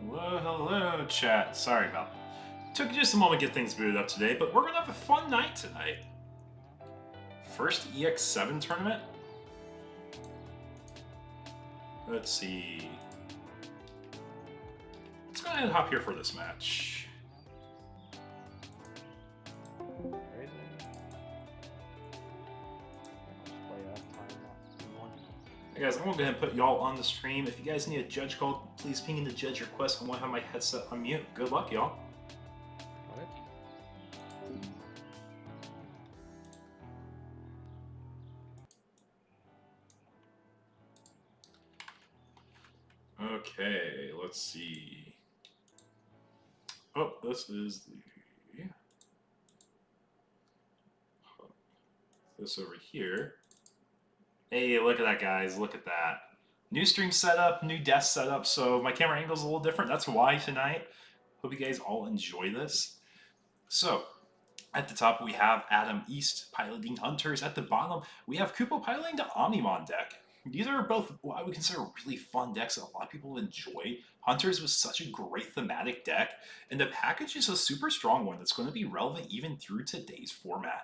Hello, hello, chat. Sorry about that. Took just a moment to get things booted up today, but we're gonna have a fun night tonight. First EX7 tournament. Let's see. Let's go ahead and hop here for this match. Hey guys, I'm gonna go ahead and put y'all on the stream. If you guys need a judge call, please ping in the judge request. I want to have my headset on mute. Good luck, y'all. Okay, let's see. Oh, this is the... This over here. Hey, look at that, guys. Look at that. New stream setup, new desk setup, so my camera angle is a little different. That's why tonight. Hope you guys all enjoy this. So, at the top, we have Adam East piloting Hunters. At the bottom, we have Kupo piloting the Omnimon deck. These are both what I would consider really fun decks that a lot of people enjoy. Hunters was such a great thematic deck, and the package is a super strong one that's going to be relevant even through today's format.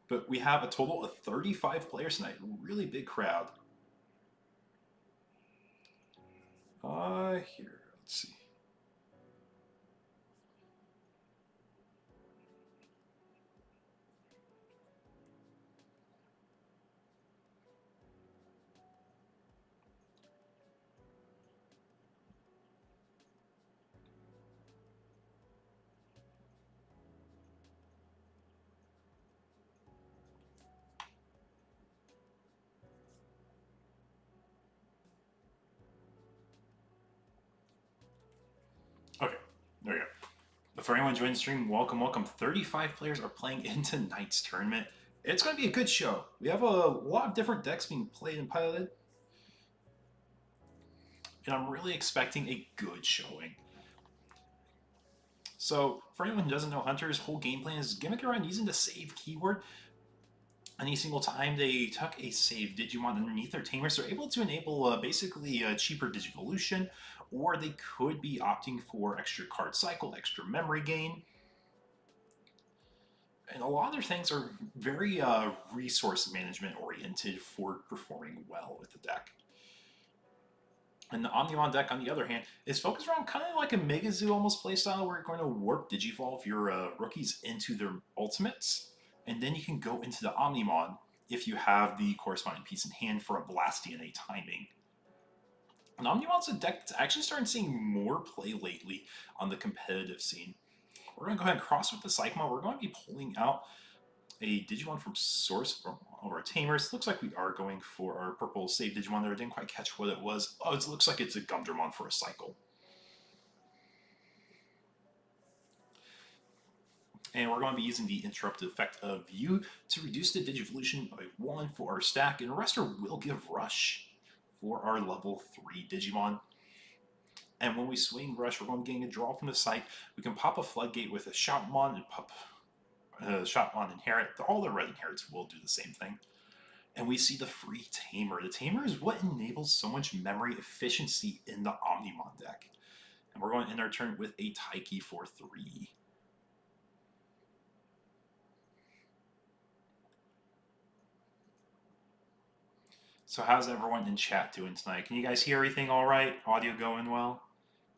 But we have a total of 35 players tonight. Really big crowd. Here, let's see. Okay, there we go. But for anyone joining the stream, welcome, welcome. 35 players are playing in tonight's tournament. It's going to be a good show. We have a lot of different decks being played and piloted. And I'm really expecting a good showing. So, for anyone who doesn't know, Hunter's whole game plan is gimmick around using the save keyword. Any single time they tuck a save Digimon underneath their tamers, they're able to enable basically a cheaper Digivolution, or they could be opting for extra card cycle, extra memory gain. And a lot of their things are very resource management oriented for performing well with the deck. And the Omnimon deck, on the other hand, is focused around kind of like a Mega Zoo almost playstyle where you're going to warp Digivolve your rookies into their ultimates, and then you can go into the Omnimon if you have the corresponding piece in hand for a Blast DNA timing. And Omnimon's a deck that's actually starting seeing more play lately on the competitive scene. We're going to go ahead and cross with the Psychomon. We're going to be pulling out a Digimon from source from all of our tamers. Looks like we are going for our purple save Digimon there. I didn't quite catch what it was. Oh, it looks like it's a Gumdramon for a cycle. And we're going to be using the interrupted effect of View to reduce the Digivolution by 1 for our stack, and Arrestor will give Rush for our level 3 Digimon. And when we swing Rush, we're going to get a draw from the site. We can pop a Floodgate with a Shoutmon and pop Shoutmon Inherit. All the red Inherits will do the same thing. And we see the free Tamer. The Tamer is what enables so much memory efficiency in the Omnimon deck. And we're going to end our turn with a Taiki for 3. So how's everyone in chat doing tonight? Can you guys hear everything all right? Audio going well?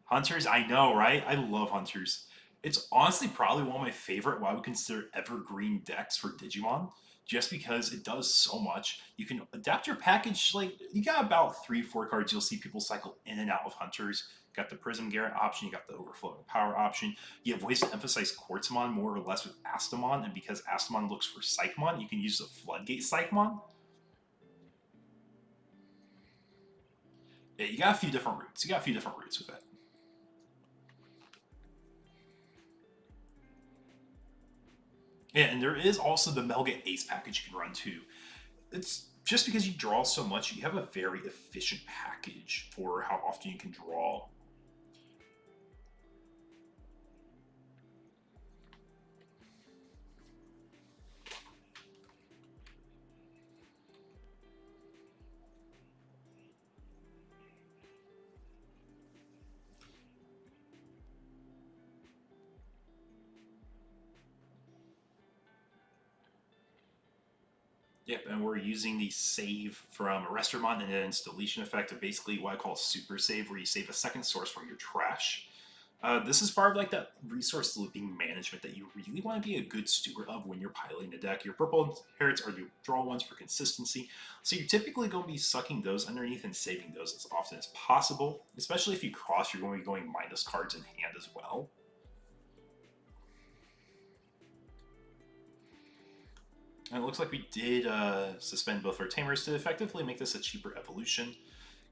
Hunters, I know, right? I love Hunters. It's honestly probably one of my favorite, what I would consider evergreen decks for Digimon, just because it does so much. You can adapt your package, like, you got about 3-4 cards you'll see people cycle in and out of Hunters. You got the Prism Garrett option, you got the Overflowing Power option. You have ways to emphasize Quartzmon more or less with Astamon, and because Astamon looks for Psychmon, you can use the Floodgate Psychmon. Yeah, you got a few different routes. With it. Yeah, and there is also the Melga Ace package you can run too. It's just because you draw so much, you have a very efficient package for how often you can draw. Yep, and we're using the save from Arrestermon and an installation effect of basically what I call super save, where you save a second source from your trash. This is part of like that resource looping management that you really want to be a good steward of when you're piloting a deck. Your purple inherits are your draw ones for consistency, so you're typically going to be sucking those underneath and saving those as often as possible. Especially if you cross, you're going to be going minus cards in hand as well. And it looks like we did suspend both our tamers to effectively make this a cheaper evolution.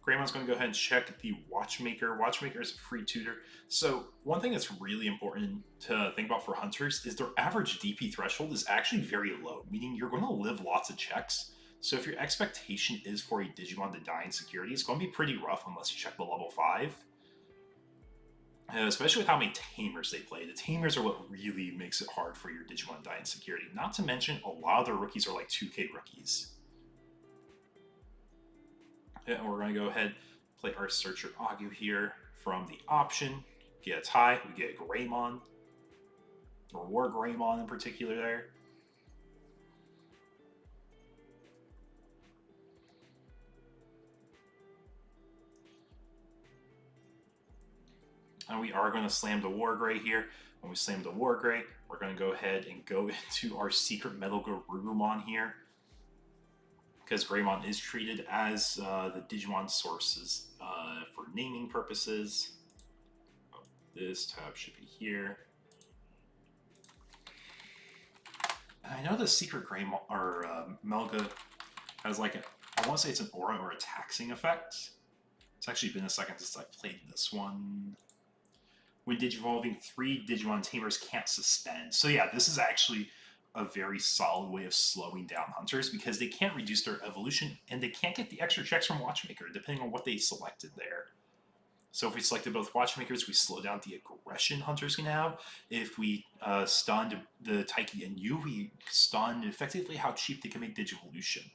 Greymon's going to go ahead and check the Watchmaker. Watchmaker is a free tutor. So one thing that's really important to think about for hunters is their average DP threshold is actually very low, meaning you're going to live lots of checks. So if your expectation is for a Digimon to die in security, it's going to be pretty rough unless you check the level 5. Especially with how many tamers they play. The tamers are what really makes it hard for your Digimon to die in security. Not to mention, a lot of their rookies are like 2K rookies. And we're going to go ahead play our Searcher Agu here from the option. Get a tie, we get Greymon, or War Greymon in particular there. And we are going to slam the War Grey here. When we slam the War Grey, we're going to go ahead and go into our Secret Metal Garurumon here, because Greymon is treated as the Digimon sources for naming purposes. This tab should be here. And I know the Secret Greymon or Melga has like I want to say it's an aura or a taxing effect. It's actually been a second since I played this one. When Digivolving, 3 Digimon Tamers can't suspend. So yeah, this is actually a very solid way of slowing down hunters because they can't reduce their evolution and they can't get the extra checks from Watchmaker depending on what they selected there. So if we selected both Watchmakers, we slow down the aggression hunters can have. If we stunned the Taiki and Yu, we stun effectively how cheap they can make Digivolution.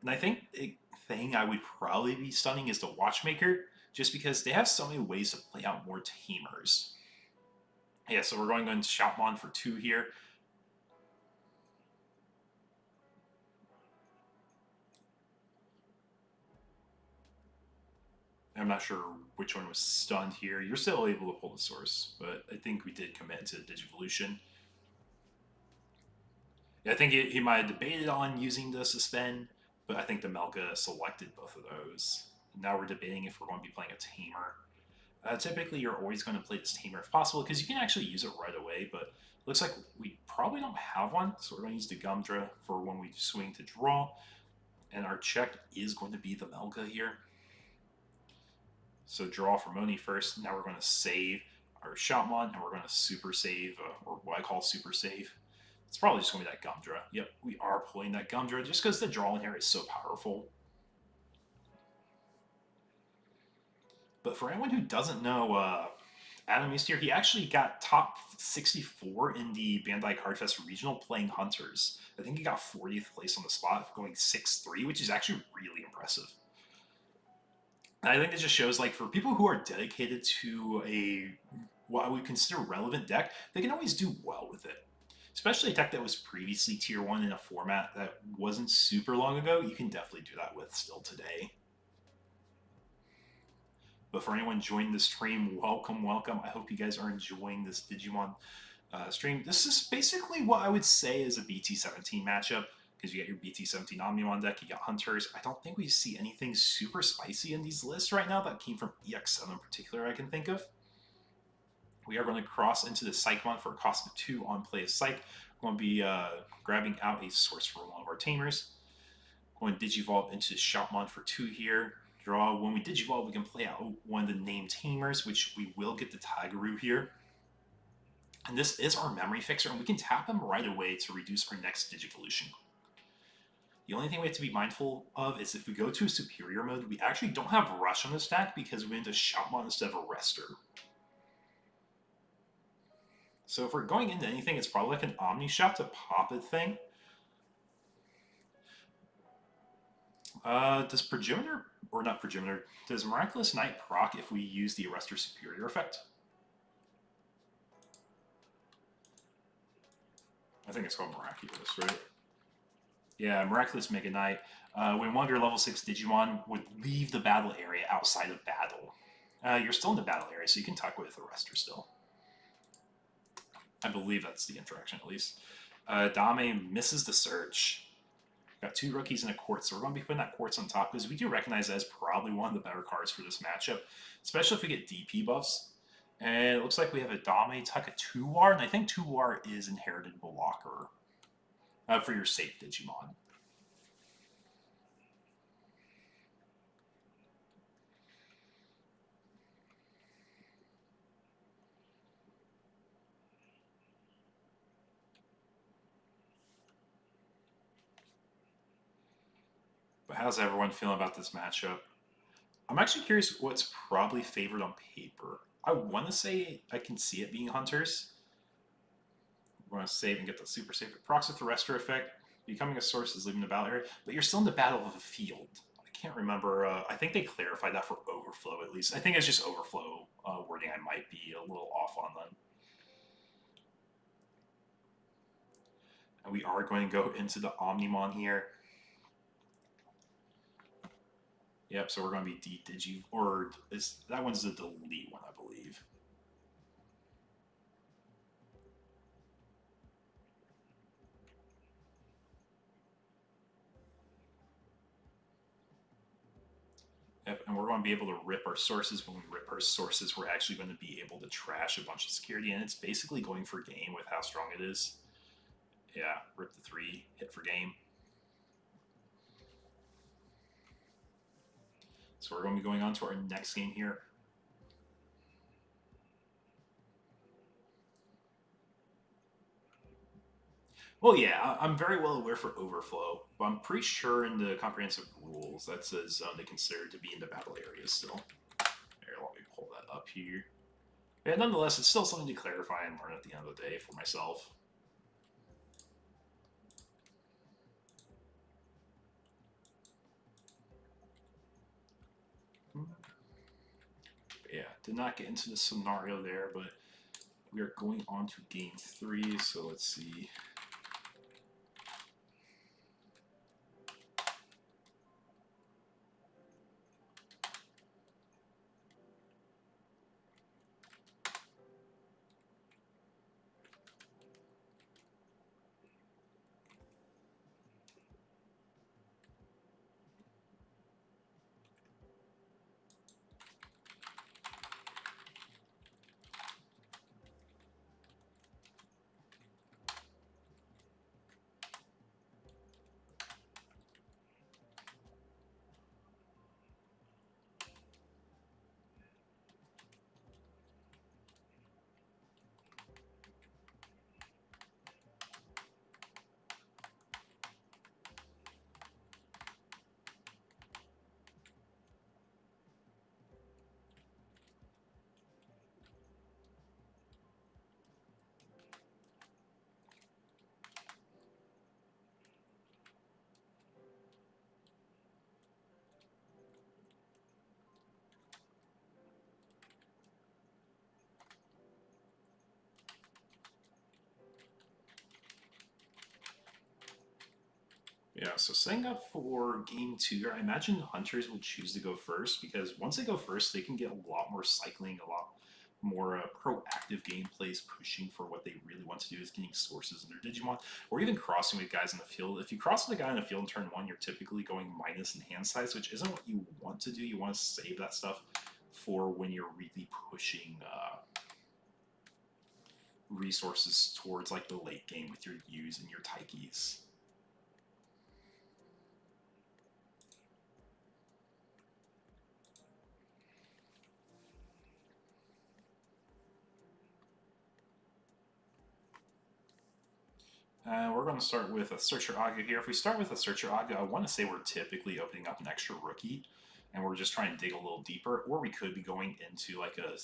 And I think the thing I would probably be stunning is the Watchmaker, just because they have so many ways to play out more tamers. Yeah, so we're going to Shoutmon for 2 here. I'm not sure which one was stunned here. You're still able to pull the source, but I think we did commit to Digivolution. Yeah, I think he might have debated on using the suspend, but I think the Melga selected both of those. Now we're debating if we're going to be playing a tamer. Typically, you're always going to play this tamer if possible, because you can actually use it right away, but it looks like we probably don't have one, so we're going to use the Gumdra for when we swing to draw, and our check is going to be the Melga here. So draw for Moni first, now we're going to save our Shoutmon, and we're going to super save, or what I call super save. It's probably just going to be that Gumdra. Yep, we are pulling that Gumdra, just because the draw in here is so powerful. But for anyone who doesn't know, Adam East here, he actually got top 64 in the Bandai Cardfest Regional playing Hunters. I think he got 40th place on the spot, going 6-3, which is actually really impressive. And I think it just shows, like, for people who are dedicated to a what I would consider relevant deck, they can always do well with it. Especially a deck that was previously Tier 1 in a format that wasn't super long ago, you can definitely do that with still today. But for anyone joining the stream, welcome, welcome. I hope you guys are enjoying this Digimon stream. This is basically what I would say is a BT17 matchup, because you got your BT17 Omnimon deck, you got Hunters. I don't think we see anything super spicy in these lists right now that came from EX7 in particular I can think of. We are going to cross into the Psychmon for a cost of 2 on play of Psych. We're going to be grabbing out a source for one of our tamers. Going to Digivolve into Shoutmon for 2 here. Draw. When we Digivolve, we can play out one of the named tamers, which we will get the Tigeru here. And this is our memory fixer, and we can tap him right away to reduce our next Digivolution. The only thing we have to be mindful of is if we go to a superior mode, we actually don't have Rush on the stack because we went to Shoutmon instead of Arrestor. So if we're going into anything, it's probably like an Omni Shot to pop it thing. Does Progenitor, or not Progenitor, does Miraculous Knight proc if we use the Arrestor Superior effect? I think it's called Miraculous, right? Yeah, Miraculous Mega Knight. When one of your level 6 Digimon would leave the battle area outside of battle. You're still in the battle area, so you can talk with the rester still. I believe that's the interaction, at least. Dame misses the search. Got 2 rookies and a quartz, so we're going to be putting that quartz on top because we do recognize that as probably one of the better cards for this matchup, especially if we get DP buffs. And it looks like we have a Dame Tuck a 2-War, and I think 2-War is inherited blocker for your safe Digimon. But how's everyone feeling about this matchup? I'm actually curious what's probably favored on paper. I want to say I can see it being Hunters. We're going to save and get the super safe. It procs with the Rester effect. Becoming a source is leaving the battle area, but you're still in the battle of a field. I can't remember. I think they clarified that for overflow at least. I think it's just overflow wording I might be a little off on then. And we are going to go into the Omnimon here. Yep, so we're going to be Digi, or that one's the delete one, I believe. Yep, and we're going to be able to rip our sources. When we rip our sources, we're actually going to be able to trash a bunch of security, and it's basically going for game with how strong it is. Yeah, rip the 3, hit for game. So we're going to be going on to our next game here. Well, yeah, I'm very well aware for overflow, but I'm pretty sure in the comprehensive rules that says they consider to be in the battle area still. Here, let me pull that up here. Yeah, nonetheless, it's still something to clarify and learn at the end of the day for myself. Yeah, did not get into the scenario there, but we are going on to game 3, so let's see. Yeah, so setting up for game 2, I imagine Hunters will choose to go first because once they go first, they can get a lot more cycling, a lot more proactive gameplays pushing for what they really want to do is getting sources in their Digimon, or even crossing with guys in the field. If you cross with a guy in the field in turn 1, you're typically going minus in hand size, which isn't what you want to do. You want to save that stuff for when you're really pushing resources towards like the late game with your U's and your Taikis. We're going to start with a Searcher Aga here. If we start with a Searcher Aga, I want to say we're typically opening up an extra rookie, and we're just trying to dig a little deeper, or we could be going into like a,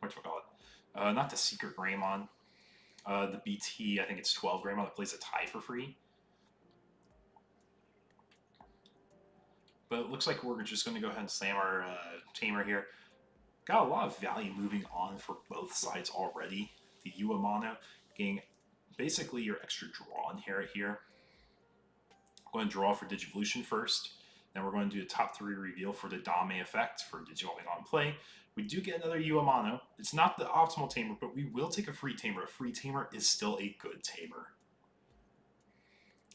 whatchamacallit, not the Secret Greymon, the BT, I think it's 12 Greymon that plays a tie for free. But it looks like we're just going to go ahead and slam our Tamer here. Got a lot of value moving on for both sides already. The Uamano getting basically your extra draw inherit here. We're going to draw for Digivolution first. Then we're going to do the top 3 reveal for the Dame effect for Digivolving on play. We do get another Uamano. It's not the optimal tamer, but we will take a free tamer. A free tamer is still a good tamer.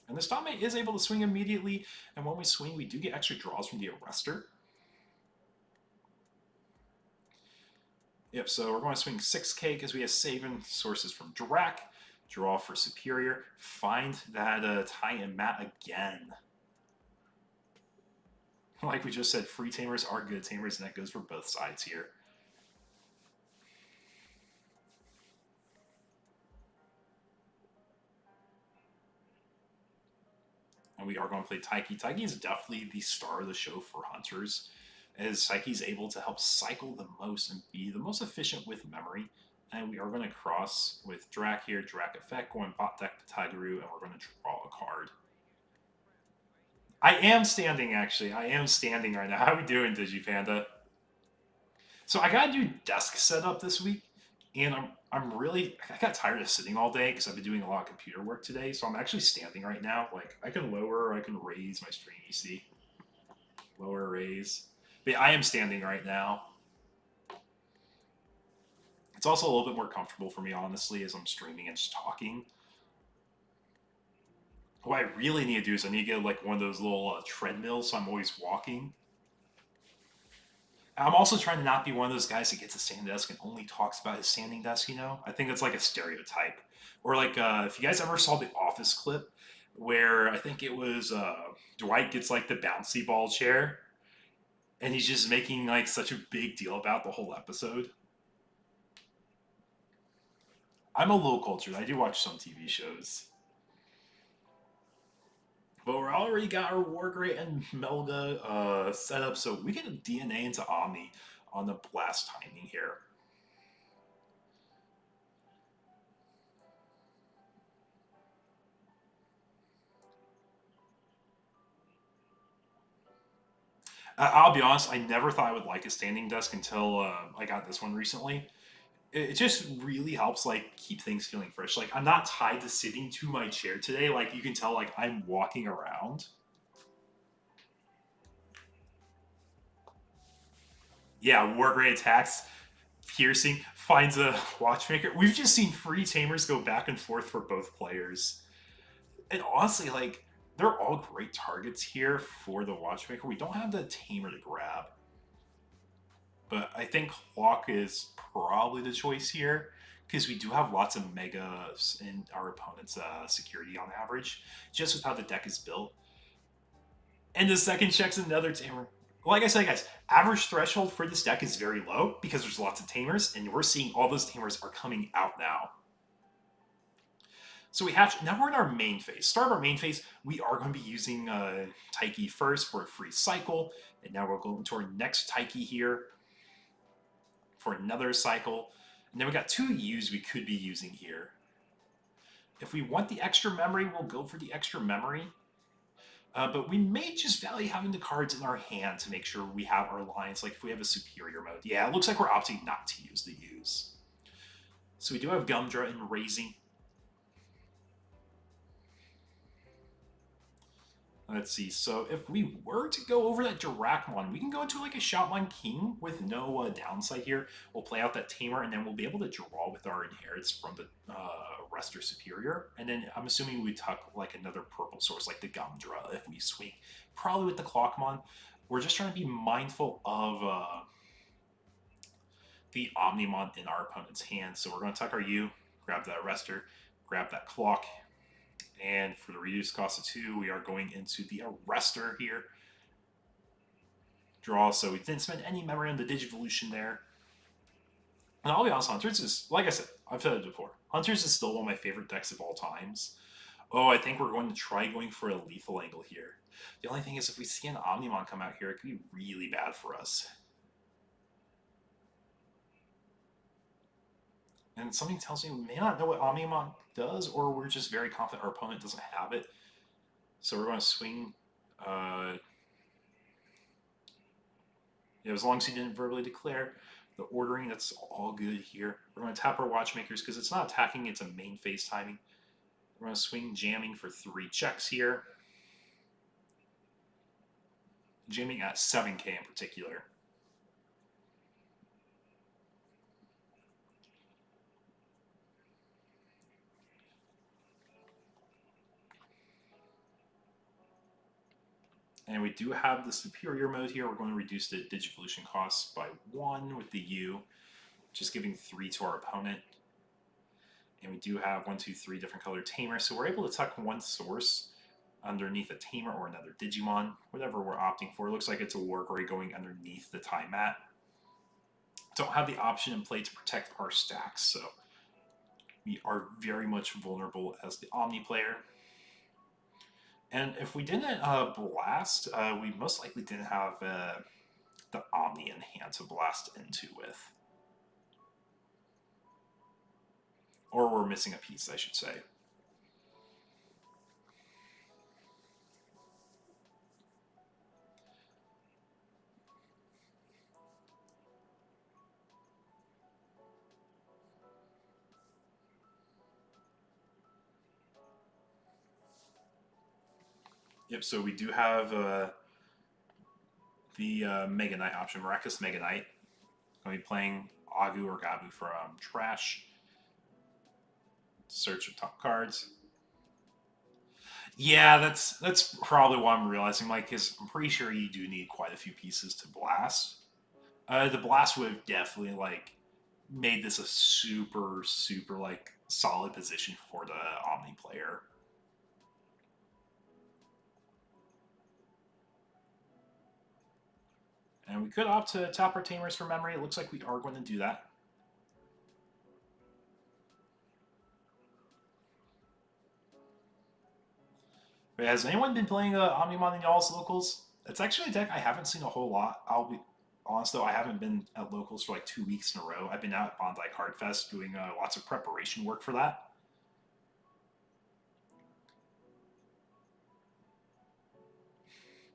And this Dame is able to swing immediately, and when we swing, we do get extra draws from the Arrestor. Yep, so we're going to swing 6k because we have saving sources from Drak. Draw for Superior. Find that Tie and Mat again. Like we just said, free tamers are good tamers, and that goes for both sides here. And we are going to play Taiki. Taiki is definitely the star of the show for Hunters, as Psyche's able to help cycle the most and be the most efficient with memory. And we are going to cross with Drak here, Drak effect, going bot deck to Dex-Doru, and we're going to draw a card. I am standing, actually. I am standing right now. How are we doing, DigiPanda? So I got a new desk setup this week, and I got tired of sitting all day because I've been doing a lot of computer work today, so I'm actually standing right now. Like, I can lower or I can raise my stream, you see. Lower, raise. But yeah, I am standing right now. It's also a little bit more comfortable for me, honestly, as I'm streaming and just talking. What I really need to do is I need to get like one of those little treadmills so I'm always walking. I'm also trying to not be one of those guys that gets a standing desk and only talks about his standing desk, you know? I think it's like a stereotype. Or like, if you guys ever saw the Office clip where I think it was Dwight gets like the bouncy ball chair and he's just making like such a big deal about the whole episode. I'm a little cultured. I do watch some TV shows. But we're already got our Wargreat and Melga set up, so we get a DNA into Omni on the blast timing here. I'll be honest, I never thought I would like a standing desk until I got this one recently. It just really helps like keep things feeling fresh. Like I'm not tied to sitting to my chair today. Like you can tell, like I'm walking around. Yeah, Wargreat attacks, piercing, finds a watchmaker. We've just seen free tamers go back and forth for both players. And honestly, like they're all great targets here for the watchmaker. We don't have the tamer to grab. But I think Clock is probably the choice here because we do have lots of megas in our opponent's security on average, just with how the deck is built. And the second check's another tamer. Like I said, guys, average threshold for this deck is very low because there's lots of tamers, and we're seeing all those tamers are coming out now. So we have, now we're in our main phase. Start our main phase, we are going to be using Taiki first for a free cycle, and now we're going to our next Taiki here for another cycle. And then we got 2 U's we could be using here. If we want the extra memory, we'll go for the extra memory. But we may just value having the cards in our hand to make sure we have our lines, like if we have a superior mode. Yeah, it looks like we're opting not to use the U's. So we do have Gumdra and raising. Let's see, so if we were to go over that Drakmon, we can go into like a Shoutmon King with no downside here. We'll play out that Tamer, and then we'll be able to draw with our inherits from the Arrestor Superior. And then I'm assuming we tuck like another purple source, like the Gumdra, if we swing. Probably with the Clockmon. We're just trying to be mindful of the Omnimon in our opponent's hand. So we're going to tuck our U, grab that Arrestor, grab that Clock. And for the reduced cost of 2, we are going into the Arrestor here. Draw, so we didn't spend any memory on the Digivolution there. And I'll be honest, Hunters is, like I said, I've said it before, Hunters is still one of my favorite decks of all times. Oh, I think we're going to try going for a lethal angle here. The only thing is, if we see an Omnimon come out here, it could be really bad for us. And something tells me we may not know what Omnimon does, or we're just very confident our opponent doesn't have it. So we're going to swing. Yeah, as long as he didn't verbally declare the ordering, that's all good here. We're going to tap our Watchmakers because it's not attacking, it's a main phase timing. We're going to swing jamming for 3 checks here. jamming at 7K in particular. And we do have the superior mode here. We're going to reduce the Digivolution costs by 1 with the U, just giving 3 to our opponent. And we do have 1, 2, 3 different color tamers, so we're able to tuck one source underneath a tamer or another Digimon, whatever we're opting for. It looks like it's a Wargore going underneath the time mat. Don't have the option in play to protect our stacks, so we are very much vulnerable as the Omni player. And if we didn't blast, we most likely didn't have the Omni in hand to blast into with. Or we're missing a piece, I should say. Yep, so we do have the Mega Knight option, Miraculous Mega Knight. Going to be playing Agu or Gabu for trash. Search of top cards. Yeah, that's probably what I'm realizing, Mike, because I'm pretty sure you do need quite a few pieces to blast. The blast would have definitely like made this a super like solid position for the Omni player. And we could opt to tap our tamers for memory. It looks like we are going to do that. But has anyone been playing Omnimon in y'all's locals? It's actually a deck I haven't seen a whole lot. I'll be honest though, I haven't been at locals for like 2 weeks in a row. I've been out at Bondi Card Fest doing lots of preparation work for that.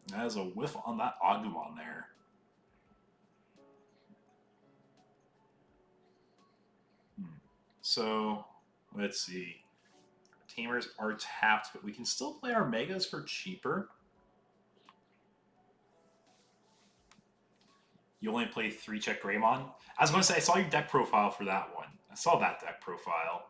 That is a whiff on that Agumon there. So, let's see. Tamers are tapped, but we can still play our Megas for cheaper. You only play 3-check Greymon? I was going to say, I saw your deck profile for that one. I saw that deck profile.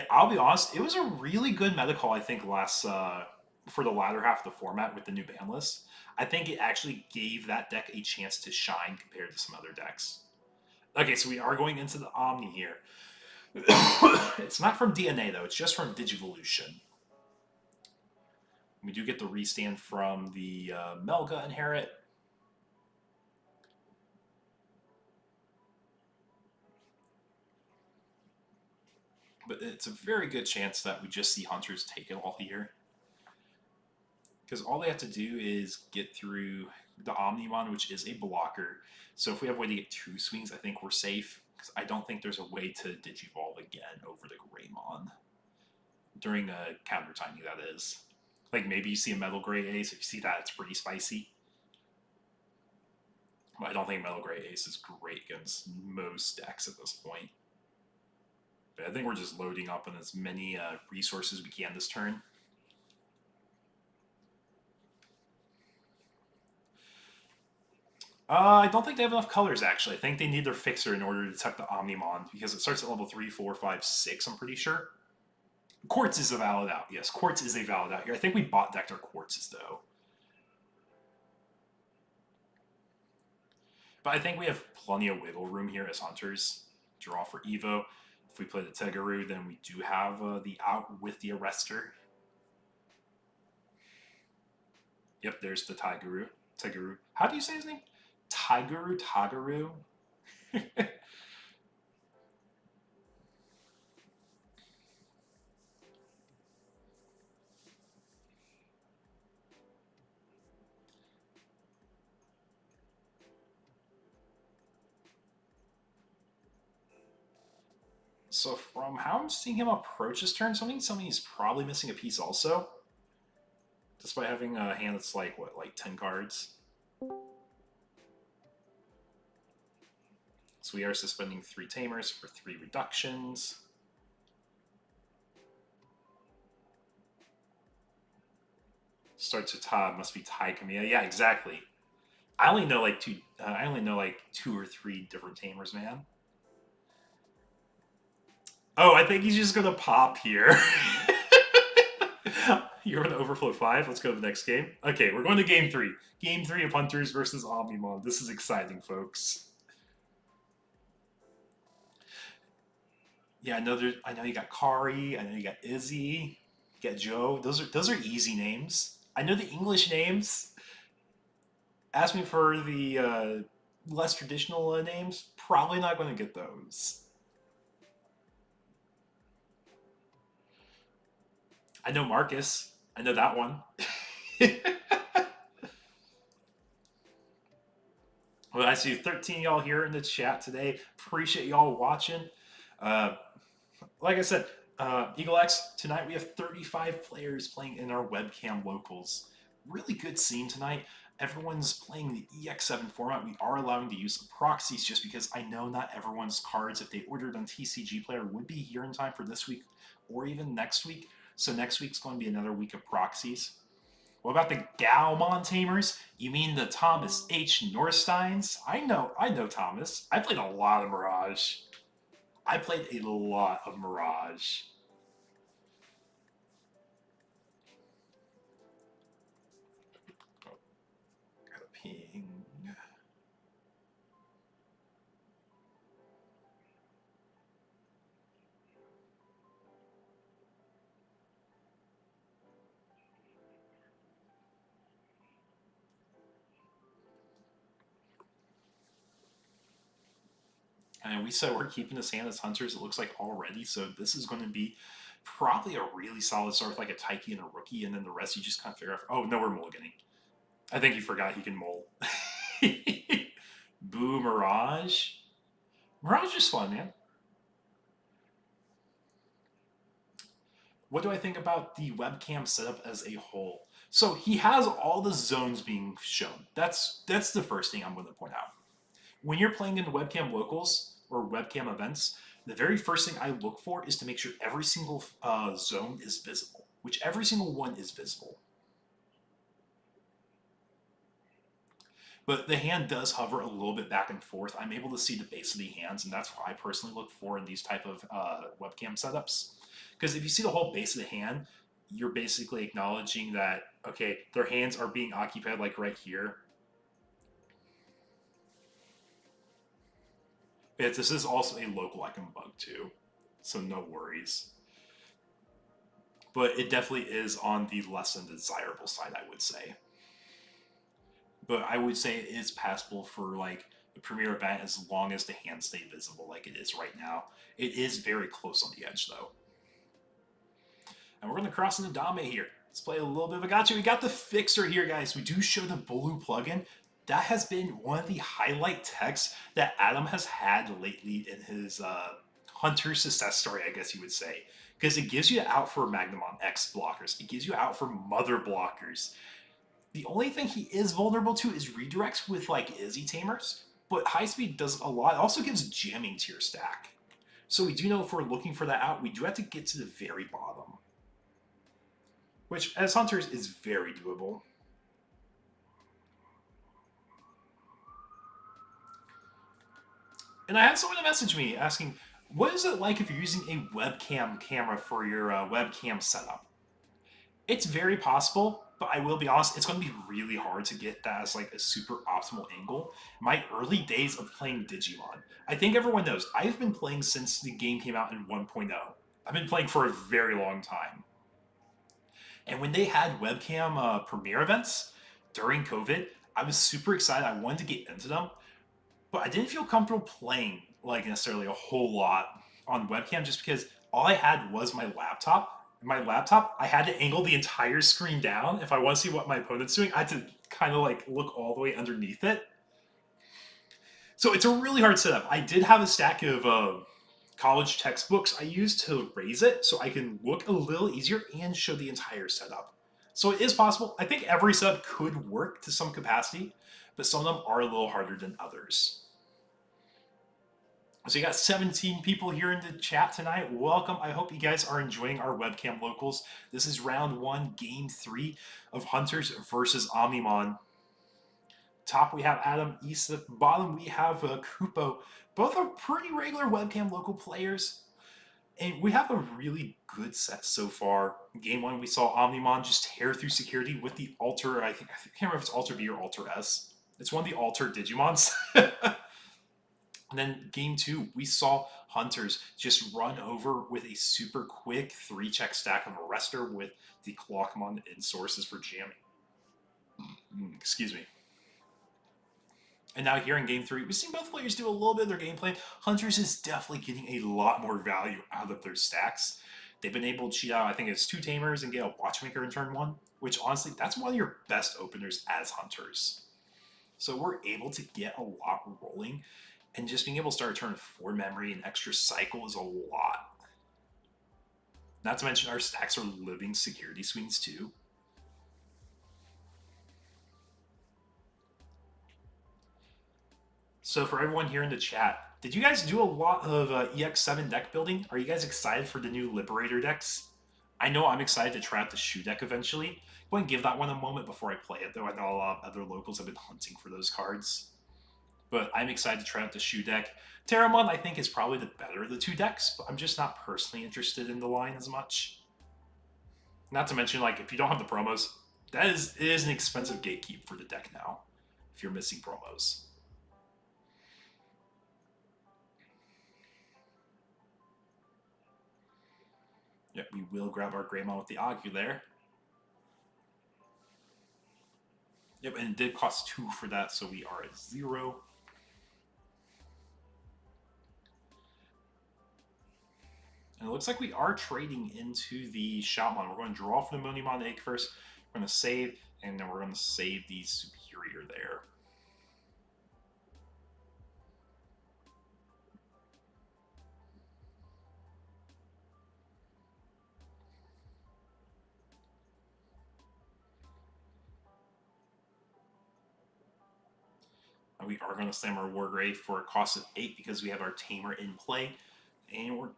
I'll be honest, it was a really good meta call, I think, last for the latter half of the format with the new ban list. I think it actually gave that deck a chance to shine compared to some other decks. Okay, so we are going into the Omni here. It's not from DNA, though. It's just from Digivolution. We do get the restand from the Melga Inherit. But it's a very good chance that we just see Hunters take it all here. Because all they have to do is get through the Omnimon, which is a blocker. So if we have a way to get 2 swings, I think we're safe. Because I don't think there's a way to Digivolve again over the Greymon. During a counter timing, that is. Like maybe you see a Metal Gray Ace. If you see that, it's pretty spicy. But I don't think Metal Gray Ace is great against most decks at this point. But I think we're just loading up on as many resources we can this turn. I don't think they have enough colors, actually. I think they need their fixer in order to tuck the Omnimon, because it starts at level 3, 4, 5, 6, I'm pretty sure. Quartz is a valid out. Yes, Quartz is a valid out here. I think we bot decked our Quartzes, though. But I think we have plenty of wiggle room here as Hunters. Draw for Evo. If we play the Tegaru, then we do have the out with the Arrestor. Yep, there's the Tegaru. How do you say his name? Tagaru? So from how I'm seeing him approach his turn, something he's probably missing a piece also. Despite having a hand that's like, what, like 10 cards? So we are suspending 3 tamers for 3 reductions. Starts with Todd. Must be Ty Kamiya. Yeah, exactly. I only know like two. I only know like 2 or 3 different tamers, man. Oh, I think he's just gonna pop here. You're gonna overflow 5. Let's go to the next game. Okay, we're going to game 3. Game 3 of Hunters versus Omnimon. This is exciting, folks. Yeah, I know. I know you got Kari. I know you got Izzy. You got Joe. Those are easy names. I know the English names. Ask me for the less traditional names. Probably not going to get those. I know Marcus. I know that one. Well, I see 13 y'all here in the chat today. Appreciate y'all watching. Uh, like I said, Eagle X, tonight we have 35 players playing in our webcam locals. Really good scene tonight. Everyone's playing the EX7 format. We are allowing to use proxies just because I know not everyone's cards, if they ordered on TCG Player, would be here in time for this week or even next week. So next week's going to be another week of proxies. What about the Gaomon Tamers? You mean the Thomas H. Norsteins? I know Thomas. I played a lot of Mirage. I played a lot of Mirage. Got a ping. And we said we're keeping this hand as Hunters, it looks like already, so this is going to be probably a really solid start with like a Taiki and a Rookie, and then the rest you just kind of figure out, oh, no, we're mulliganing. I think you forgot he can mull. Boo Mirage. Mirage is fun, man. What do I think about the webcam setup as a whole? So he has all the zones being shown. That's the first thing I'm going to point out. When you're playing in webcam locals or webcam events, the very first thing I look for is to make sure every single zone is visible, which every single one is visible. But the hand does hover a little bit back and forth. I'm able to see the base of the hands, and that's what I personally look for in these type of webcam setups. Because if you see the whole base of the hand, you're basically acknowledging that, okay, their hands are being occupied like right here. But this is also a local I can bug too, so no worries. But it definitely is on the less than desirable side, I would say. But I would say it is passable for like the premier event as long as the hands stay visible like it is right now. It is very close on the edge though. And we're going to cross into Dame here. Let's play a little bit of a gotcha. We got the fixer here, guys. We do show the blue plugin. That has been one of the highlight texts that Adam has had lately in his Hunter success story, I guess you would say. Because it gives you out for Omnimon X blockers. It gives you out for Mother blockers. The only thing he is vulnerable to is redirects with like Izzy Tamers. But high speed does a lot. It also gives jamming to your stack. So we do know if we're looking for that out, we do have to get to the very bottom. Which, as Hunters, is very doable. And I had someone message me asking, what is it like if you're using a webcam camera for your webcam setup? It's very possible, but I will be honest, it's going to be really hard to get that as like a super optimal angle. My early days of playing Digimon, I think everyone knows, I've been playing since the game came out in 1.0. I've been playing for a very long time. And when they had webcam premiere events during COVID, I was super excited. I wanted to get into them, but I didn't feel comfortable playing like necessarily a whole lot on webcam just because all I had was my laptop. My laptop, I had to angle the entire screen down. If I want to see what my opponent's doing, I had to kind of like look all the way underneath it. So it's a really hard setup. I did have a stack of college textbooks I used to raise it so I can look a little easier and show the entire setup. So it is possible. I think every setup could work to some capacity, but some of them are a little harder than others. So you got 17 people here in the chat tonight. Welcome. I hope you guys are enjoying our webcam locals. This is round 1, game 3 of Hunters versus Omnimon. Top we have Adam, Issa. Bottom we have Kupo. Both are pretty regular webcam local players. And we have a really good set so far. Game 1, we saw Omnimon just tear through security with the Alter. I can't remember if it's Alter B or Alter S. It's one of the Alter Digimons. And then game 2, we saw Hunters just run over with a super quick 3-check stack of Arrestor with the Clockmon in sources for jamming. Excuse me. And now here in game 3, we've seen both players do a little bit of their gameplay. Hunters is definitely getting a lot more value out of their stacks. They've been able to cheat out, I think it's 2 Tamers and get a Watchmaker in turn 1, which honestly, that's one of your best openers as Hunters. So we're able to get a lot rolling. And just being able to start turn 4 memory and extra cycle is a lot. Not to mention our stacks are living security swings too. So for everyone here in the chat, did you guys do a lot of EX7 deck building? Are you guys excited for the new Liberator decks? I know I'm excited to try out the Shoe deck eventually. Go ahead and give that one a moment before I play it, though. I know a lot of other locals have been hunting for those cards. But I'm excited to try out the Shoe deck. Terramon, I think, is probably the better of the 2 decks, but I'm just not personally interested in the line as much. Not to mention, like, if you don't have the promos, it is an expensive gatekeep for the deck now, if you're missing promos. Yep, we will grab our Greymon with the Agu there. Yep, and it did cost 2 for that, so we are at 0. And it looks like we are trading into the Shoutmon. We're going to draw for the Omnimon X first. We're going to save, and then we're going to save the Superior there. And we are going to slam our Wargrave for a cost of 8 because we have our Tamer in play. And we're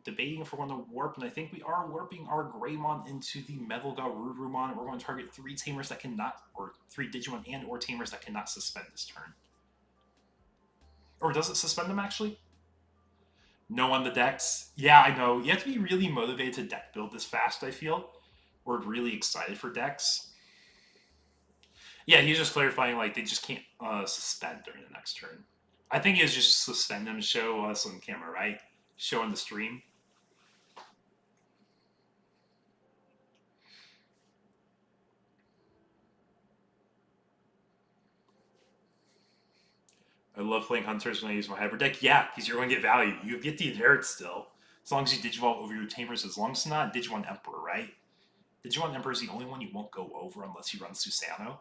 debating if we're going to warp, and I think we are warping our Greymon into the Metal Garurumon. We're going to target 3 Tamers that cannot, or 3 Digimon and or Tamers that cannot suspend this turn. Or does it suspend them, actually? No on the decks. Yeah, I know. You have to be really motivated to deck build this fast, I feel. We're really excited for decks. Yeah, he's just clarifying, like, they just can't suspend during the next turn. I think he was just suspend them, show us on camera, right? Show on the stream. I love playing Hunters when I use my hybrid deck. Yeah, because you're going to get value. You get the inherit still. As long as you Digivolve over your Tamers, as long as it's not Digimon Emperor, right? Digimon Emperor is the only one you won't go over unless you run Susano.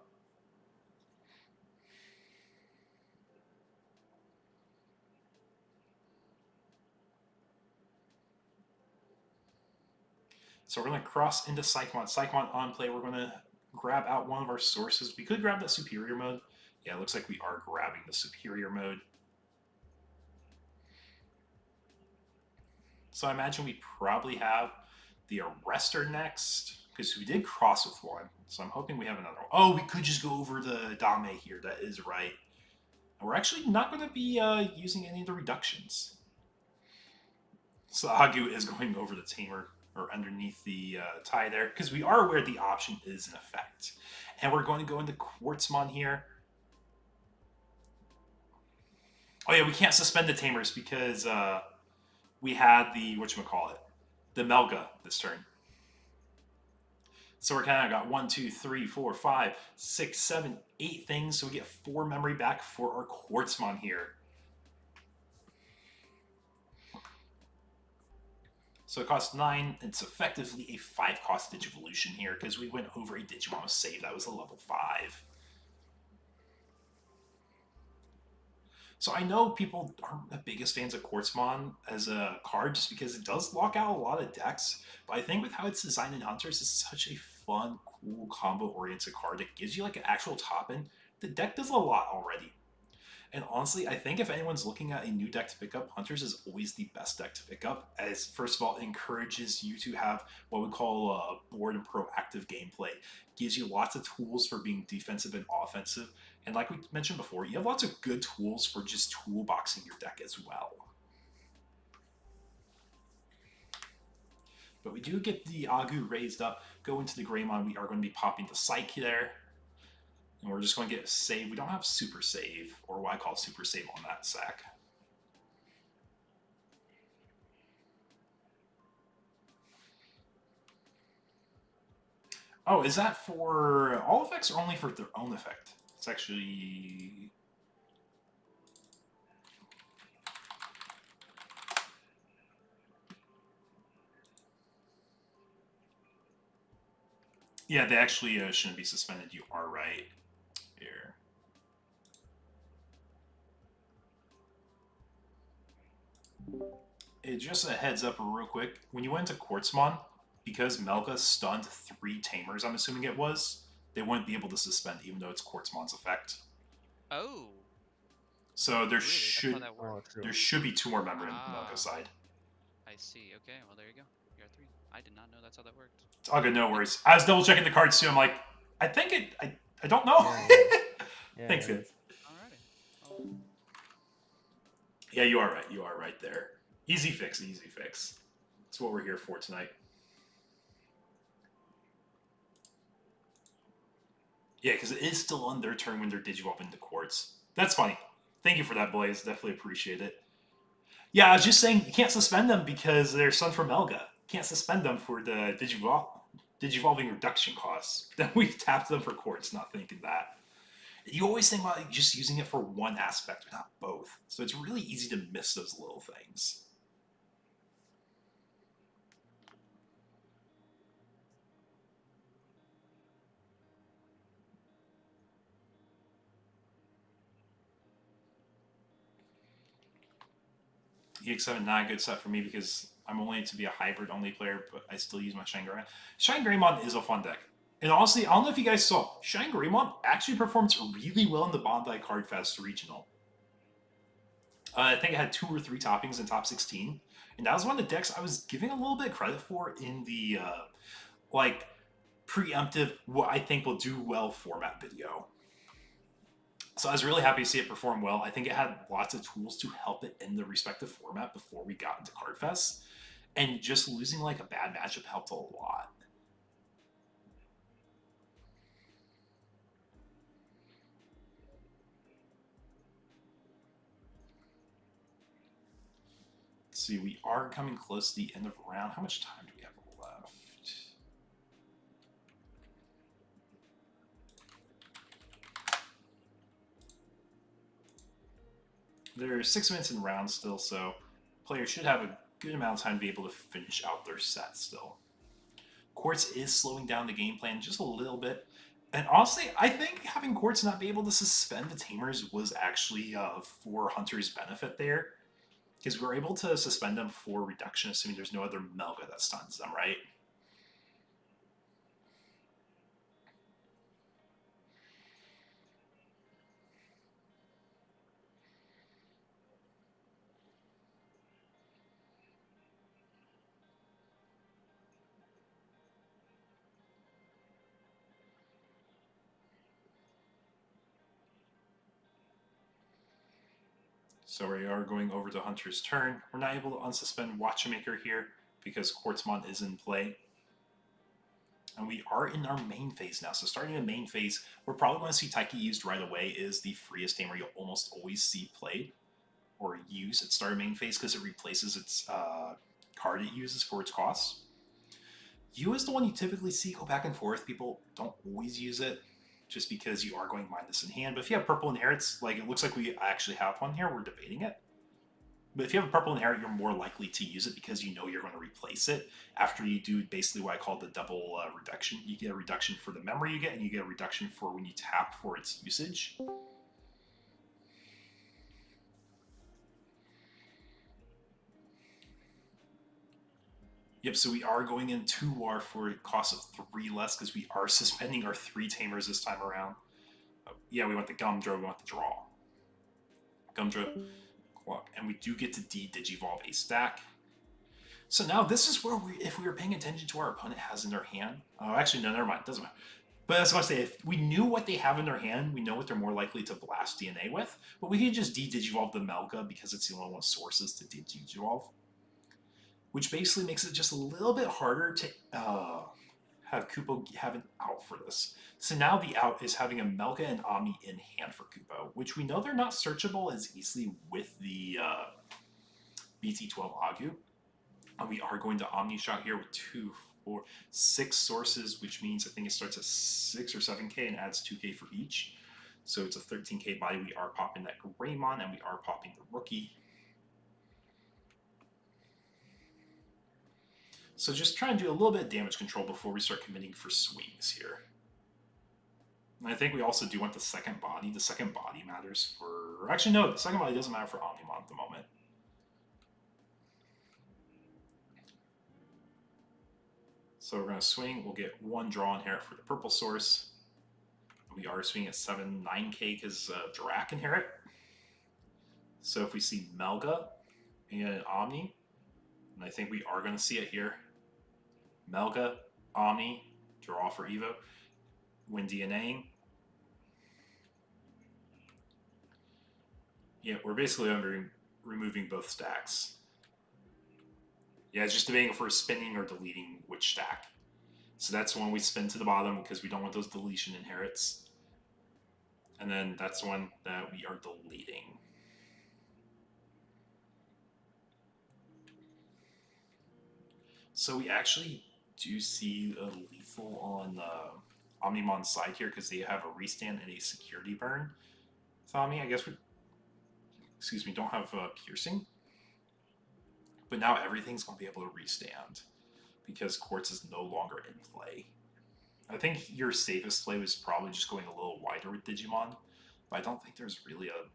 So we're going to cross into Psychmon. Psychmon on play, we're going to grab out one of our sources. We could grab that Superior mode. Yeah, it looks like we are grabbing the Superior mode. So I imagine we probably have the Arrestor next, because we did cross with one. So I'm hoping we have another one. Oh, we could just go over the Dame here. That is right. And we're actually not going to be using any of the reductions. So Agu is going over the Tamer, or underneath the tie there, because we are aware the option is in effect. And we're going to go into Quartzmon here. Oh yeah, we can't suspend the Tamers because we had the, whatchamacallit, the Melga this turn. So we're kind of got 1, 2, 3, 4, 5, 6, 7, 8 things. So we get 4 memory back for our Quartzmon here. So it costs 9. It's effectively a 5-cost Digivolution here because we went over a Digimon with save. That was a level 5. So I know people aren't the biggest fans of Quartzmon as a card just because it does lock out a lot of decks. But I think with how it's designed in Hunters, it's such a fun, cool, combo-oriented card that gives you like an actual top-end. The deck does a lot already. And honestly, I think if anyone's looking at a new deck to pick up, Hunters is always the best deck to pick up, as first of all, it encourages you to have what we call board and proactive gameplay. Gives you lots of tools for being defensive and offensive. And like we mentioned before, you have lots of good tools for just toolboxing your deck as well. But we do get the Agu raised up, go into the Greymon. We are going to be popping the Psyche there. And we're just going to get a save. We don't have super save, or what I call super save on that sack. Oh, is that for all effects or only for their own effect? It's actually... Yeah, they actually shouldn't be suspended. You are right. Here. Just a heads up real quick. When you went into Quartzmon, because Melga stunned 3 Tamers, I'm assuming it was, they wouldn't be able to suspend even though it's Quartzmon's effect. Oh. So there Really? there should be 2 more members on Melga's side. I see. Okay, well there you go. You're 3. I did not know that's how that worked. It's all good, no worries. I was double checking the cards too. I'm like, I think it. I don't know. Yeah, Thanks, guys. Alrighty. Oh. Yeah, you are right. You are right there. Easy fix. Easy fix. That's what we're here for tonight. Yeah, because it is still on their turn when they're Digivolve into Quartz. That's funny. Thank you for that, Blaze. Definitely appreciate it. Yeah, I was just saying you can't suspend them because they're Sun from Elga. Can't suspend them for the Digivolving reduction costs. Then we tapped them for Quartz, not thinking that. You always think about just using it for one aspect, but not both. So it's really easy to miss those little things. EX7 not a good set for me because I'm only to be a hybrid only player, but I still use my Shine Greymon. Shine Greymon is a fun deck. And honestly, I don't know if you guys saw, Shine Greymon actually performs really well in the Bondi Card Fest Regional. I think it had 2 or 3 toppings in top 16. And that was one of the decks I was giving a little bit of credit for in the, like, preemptive, what I think will do well format video. So I was really happy to see it perform well. I think it had lots of tools to help it in the respective format before we got into Cardfest. And just losing like a bad matchup helped a lot. Let's see, we are coming close to the end of the round. How much time do we have left? There's 6 minutes in the round still, so players should have a good amount of time to be able to finish out their set still. Quartz is slowing down the game plan just a little bit. And honestly, I think having Quartz not be able to suspend the Tamers was actually for Hunter's benefit there. Because we're able to suspend them for reduction, assuming there's no other Melga that stuns them, right? So we are going over to Hunter's turn. We're not able to unsuspend Watchmaker here because Quartzmon is in play. And we are in our main phase now. So starting the main phase, we're probably going to see Taiki used right away is the freest tamer you'll almost always see played or use at start of main phase because it replaces its card it uses for its costs. U is the one you typically see go back and forth. People don't always use it just because you are going minus in hand. But if you have purple inherits, like it looks like we actually have one here, we're debating it. But if you have a purple inherit, you're more likely to use it because you know you're going to replace it after you do basically what I call the double reduction. You get a reduction for the memory you get, and you get a reduction for when you tap for its usage. Yep, so we are going in 2 war for a cost of 3 less because we are suspending our 3 tamers this time around. Yeah, we want the Gumdrow, we want the draw. Gumdra, and we do get to de-digivolve a stack. So now this is where if we were paying attention to our opponent has in their hand. Oh, actually, no, never mind. Doesn't matter. But that's what I say. If we knew what they have in their hand, we know what they're more likely to blast DNA with. But we can just de-digivolve the Melga because it's the only one with sources to de-digivolve. Which basically makes it just a little bit harder to have Kupo have an out for this. So now the out is having a Melga and Omni in hand for Kupo, which we know they're not searchable as easily with the BT12 Agu. And we are going to Omni Shot here with 2, 4, 6 sources, which means I think it starts at 6 or 7k and adds 2k for each. So it's a 13k body. We are popping that Greymon and we are popping the Rookie. So just try and do a little bit of damage control before we start committing for swings here. And I think we also do want the second body. The second body matters for... Actually, no, the second body doesn't matter for Omnimon at the moment. So we're going to swing. We'll get 1 draw inherit for the purple source. We are swinging at 7, 9k because Dirac inherit. So if we see Melga and Omni, and I think we are going to see it here. Melga, Omni, draw for Evo, when DNAing. Yeah, we're basically removing both stacks. Yeah, it's just debating if we're spinning or deleting which stack. So that's when we spin to the bottom because we don't want those deletion inherits. And then that's one that we are deleting. So we actually do see a lethal on Omnimon's side here because they have a restand and a security burn. Tommy, I guess we, don't have piercing. But now everything's going to be able to restand because Quartz is no longer in play. I think your safest play was probably just going a little wider with Digimon, but I don't think there's really a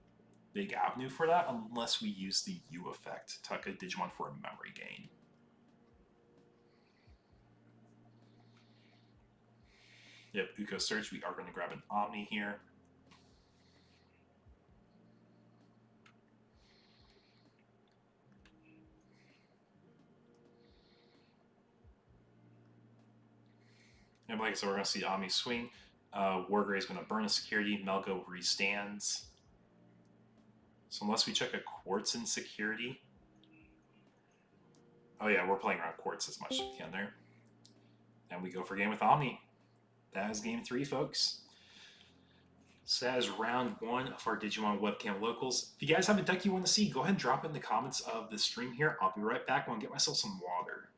big avenue for that unless we use the U effect to tuck a Digimon for a memory gain. Yep, Uko Search, we are going to grab an Omni here. And like I said, we're going to see Omni swing. Wargrave is going to burn a security. Melgo restands. So unless we check a Quartz in security. Oh yeah, we're playing around Quartz as much as we can there. And we go for game with Omni. That is game 3, folks. So that is round 1 of our Digimon Webcam Locals. If you guys have a deck you want to see, go ahead and drop it in the comments of the stream here. I'll be right back. I want to get myself some water.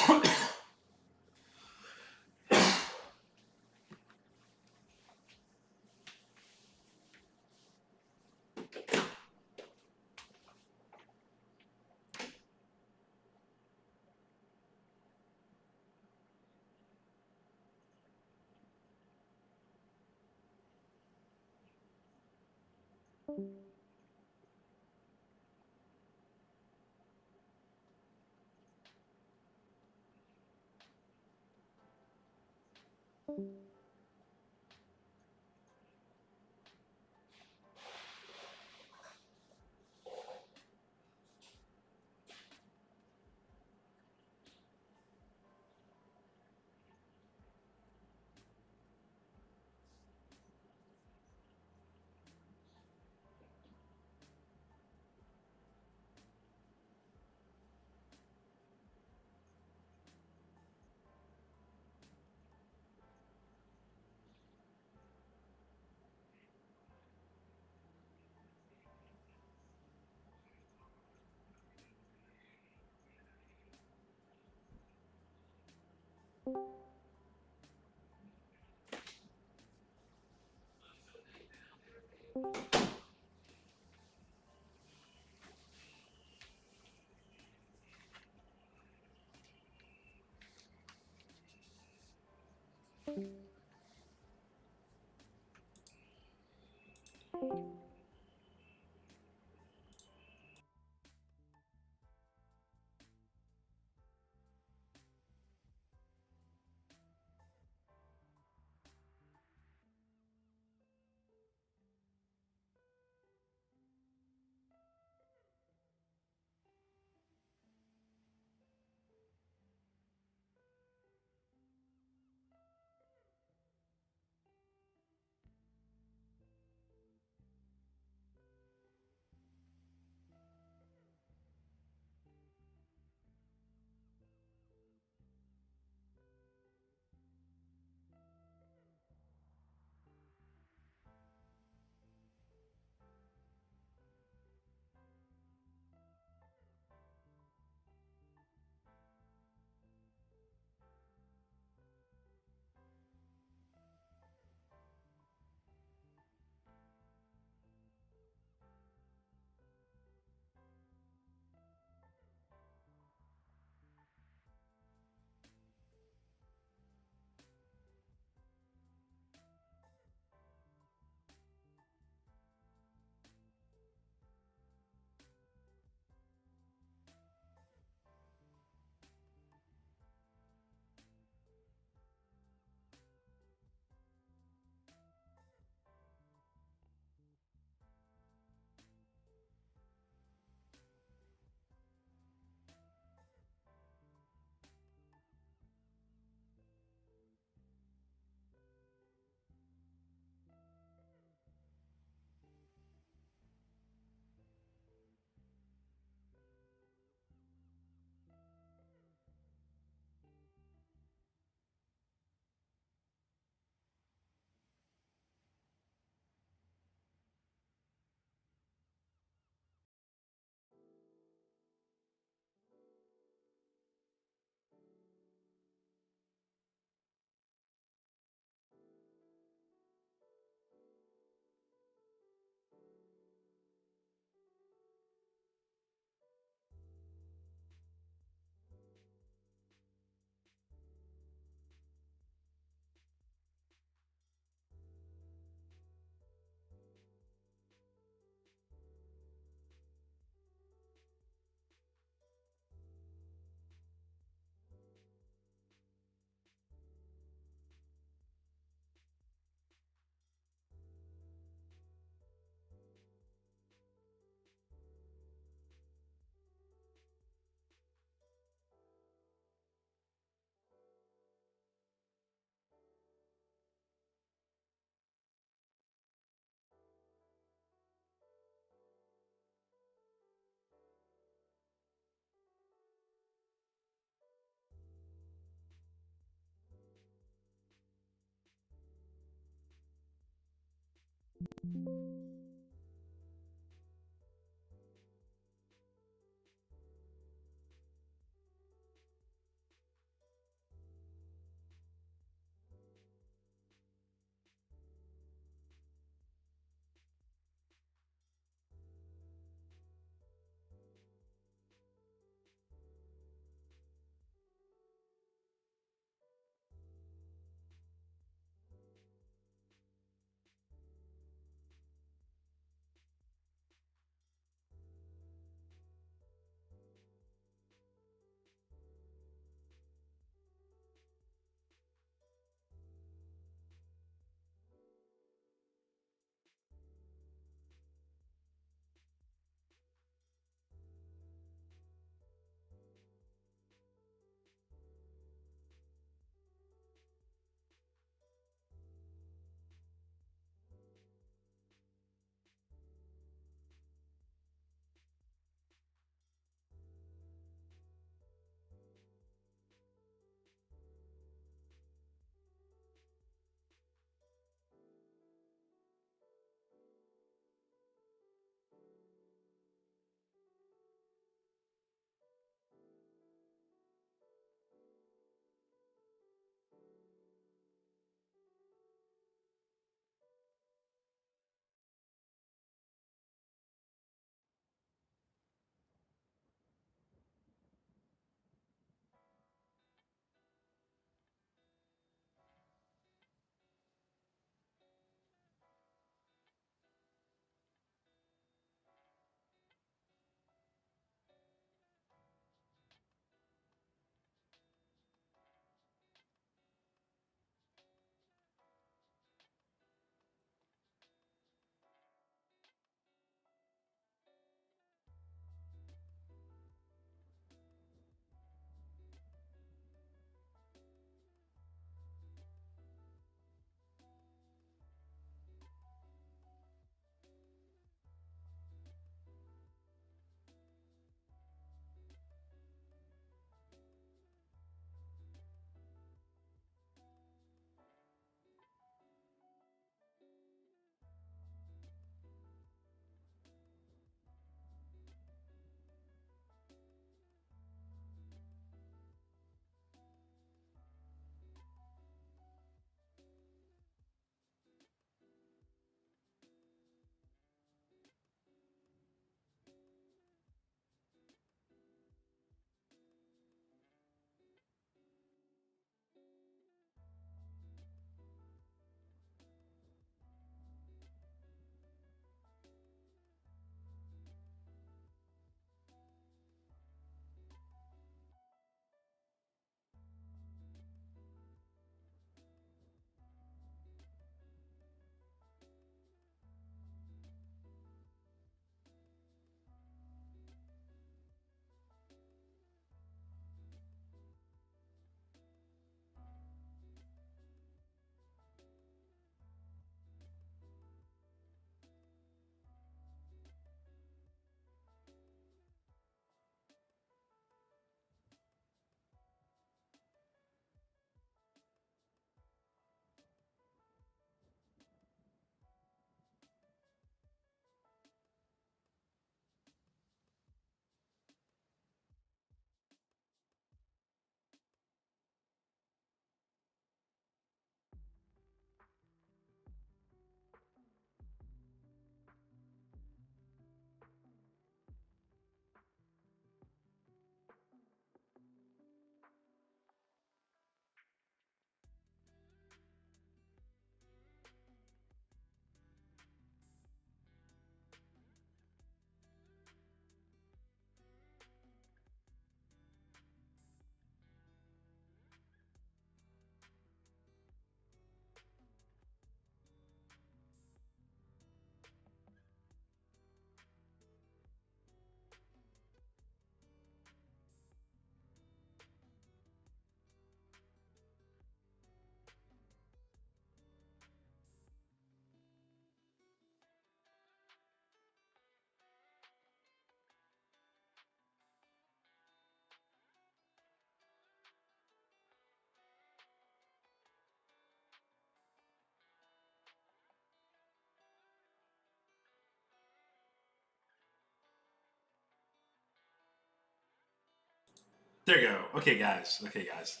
There you go. Okay, guys. Okay, guys.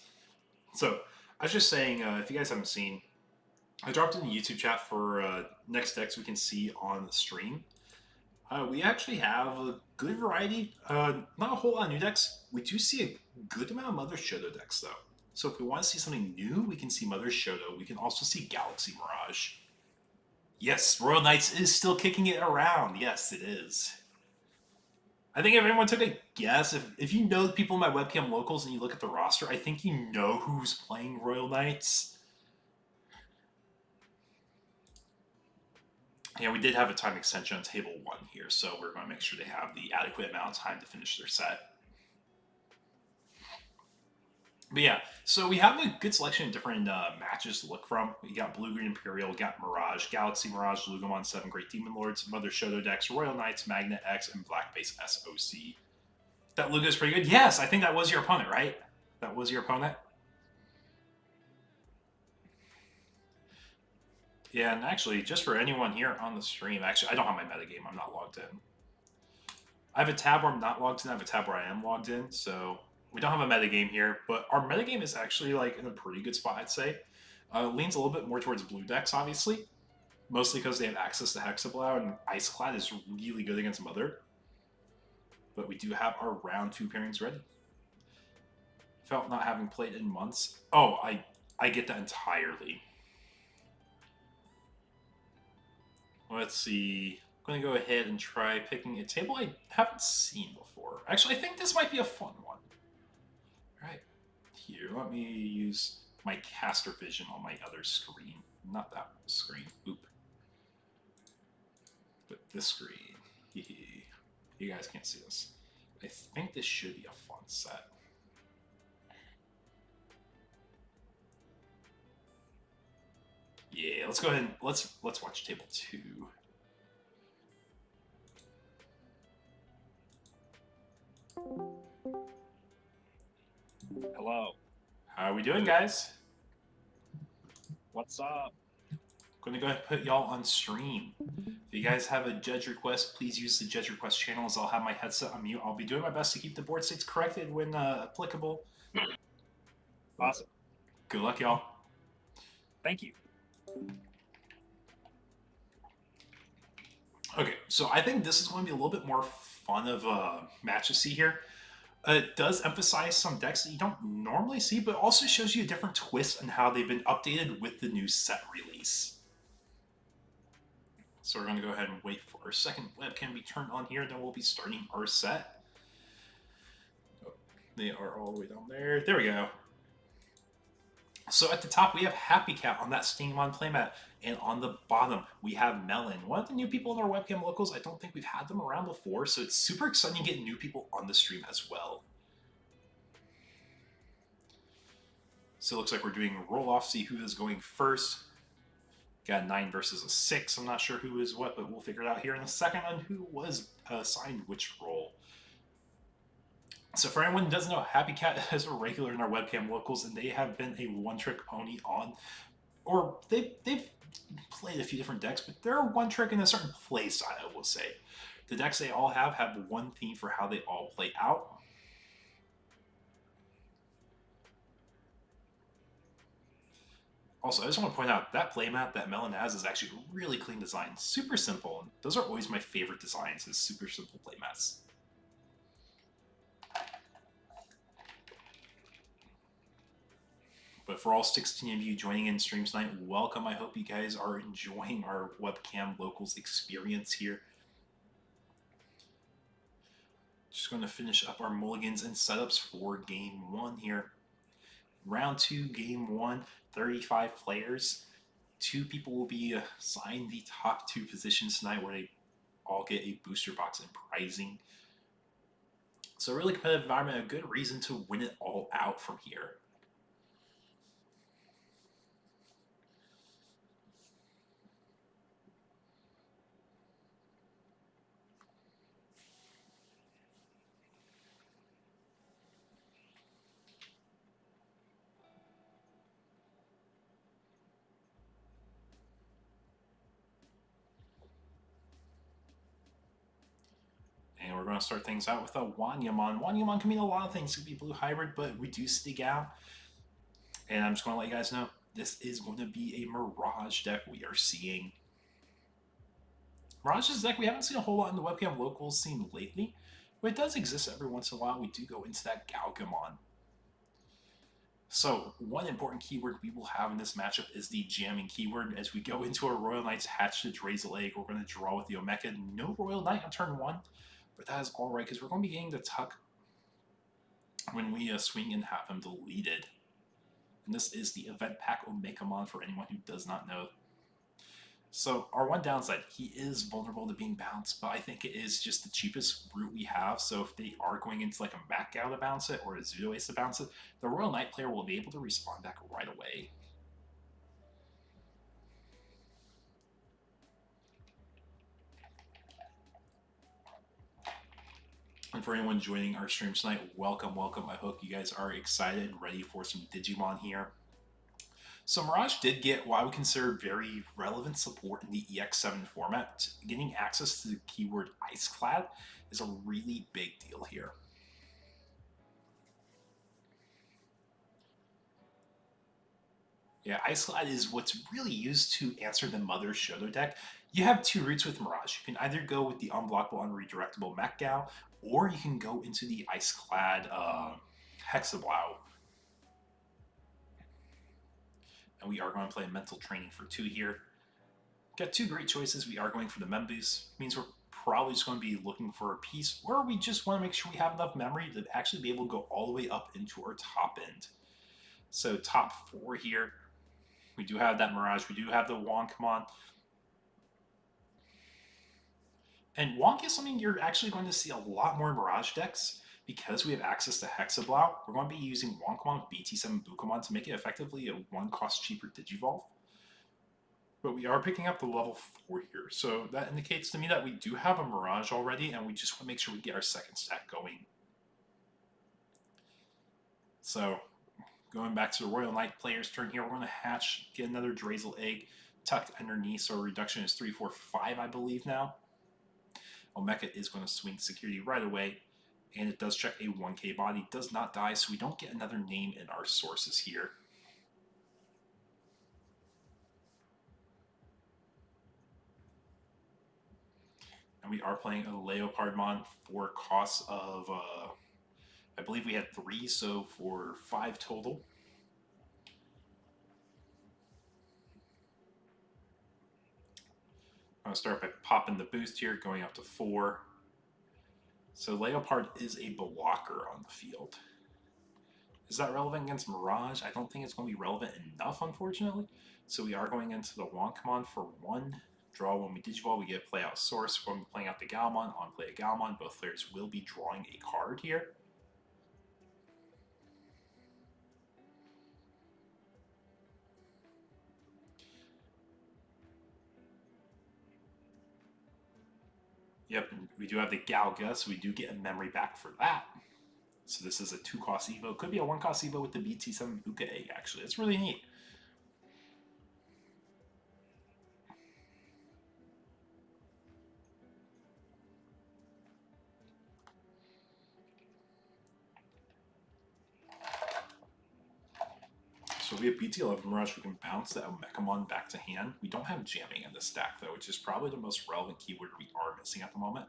So I was just saying, if you guys haven't seen, I dropped in the YouTube chat for next decks we can see on the stream. We actually have a good variety. Not a whole lot of new decks. We do see a good amount of Mother Shoto decks, though. So if we want to see something new, we can see Mother Shoto. We can also see Galaxy Mirage. Yes, Royal Knights is still kicking it around. Yes, it is. I think if everyone took a guess, if you know the people in my webcam locals and you look at the roster, I think you know who's playing Royal Knights. Yeah, we did have a time extension on table 1 here, so we're going to make sure they have the adequate amount of time to finish their set. But yeah, so we have a good selection of different matches to look from. We got Blue-Green Imperial, we got Mirage, Galaxy Mirage, Lilithmon 7, Great Demon Lords, Mother Shoto decks, Royal Knights, Magnet X, and Black Base SOC. That Lugo is pretty good. Yes, I think that was your opponent, right? That was your opponent? Yeah, and actually, just for anyone here on the stream, actually, I don't have my metagame. I'm not logged in. I have a tab where I'm not logged in. I have a tab where I am logged in, so we don't have a metagame here, but our metagame is actually like in a pretty good spot, I'd say. Leans a little bit more towards blue decks, obviously, mostly because they have access to Hexablow, and Iceclad is really good against Mother. But we do have our round 2 pairings ready. Felt not having played in months. Oh, I get that entirely. Let's see. I'm going to go ahead and try picking a table I haven't seen before. Actually, I think this might be a fun one. All right. Here, let me use my caster vision on my other screen. Not that screen. Oop. But this screen. You guys can't see this. I think this should be a fun set. Yeah, let's go ahead and let's watch table 2. Hello. How are we doing, guys? What's up? I'm gonna go ahead and put y'all on stream. If you guys have a judge request, please use the judge request channels. I'll have my headset on mute. I'll be doing my best to keep the board states corrected when applicable. Awesome. Good luck, y'all. Thank you. Okay, so I think this is going to be a little bit more fun of a match to see here. It does emphasize some decks that you don't normally see, but also shows you a different twist on how they've been updated with the new set release. So we're going to go ahead and wait for our second webcam to be turned on here, then we'll be starting our set. Oh, they are all the way down there. There we go. So at the top, we have Happy Cat on that Stingmon playmat, and on the bottom, we have Melon. One of the new people in our webcam locals. I don't think we've had them around before, so it's super exciting to get new people on the stream as well. So it looks like we're doing a roll-off, see who is going first. Got a 9 versus a 6. I'm not sure who is what, but we'll figure it out here in a second on who was assigned which role. So for anyone who doesn't know, Happy Cat is a regular in our webcam locals, and they have been a one-trick pony on, or they've played a few different decks, but they're one-trick in a certain play style, I will say. The decks they all have one theme for how they all play out. Also, I just want to point out that playmat that Melon has is actually a really clean design, super simple, and those are always my favorite designs, is super simple playmats. But for all 16 of you joining in stream tonight, welcome. I hope you guys are enjoying our webcam locals experience here. Just going to finish up our mulligans and setups for game 1 here. Round 2, game 1, 35 players. 2 people will be assigned the top 2 positions tonight, where they all get a booster box and prizing. So a really competitive environment, a good reason to win it all out from here. we're going to start things out with a Wanyamon. Wanyamon can mean a lot of things. It could be blue hybrid, but reduce the Gal. And I'm just going to let you guys know, this is going to be a Mirage deck we are seeing. Mirage's deck we haven't seen a whole lot in the Webcam locals scene lately, but it does exist every once in a while. We do go into that Galgamon. So, one important keyword we will have in this matchup is the jamming keyword. As we go into our Royal Knights hatch the Drazel Egg, we're going to draw with the Omeka. No Royal Knight on turn 1, but that is alright, because we're going to be getting the Tuck when we swing and have him deleted. And this is the Event Pack Omekamon for anyone who does not know. So our one downside, he is vulnerable to being bounced, but I think it is just the cheapest route we have. So if they are going into like a Mac Gal to bounce it or a Zudo Ace to bounce it, the Royal Knight player will be able to respond back right away. And for anyone joining our stream tonight, welcome, welcome. I hope you guys are excited, ready for some Digimon here. So Mirage did get what I would consider very relevant support in the EX7 format. Getting access to the keyword Iceclad is a really big deal here. Yeah, Iceclad is what's really used to answer the Mother Shoto deck. You have two routes with Mirage. You can either go with the unblockable, unredirectable Mech Gal, or you can go into the Iceclad Hexablow. And we are going to play Mental Training for 2 here. Got 2 great choices. We are going for the Memboost. Means we're probably just going to be looking for a piece, or we just want to make sure we have enough memory to actually be able to go all the way up into our top end. So top 4 here. We do have that Mirage. We do have the Wonkmon. And Wonk is something you're actually going to see a lot more in Mirage decks. Because we have access to Hexablow, we're going to be using Wonkmon with BT7 Bukamon to make it effectively a 1-cost cheaper Digivolve. But we are picking up the level 4 here, so that indicates to me that we do have a Mirage already, and we just want to make sure we get our second stack going. So, going back to the Royal Knight player's turn here, we're going to hatch, get another Drazel Egg tucked underneath, so reduction is 3, 4, 5, I believe now. Omeka is going to swing security right away. And it does check a 1k body, does not die, so we don't get another name in our sources here. And we are playing a Leopardmon for costs of, I believe we had 3, so for 5 total. I'm going to start by popping the boost here, going up to 4. So Leopard is a blocker on the field. Is that relevant against Mirage? I don't think it's going to be relevant enough, unfortunately. So we are going into the Wonkmon for 1. Draw when we Digivolve, we get play out source. When we're playing out the Galmon, on play a Galmon, both players will be drawing a card here. Yep, and we do have the Galga, so we do get a memory back for that. So this is a 2-cost Evo. Could be a 1-cost Evo with the BT7 Buka Egg, actually. It's really neat. So we have BT11 Mirage. We can bounce that Omekamon back to hand. We don't have jamming in this stack, though, which is probably the most relevant keyword we are missing at the moment.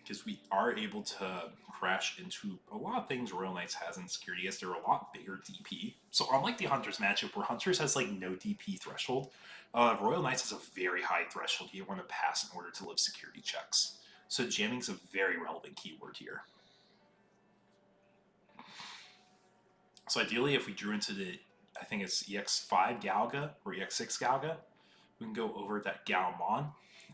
Because we are able to crash into a lot of things Royal Knights has in security, as they're a lot bigger DP. So unlike the Hunters matchup, where Hunters has like no DP threshold, Royal Knights has a very high threshold you want to pass in order to live security checks. So jamming's a very relevant keyword here. So ideally, if we drew into the, I think it's EX5 Galga or EX6 Galga, we can go over that Galmon,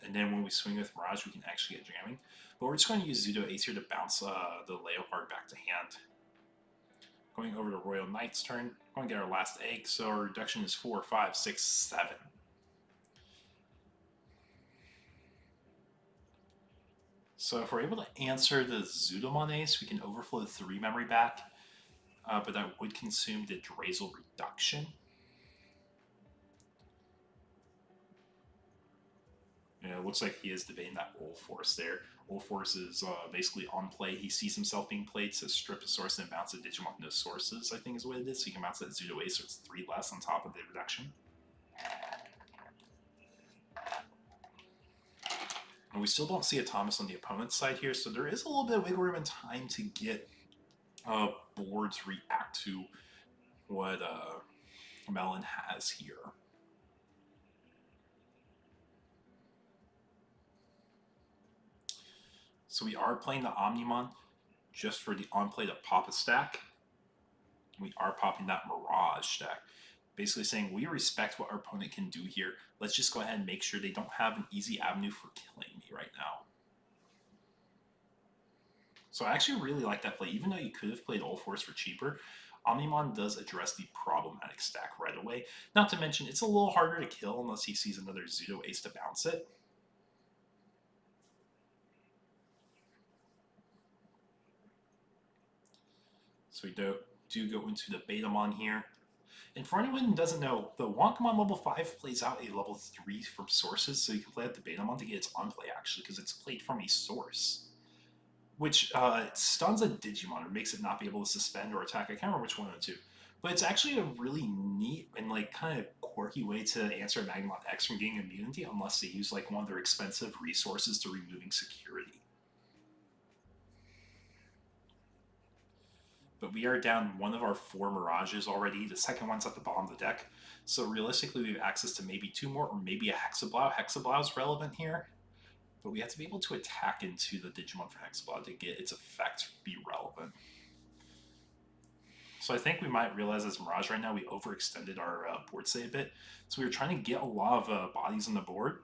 and then when we swing with Mirage, we can actually get jamming. But we're just going to use Zudo Ace here to bounce the Leopard back to hand. Going over to Royal Knight's turn, going to get our last egg, so our reduction is 4, 5, 6, 7. So if we're able to answer the Zudomon Ace, we can overflow the 3 memory back. But that would consume the Drazel reduction. Yeah, it looks like he is debating that Old Force there. Old Force is basically on play. He sees himself being played to strip a source and bounce a Digimon no sources, I think is what it is. So you can bounce that Zudo Ace, so it's 3 less on top of the reduction. And we still don't see a Thomas on the opponent's side here, so there is a little bit of wiggle room and time to get boards react to what Melon has here. So we are playing the Omnimon just for the on-play to pop a stack. We are popping that Mirage stack. Basically saying we respect what our opponent can do here. Let's just go ahead and make sure they don't have an easy avenue for killing me right now. So I actually really like that play. Even though you could have played Old Force for cheaper, Omnimon does address the problematic stack right away. Not to mention, it's a little harder to kill unless he sees another Zudo Ace to bounce it. So we do go into the Betamon here. And for anyone who doesn't know, the Wonkmon level 5 plays out a level 3 from sources, so you can play out the Betamon to get its on-play actually, because it's played from a source. Which stuns a Digimon or makes it not be able to suspend or attack. I can't remember which one of the two. But it's actually a really neat and like kind of quirky way to answer Omnimon X from getting immunity unless they use like one of their expensive resources to removing security. But we are down one of our 4 Mirages already. The second one's at the bottom of the deck. So realistically, we have access to maybe 2 more or maybe a Hexablow. Hexablow is relevant here. But we have to be able to attack into the Digimon for Hexablow to get its effect be relevant. So I think we might realize as Mirage right now, we overextended our board state a bit. So we were trying to get a lot of bodies on the board.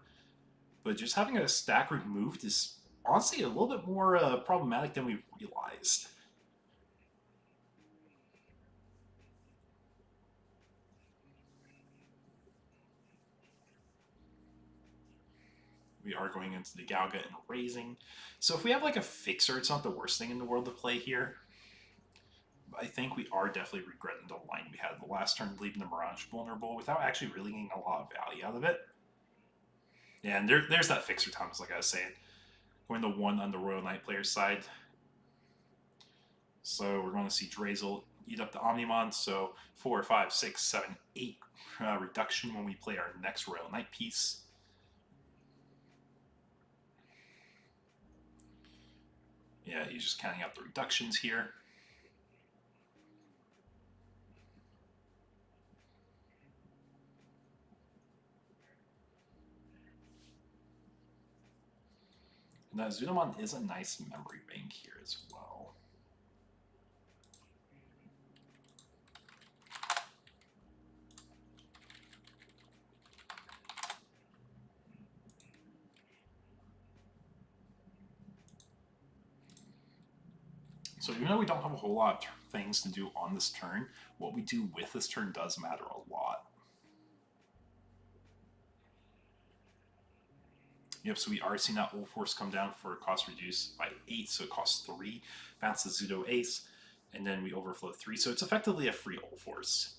But just having a stack removed is honestly a little bit more problematic than we realized. We are going into the Galga and raising. So if we have like a fixer, it's not the worst thing in the world to play here. But I think we are definitely regretting the line we had the last turn, leaving the Mirage vulnerable without actually really getting a lot of value out of it. Yeah, and there's that fixer, Thomas, like I was saying. Going to 1 on the Royal Knight player's side. So we're going to see Drazel eat up the Omnimon. So 4, 5, 6, 7, 8 reduction when we play our next Royal Knight piece. Yeah, he's just counting out the reductions here. And that Zudomon is a nice memory bank here as well. So even though we don't have a whole lot of things to do on this turn, what we do with this turn does matter a lot. Yep, so we are seeing that Old Force come down for a cost reduced by 8, so it costs 3. Bounce the Zudo Ace, and then we overflow 3. So it's effectively a free Old Force.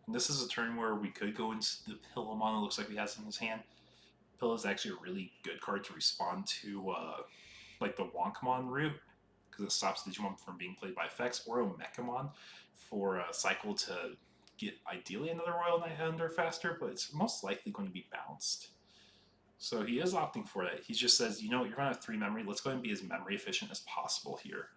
And this is a turn where we could go into the Pillowmon. It looks like he has in his hand. Pillow is actually a really good card to respond to like the Wonkmon route, because it stops Digimon from being played by effects, or a Mechamon for a cycle to get ideally another Royal Knight under faster, but it's most likely going to be bounced. So he is opting for that. He just says, you know, you're going to have 3 memory. Let's go ahead and be as memory efficient as possible here.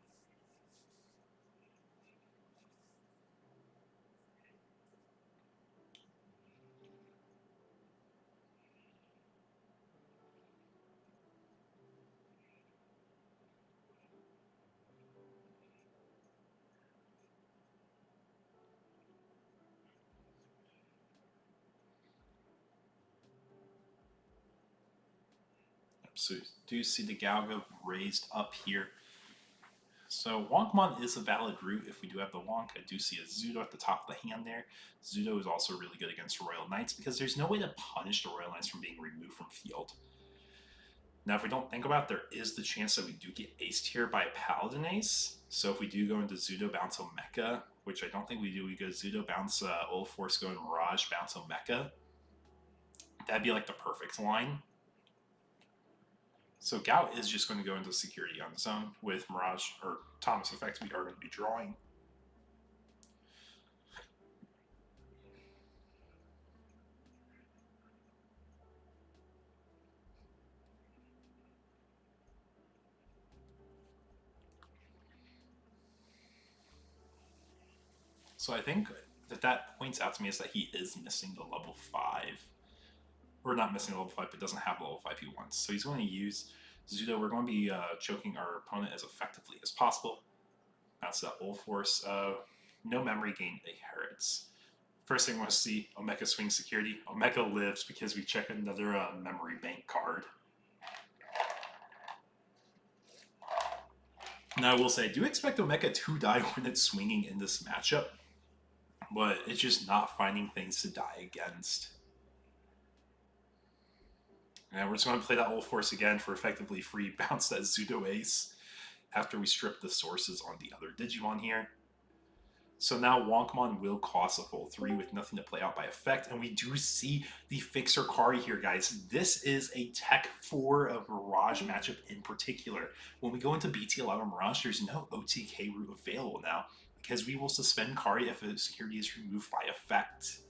So you do see the Galga raised up here. So Wonkmon is a valid route if we do have the Wonk. I do see a Zudo at the top of the hand there. Zudo is also really good against Royal Knights because there's no way to punish the Royal Knights from being removed from field. Now if we don't think about it, there is the chance that we do get aced here by a Paladin Ace. So if we do go into Zudo, bounce Omeka, which I don't think we do, we go Zudo, bounce Old Force, go in Mirage, bounce Omeka. That'd be like the perfect line. So Gout is just going to go into security on his own with Mirage, or Thomas Effect, we are going to be drawing. So I think that points out to me is that he is missing the level 5. Or not missing the level 5, but doesn't have the level 5 he wants. So he's going to use Zudo. We're going to be choking our opponent as effectively as possible. That's that Old Force. No memory gain inherits. First thing I want to see, Omeka swing security. Omeka lives because we check another memory bank card. Now I will say, I do expect Omeka to die when it's swinging in this matchup, but it's just not finding things to die against. And we're just going to play that Old Force again for effectively free bounce that Zudo Ace after we strip the sources on the other Digimon here. So now Wonkmon will cost a full 3 with nothing to play out by effect, and we do see the Fixer Kari here, guys. This is a Tech 4 of Mirage matchup in particular. When we go into BT11 Mirage, there's no OTK route available now, because we will suspend Kari if a security is removed by effect.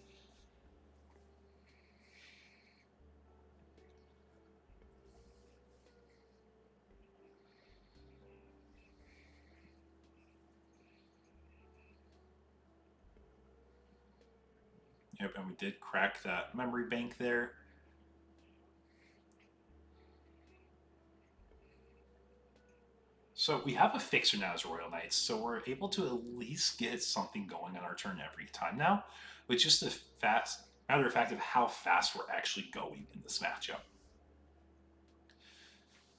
Yep, and we did crack that memory bank there. So we have a Fixer now as Royal Knights, so we're able to at least get something going on our turn every time now, with just a matter of fact of how fast we're actually going in this matchup.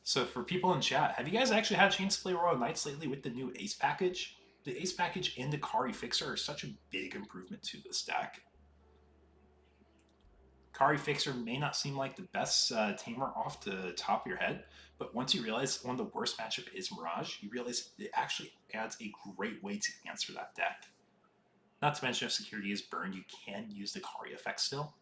So for people in chat, have you guys actually had a chance to play Royal Knights lately with the new Ace package? The Ace package and the Kari Fixer are such a big improvement to this deck. Kari Fixer may not seem like the best tamer off the top of your head, but once you realize one of the worst matchup is Mirage, you realize it actually adds a great way to answer that deck. Not to mention if security is burned, you can use the Kari effect still.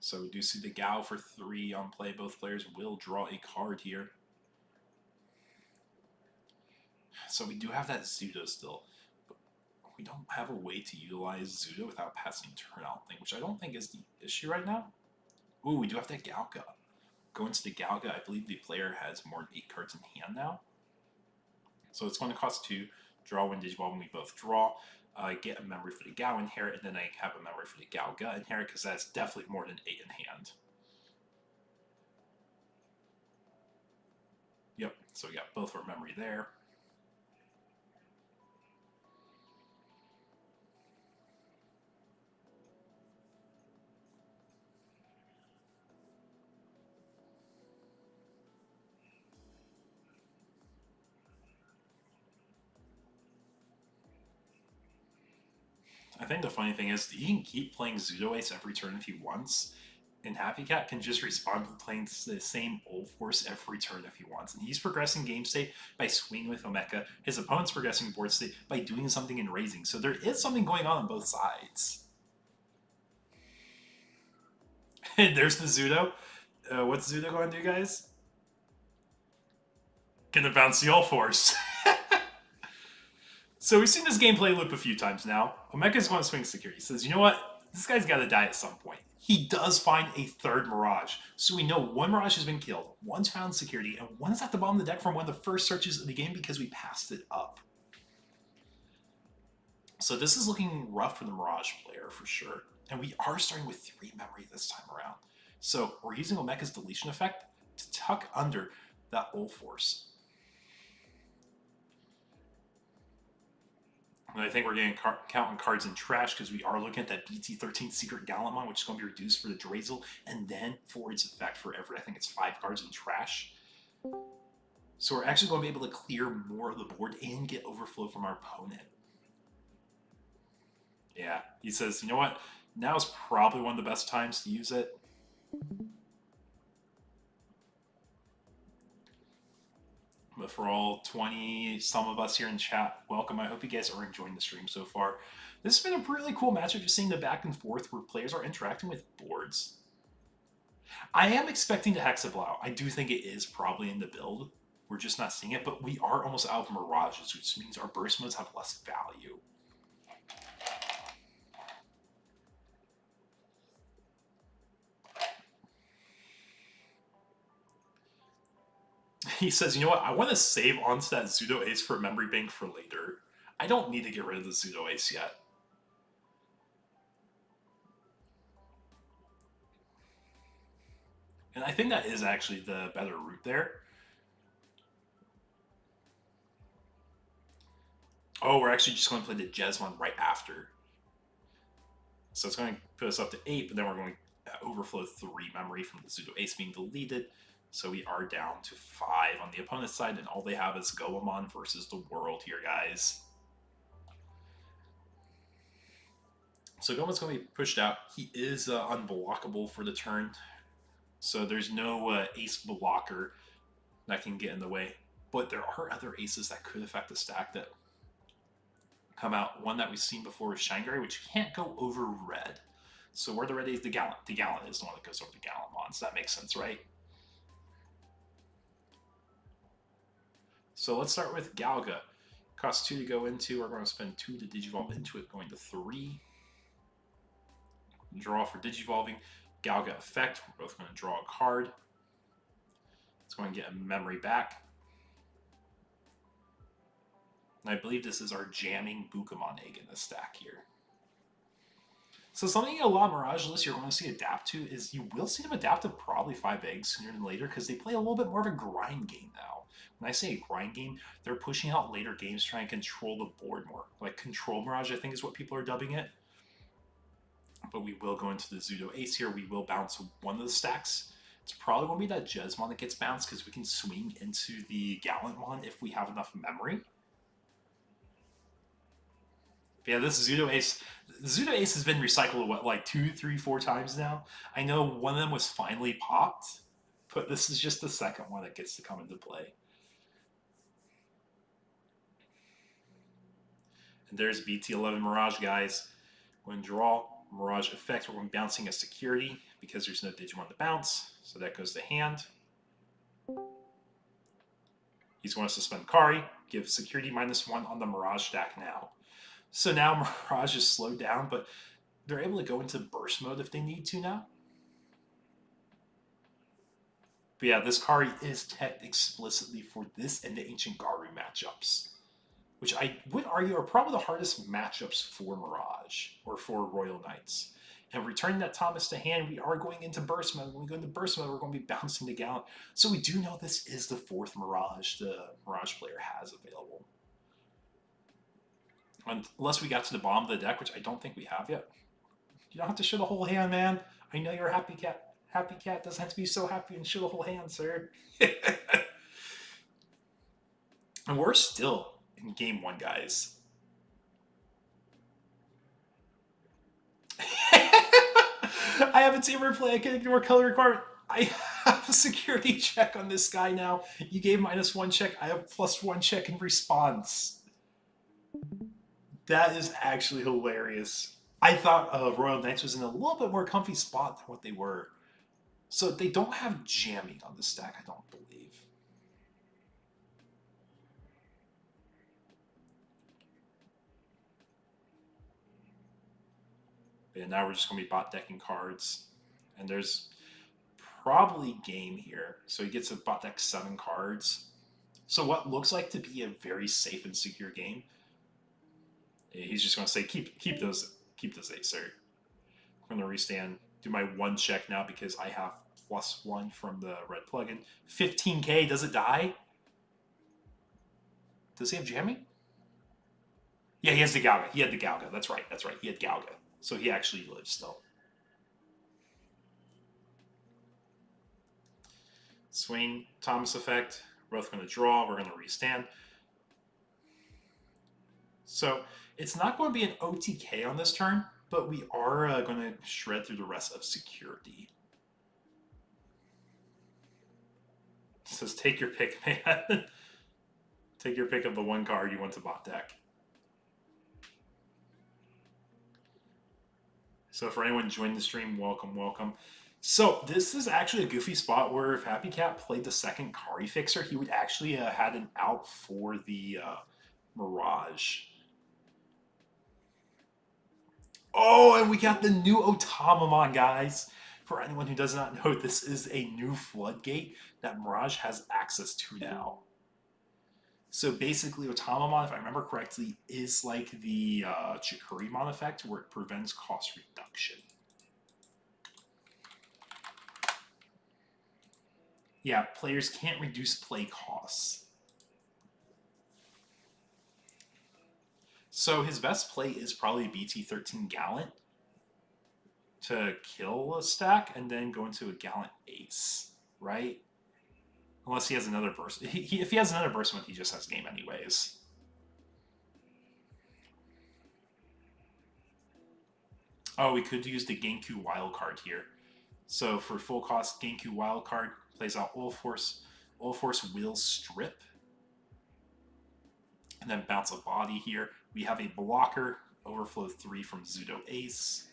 So we do see the Gao for 3 on play. Both players will draw a card here. So we do have that Zudo still. But we don't have a way to utilize Zudo without passing turnout thing, which I don't think is the issue right now. Ooh, we do have that Galga. Going to the Galga, I believe the player has more than 8 cards in hand now. So it's going to cost 2. Draw 1 Digimon when we both draw. Get a memory for the Gao inherit, and then I have a memory for the Galga inherit, because that's definitely more than 8 in hand. Yep, so we got both our memory there. I think the funny thing is, he can keep playing Zudo Ace every turn if he wants, and Happy Cat can just respond to playing the same Old Force every turn if he wants. And he's progressing game state by swinging with Omeka. His opponent's progressing board state by doing something in raising. So there is something going on both sides. And there's the Zudo. What's Zudo going to do, guys? Gonna bounce the All Force. So we've seen this gameplay loop a few times now. Omeka's going to swing security. He says, you know what? This guy's got to die at some point. He does find a 3rd Mirage. So we know 1 Mirage has been killed, 1's found security, and 1's at the bottom of the deck from one of the first searches of the game because we passed it up. So this is looking rough for the Mirage player for sure. And we are starting with 3 memory this time around. So we're using Omeka's deletion effect to tuck under that Old Force. And I think we're getting counting cards in trash because we are looking at that BT17 Secret Gallantmon, which is going to be reduced for the Drazel, and then for its effect for every, I think it's 5 cards in trash. So we're actually going to be able to clear more of the board and get overflow from our opponent. Yeah, he says, you know what? Now is probably one of the best times to use it. But for all 20 some of us here in chat, welcome. I hope you guys are enjoying the stream so far. This has been a really cool matchup, just seeing the back and forth where players are interacting with boards. I am expecting to Hexablow. I do think it is probably in the build. We're just not seeing it, but we are almost out of Mirages, which means our burst modes have less value. He says, you know what, I want to save onto that Pseudo Ace for Memory Bank for later. I don't need to get rid of the Pseudo Ace yet. And I think that is actually the better route there. Oh, we're actually just going to play the Jesmon right after. So it's going to put us up to 8, but then we're going to overflow 3 memory from the Pseudo Ace being deleted. So we are down to 5 on the opponent's side, and all they have is Goemon versus the world here, guys. So Goemon's going to be pushed out. He is unblockable for the turn. So there's no ace blocker that can get in the way. But there are other aces that could affect the stack that come out. One that we've seen before is Shanghai, which can't go over red. So where the red is, the Gallant. The Gallant is the one that goes over the Lilithmon. So that makes sense, right? So let's start with Galga. Costs 2 to go into. We're going to spend 2 to Digivolve into it, going to 3. Draw for Digivolving. Galga effect. We're both going to draw a card. It's going to get a memory back. And I believe this is our jamming Bukamon egg in the stack here. So something a lot of Mirage lists you're going to see adapt to is you will see them adapt to probably 5 eggs sooner than later because they play a little bit more of a grind game now. When I say a grind game, they're pushing out later games trying to control the board more. Like Control Mirage, I think is what people are dubbing it. But we will go into the Pseudo Ace here. We will bounce one of the stacks. It's probably going to be that Jesmon that gets bounced because we can swing into the Lilithmon if we have enough memory. But yeah, this Pseudo Ace has been recycled, what, like 2, 3, 4 times now? I know one of them was finally popped, but this is just the second one that gets to come into play. And there's BT11 Mirage, guys. When draw, Mirage effect, we're going to be bouncing a security because there's no Digimon to bounce. So that goes to hand. He's going to suspend Kari, give security -1 on the Mirage stack now. So now Mirage is slowed down, but they're able to go into burst mode if they need to now. But yeah, this Kari is teched explicitly for this and the Ancient Garu matchups, which I would argue are probably the hardest matchups for Mirage or for Royal Knights. And returning that Thomas to hand, we are going into burst mode. When we go into burst mode, we're going to be bouncing the Gallant. So we do know this is the 4th Mirage the Mirage player has available. Unless we got to the bottom of the deck, which I don't think we have yet. You don't have to show the whole hand, man. I know you're a happy cat. Happy cat doesn't have to be so happy and show the whole hand, sir. And we're still in game 1, guys. I have a team replay. I can ignore color requirement. I have a security check on this guy now. You gave -1 check. I have +1 check in response. That is actually hilarious. I thought Royal Knights was in a little bit more comfy spot than what they were. So they don't have jamming on the stack, I don't believe. But now we're just going to be bot decking cards. And there's probably game here. So he gets a bot deck 7 cards. So what looks like to be a very safe and secure game. He's just going to say, keep those 8, sir. I'm going to restand, do my 1 check now because I have +1 from the red plugin. 15k, does it die? Does he have jamming? Yeah, he has the Galga. He had the Galga. That's right. He had Galga. So he actually lives still. Swing, Thomas effect. We're both going to draw. We're going to restand. So it's not going to be an OTK on this turn, but we are going to shred through the rest of security. It says, take your pick, man. Take your pick of the one card you want to bot deck. So for anyone joining the stream, welcome, welcome. So this is actually a goofy spot where if Happy Cat played the second Kari Fixer, he would actually had an out for the Mirage. Oh, and we got the new Omnimon, guys. For anyone who does not know, this is a new floodgate that Mirage has access to now. So basically, Omnimon, if I remember correctly, is like the Chikurimon effect, where it prevents cost reduction. Yeah, players can't reduce play costs. So his best play is probably BT17 Gallant to kill a stack and then go into a Gallant Ace, right? Unless he has another burst. If he has another burst mode, he just has game anyways. Oh, we could use the Genku wildcard here. So for full cost, Genku wildcard plays out Ulforce. Ulforce will strip. And then bounce a body here. We have a blocker, Overflow 3 from Zudo Ace.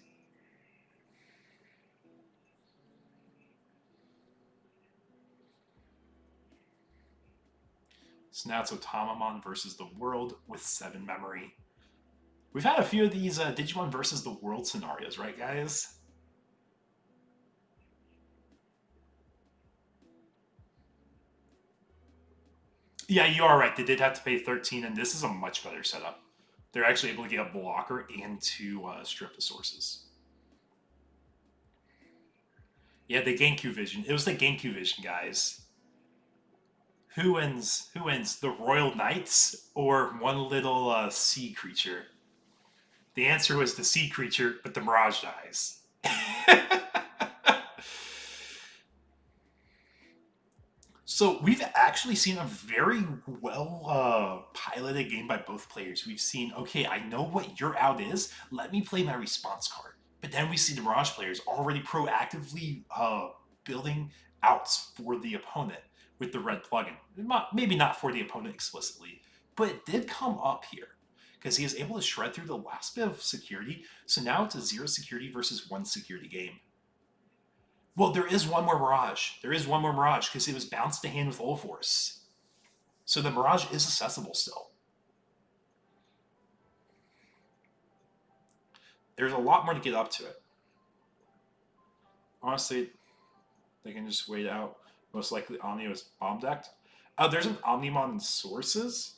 So now it's Omnimon versus the world with 7 memory. We've had a few of these Digimon versus the world scenarios, right, guys? Yeah, you are right. They did have to pay 13, and this is a much better setup. They're actually able to get a blocker and to strip the sources. Yeah, the Genku Vision. It was the Genku Vision, guys. Who wins? Who wins? The Royal Knights or one little sea creature? The answer was the sea creature, but the Mirage dies. So we've actually seen a very well piloted game by both players. We've seen, okay, I know what your out is. Let me play my response card. But then we see the Mirage players already proactively building outs for the opponent with the red plugin. Maybe not for the opponent explicitly, but it did come up here because he is able to shred through the last bit of security. So now it's a 0 security versus 1 security game. Well, there is one more Mirage. There is one more Mirage because it was bounced to hand with Ulforce. So the Mirage is accessible still. There's a lot more to get up to it. Honestly, they can just wait out. Most likely Omni was bomb decked. There's an Omnimon in sources.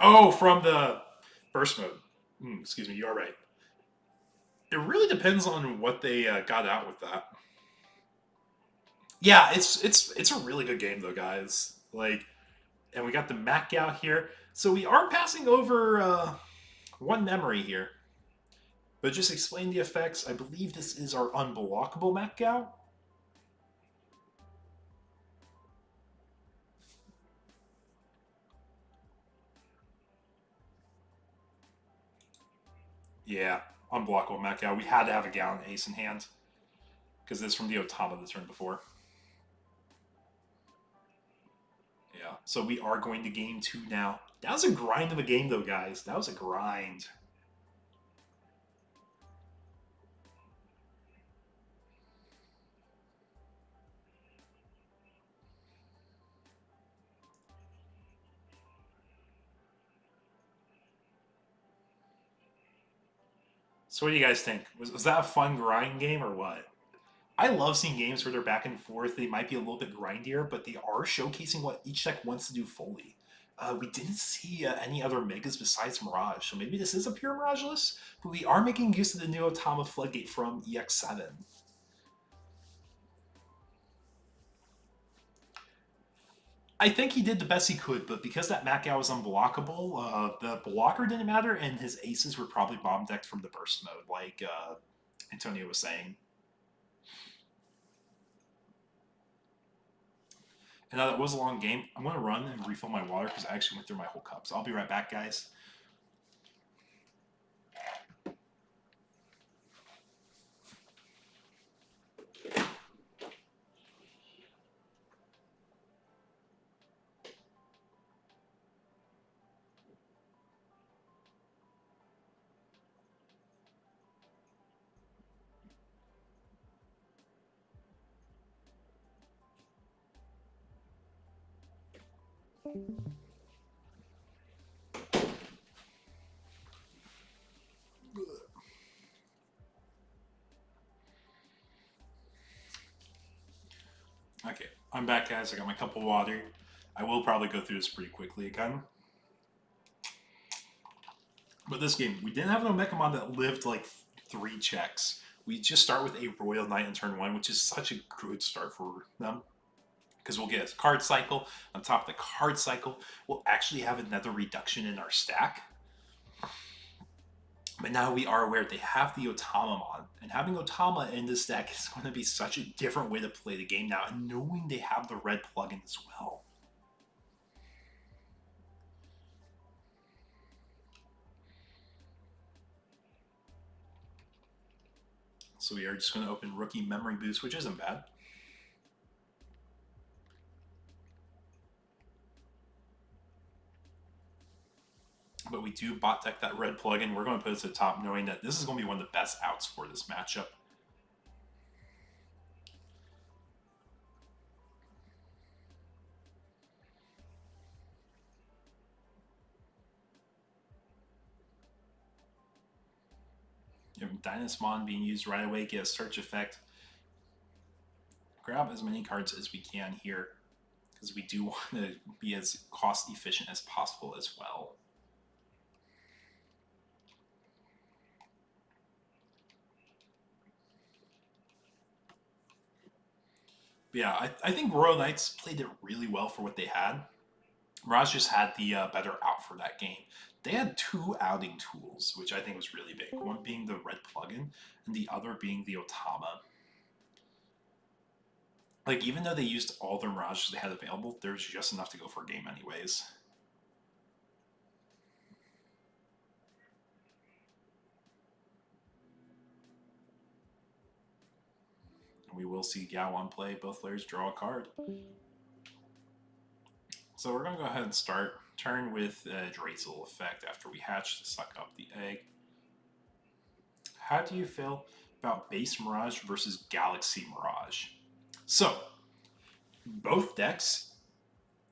Oh, from the burst mode. Excuse me, you are right. It really depends on what they got out with that. Yeah, it's a really good game though, guys. Like, and we got the Mac out here, so we are passing over 1 memory here. But just explain the effects. I believe this is our unblockable Mac Gao. Yeah, unblockable Mac Gao. We had to have a Gallant Ace in hand because this is from the Otama the turn before. Yeah, so we are going to game 2 now. That was a grind of a game though, guys. That was a grind. So what do you guys think? Was that a fun grind game or what? I love seeing games where they're back and forth. They might be a little bit grindier, but they are showcasing what each deck wants to do fully. We didn't see any other Megas besides Mirage, so maybe this is a pure Mirage list, but we are making use of the new Otama Floodgate from EX7. I think he did the best he could, but because that Mac Gao was unblockable, the blocker didn't matter, and his aces were probably bomb decked from the burst mode, like Antonio was saying. And now that was a long game, I'm going to run and refill my water because I actually went through my whole cup. So I'll be right back, guys. Okay, I'm back, guys. I got my cup of water. I will probably go through this pretty quickly again. But this game, we didn't have an Omnimon that lived like 3 checks. We just start with a Royal Knight in turn 1, which is such a good start for them. Because we'll get a card cycle. On top of the card cycle, we'll actually have another reduction in our stack. But now we are aware they have the Omnimon, and having Otama in this deck is going to be such a different way to play the game now, and knowing they have the red plugin as well. So we are just going to open Rookie Memory Boost, which isn't bad. But we do bot deck that red plugin. We're going to put it to the top, knowing that this is going to be one of the best outs for this matchup. Dynasmon being used right away, get a search effect. Grab as many cards as we can here, because we do want to be as cost efficient as possible as well. But yeah, I think Royal Knights played it really well for what they had. Mirage just had the better out for that game. They had 2 outing tools, which I think was really big. One being the red plugin, and the other being the Otama. Like, even though they used all the Mirages they had available, there was just enough to go for a game anyways. And we will see Gawan play. Both players draw a card. So we're going to go ahead and start turn with Drazel effect after we hatch to suck up the egg. How do you feel about base Mirage versus Galaxy Mirage? So, both decks,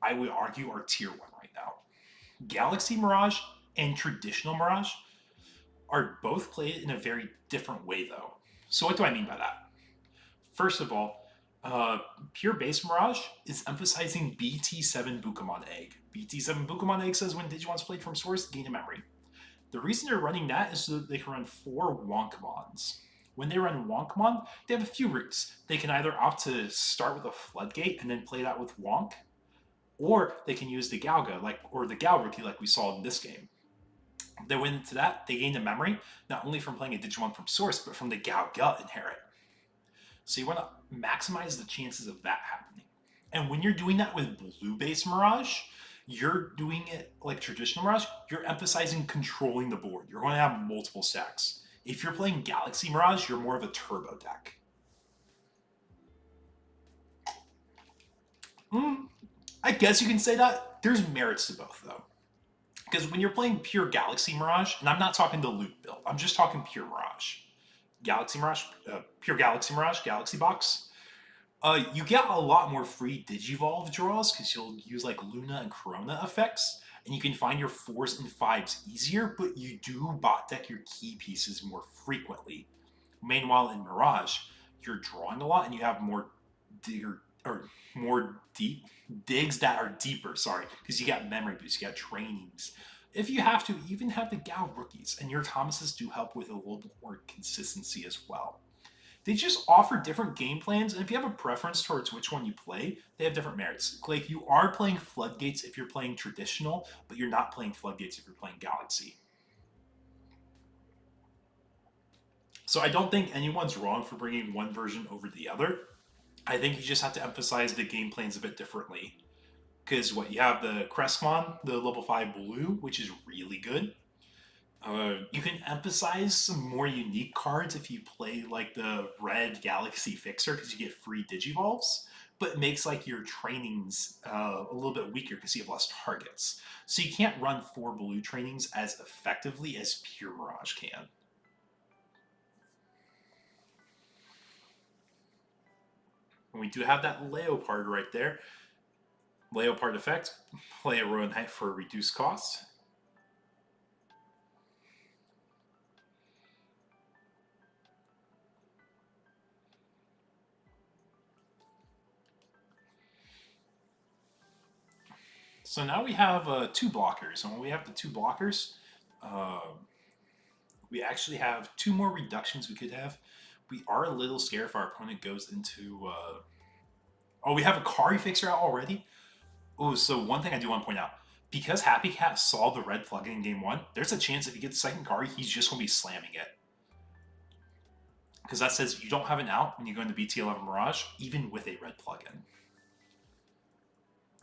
I would argue, are tier 1 right now. Galaxy Mirage and traditional Mirage are both played in a very different way, though. So what do I mean by that? First of all, pure base Mirage is emphasizing BT7 Bukamon Egg. BT7 Bukamon Egg says when Digimon's played from source, gain a memory. The reason they're running that is so that they can run 4 Wonkmons. When they run Wonkmon, they have a few routes. They can either opt to start with a Floodgate and then play that with Wonk, or they can use the Galga, or the Gal Rookie like we saw in this game. If they went into that, they gained a memory, not only from playing a Digimon from source, but from the Galga inherit. So you want to maximize the chances of that happening. And when you're doing that with blue-based Mirage, you're doing it like traditional Mirage, you're emphasizing controlling the board. You're going to have multiple stacks. If you're playing Galaxy Mirage, you're more of a turbo deck. I guess you can say that. There's merits to both, though. Because when you're playing pure Galaxy Mirage, and I'm not talking the loot build, I'm just talking pure Mirage. Galaxy Mirage, pure Galaxy Mirage, Galaxy Box, you get a lot more free Digivolve draws because you'll use like Luna and Corona effects, and you can find your 4s and 5s easier, but you do bot deck your key pieces more frequently. Meanwhile, in Mirage, you're drawing a lot and you have more deep digs that are deeper, because you got memory boosts, you got trainings. If you have to, even have the Gal rookies, and your Thomases do help with a little bit more consistency as well. They just offer different game plans, and if you have a preference towards which one you play, they have different merits. Like, you are playing Floodgates if you're playing traditional, but you're not playing Floodgates if you're playing Galaxy. So I don't think anyone's wrong for bringing one version over the other. I think you just have to emphasize the game plans a bit differently. Because you have the Crestmon, the level 5 blue, which is really good. You can emphasize some more unique cards if you play like the red Galaxy Fixer, because you get free Digivolves, but it makes like your trainings a little bit weaker because you have less targets. So you can't run 4 blue trainings as effectively as pure Mirage can. And we do have that Leopard right there. Leopard effect, play a Royal Knight for a reduced cost. So now we have 2 blockers, and when we have the 2 blockers, we actually have 2 more reductions we could have. We are a little scared if our opponent goes into... Oh, we have a Kari Fixer out already? Oh, so one thing I do want to point out. Because Happy Cat saw the red plugin in game 1, there's a chance if he gets second Kari, he's just going to be slamming it. Because that says you don't have an out when you go into BT11 Mirage, even with a red plugin.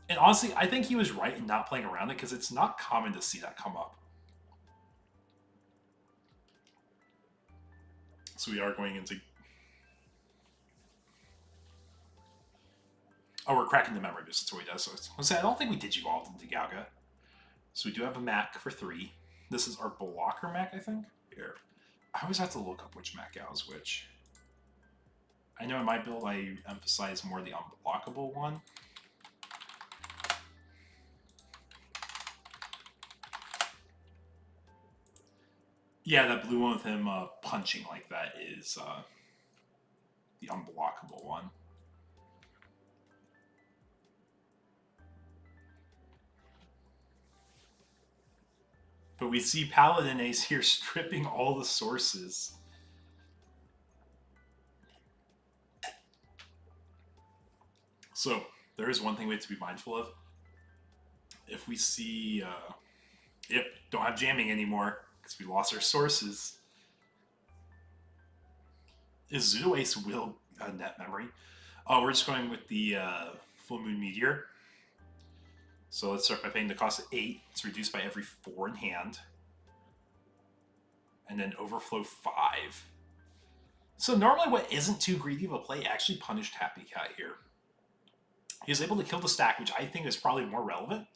And honestly, I think he was right in not playing around it, because it's not common to see that come up. So we are going into... Oh, we're cracking the memory boost. That's what he does. So I don't think we Digivolved into Galga. So we do have a Mac for 3. This is our blocker Mac, I think. Here. I always have to look up which Mac is which. I know in my build I emphasize more the unblockable one. Yeah, that blue one with him punching like that is the unblockable one. But we see Paladin Ace here stripping all the sources. So there is one thing we have to be mindful of. If we see, yep, don't have jamming anymore because we lost our sources. Is Zudo Ace will net memory? Oh, we're just going with the Full Moon Meteor. So let's start by paying the cost of 8. It's reduced by every 4 in hand. And then Overflow 5. So normally what isn't too greedy of a play actually punished Happy Cat here. He was able to kill the stack, which I think is probably more relevant.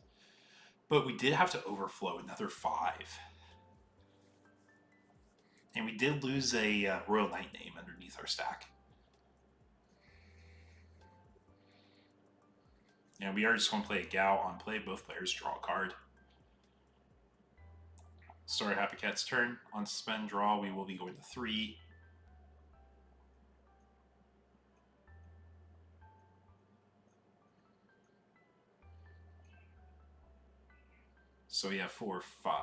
But we did have to Overflow another 5. And we did lose a Royal Knight name underneath our stack. And we are just going to play a Gal on play. Both players draw a card. Start Happy Cat's turn. On suspend draw, we will be going to 3. So we have 4, 5,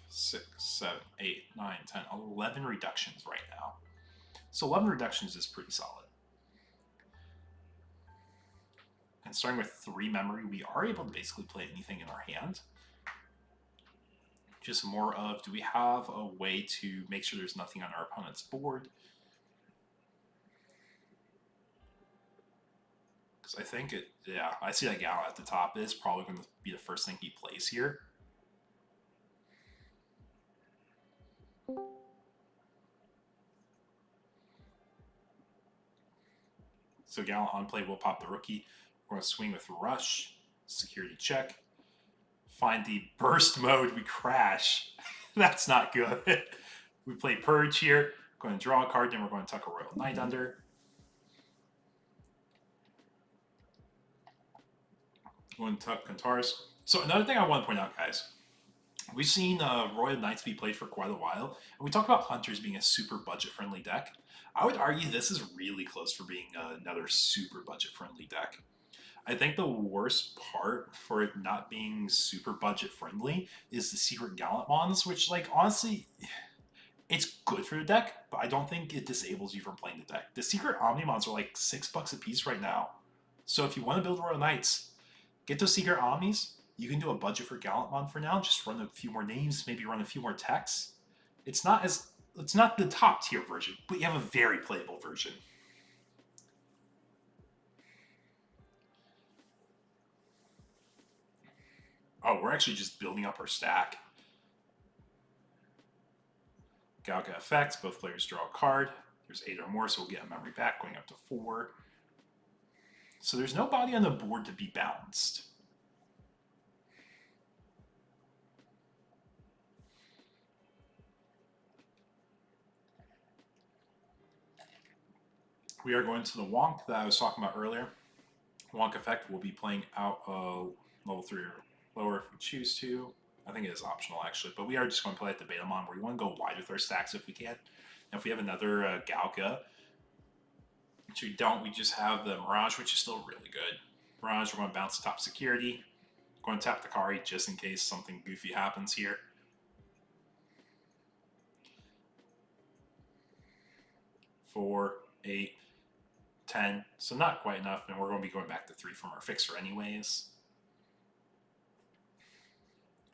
6, 7, 8, 9, 10, 11 reductions right now. So 11 reductions is pretty solid. And starting with 3 memory, we are able to basically play anything in our hand. Just more of, do we have a way to make sure there's nothing on our opponent's board? Because I think it, yeah, I see that Gal at the top is probably going to be the first thing he plays here. So Gal on play will pop the rookie. We're going to swing with Rush, security check. Find the burst mode, we crash. That's not good. We play Purge here. We're going to draw a card, then we're going to tuck a Royal Knight under. Going to tuck Kantaris. So another thing I want to point out, guys. We've seen Royal Knights be played for quite a while, and we talk about Hunters being a super budget-friendly deck. I would argue this is really close for being another super budget-friendly deck. I think the worst part for it not being super budget-friendly is the Secret Lilithmons, which, like, honestly, it's good for the deck, but I don't think it disables you from playing the deck. The Secret Omnimons are like $6 a piece right now. So if you want to build Royal Knights, get those Secret Omnis. You can do a budget for Lilithmon for now. Just run a few more names, maybe run a few more techs. It's not the top tier version, but you have a very playable version. Oh, we're actually just building up our stack. Galga effects, both players draw a card. There's 8 or more, so we'll get a memory back, going up to 4. So there's no body on the board to be balanced. We are going to the Wonk that I was talking about earlier. Wonk effect will be playing out level 3 or lower if we choose to. I think it is optional actually, but we are just going to play at the Betamon where we want to go wide with our stacks if we can. And if we have another Galka, which we don't, we just have the Mirage, which is still really good. Mirage, we're going to bounce top security. Going to tap the Kari just in case something goofy happens here. Four, 8, 10. So not quite enough, and we're going to be going back to 3 from our fixer anyways.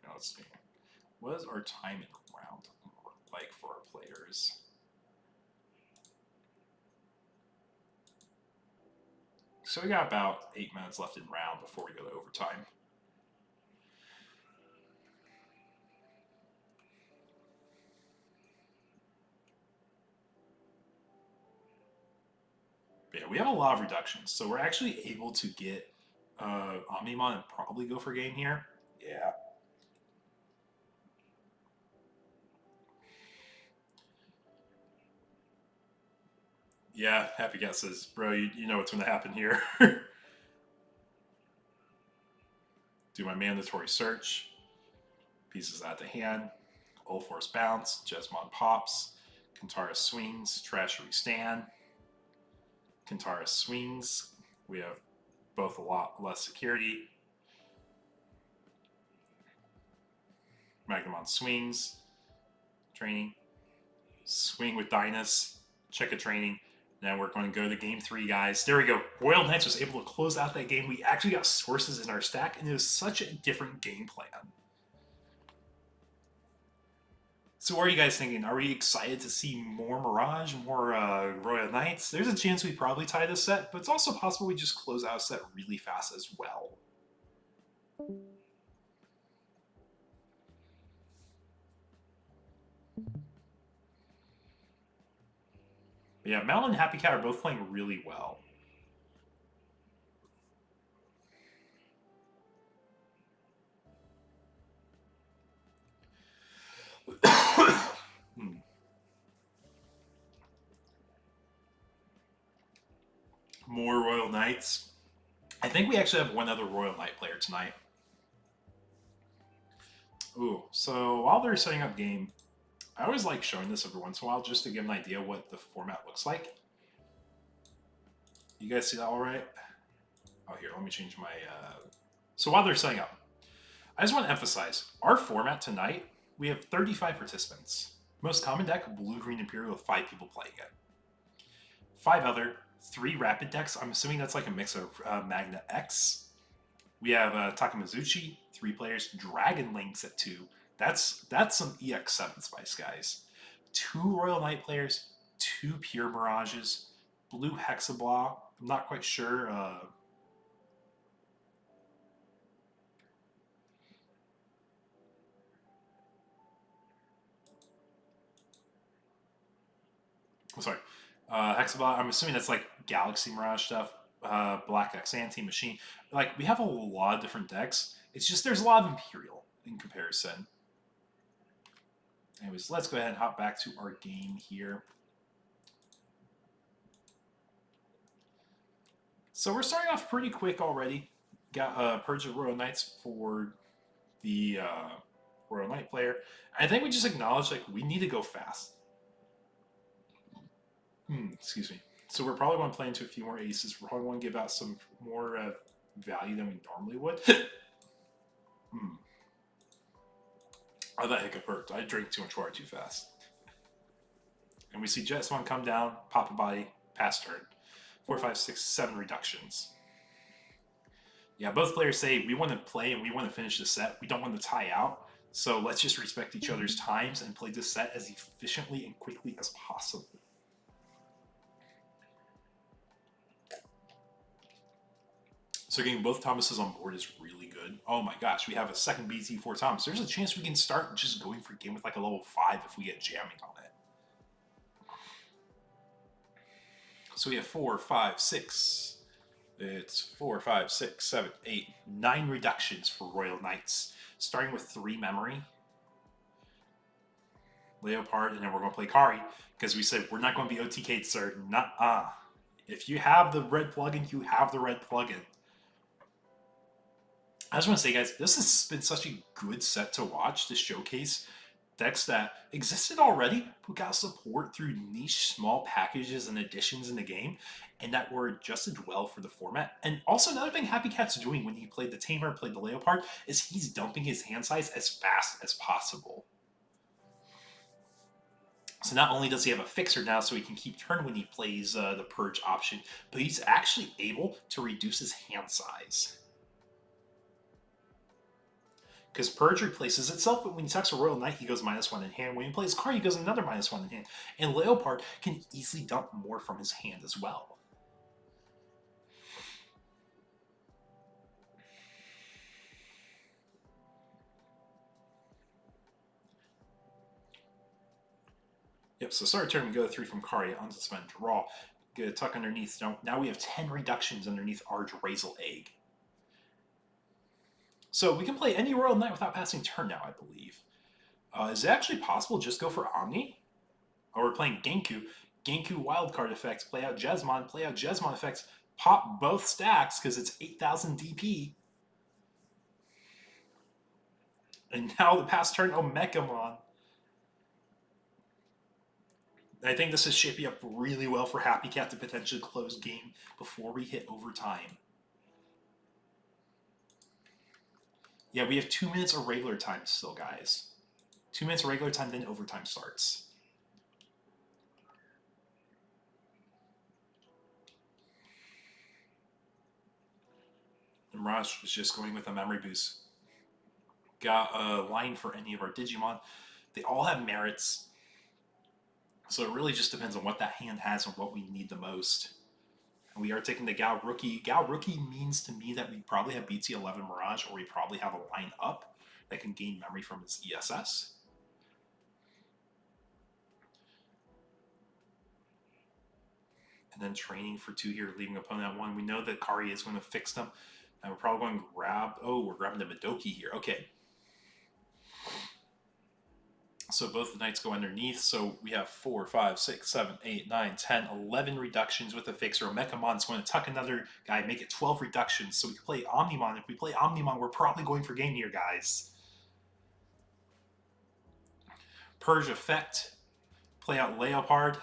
Now let's see. What does our time in the round look like for our players? So we got about 8 minutes left in round before we go to overtime. But yeah, we have a lot of reductions, so we're actually able to get Omnimon and probably go for game here. Yeah. Yeah, Happy Cat says, bro, you know what's going to happen here. Do my mandatory search. Pieces out to hand. Old Force bounce. Jesmon pops. Kantara swings. Trashery stand. Kantara swings. We have both a lot less security. Magnamon swings. Training. Swing with Dynas. Check a training. Now we're going to go to game 3, guys. There we go. Royal Knights was able to close out that game. We actually got sources in our stack, and it was such a different game plan. So what are you guys thinking? Are we excited to see more Mirage, more Royal Knights? There's a chance we probably tie this set, but it's also possible we just close out a set really fast as well. But yeah, Mel and Happy Cat are both playing really well. More Royal Knights. I think we actually have one other Royal Knight player tonight. Ooh, so while they're setting up game, I always like showing this every once in a while just to give an idea what the format looks like. You guys see that all right? Oh, here, let me change my... So while they're setting up, I just want to emphasize, our format tonight, we have 35 participants. Most common deck, blue-green Imperial with 5 people playing it. 5 other, 3 rapid decks. I'm assuming that's like a mix of Magna X. We have Takamazuchi, 3 players. Dragon Links at 2. That's some EX7 spice, guys. 2 Royal Knight players, 2 pure Mirages, blue Hexablaw. I'm not quite sure. I'm sorry. Hexablaw, I'm assuming that's like Galaxy Mirage stuff. Black X Anti-Machine. Like, we have a lot of different decks. It's just there's a lot of Imperial in comparison. Anyways, let's go ahead and hop back to our game here. So we're starting off pretty quick already. Got Purge of Royal Knights for the Royal Knight player. I think we just acknowledge, like, we need to go fast. Excuse me. So we're probably going to play into a few more aces. We're probably going to give out some more value than we normally would. Oh, that hiccup hurt. I drank too much water too fast. And we see Jesmon come down, pop a body, pass turn. 4, 5, 6, 7 reductions. Yeah, both players say we want to play and we want to finish the set. We don't want to tie out. So let's just respect each other's times and play this set as efficiently and quickly as possible. So getting both Thomases on board is really good. Oh my gosh, we have a second BT for Thomas. There's a chance we can start just going for game with like a level 5 if we get jamming on it. So we have 4, 5, 6. It's 4, 5, 6, 7, 8, 9 reductions for Royal Knights. Starting with 3 memory. Leopard, and then we're going to play Kari. Because we said we're not going to be OTK'd, sir. Nuh-uh. If you have the red plugin, you have the red plugin. I just want to say, guys, this has been such a good set to watch to showcase decks that existed already, who got support through niche small packages and additions in the game, and that were adjusted well for the format. And also another thing Happy Cat's doing when he played the Tamer, played the Leopard, is he's dumping his hand size as fast as possible. So not only does he have a fixer now so he can keep turn when he plays the Purge option, but he's actually able to reduce his hand size. Because Purge replaces itself, but when he attacks a Royal Knight, he goes -1 in hand. When he plays Card, he goes another -1 in hand. And Leopard can easily dump more from his hand as well. Yep, so start turn, we go 3 from Kari, onto spend, draw, get a tuck underneath. Now we have 10 reductions underneath Arge Razel Egg. So we can play any Royal Knight without passing turn now, I believe. Is it actually possible to just go for Omni? Or we're playing Genku. Genku wildcard effects, play out Jesmon effects, pop both stacks because it's 8,000 DP. And now the pass turn Omnimon. I think this is shaping up really well for Happy Cat to potentially close game before we hit overtime. Yeah, we have 2 minutes of regular time still, guys. 2 minutes of regular time, then overtime starts. And Mirage was just going with a memory boost. Got a line for any of our Digimon. They all have merits. So it really just depends on what that hand has and what we need the most. And we are taking the Gao Rookie. Gao Rookie means to me that we probably have BT11 Mirage, or we probably have a line up that can gain memory from his ESS. And then training for 2 here, leaving opponent at 1. We know that Kari is going to fix them. And we're probably going to grab... Oh, we're grabbing the Madoki here. Okay. So both the knights go underneath. So we have 4, 5, 6, 7, 8, 9, 10, 11 reductions with the fixer. Omegamon's going to tuck another guy, make it 12 reductions. So we can play Omnimon. If we play Omnimon, we're probably going for game here, guys. Purge effect. Play out Leopard.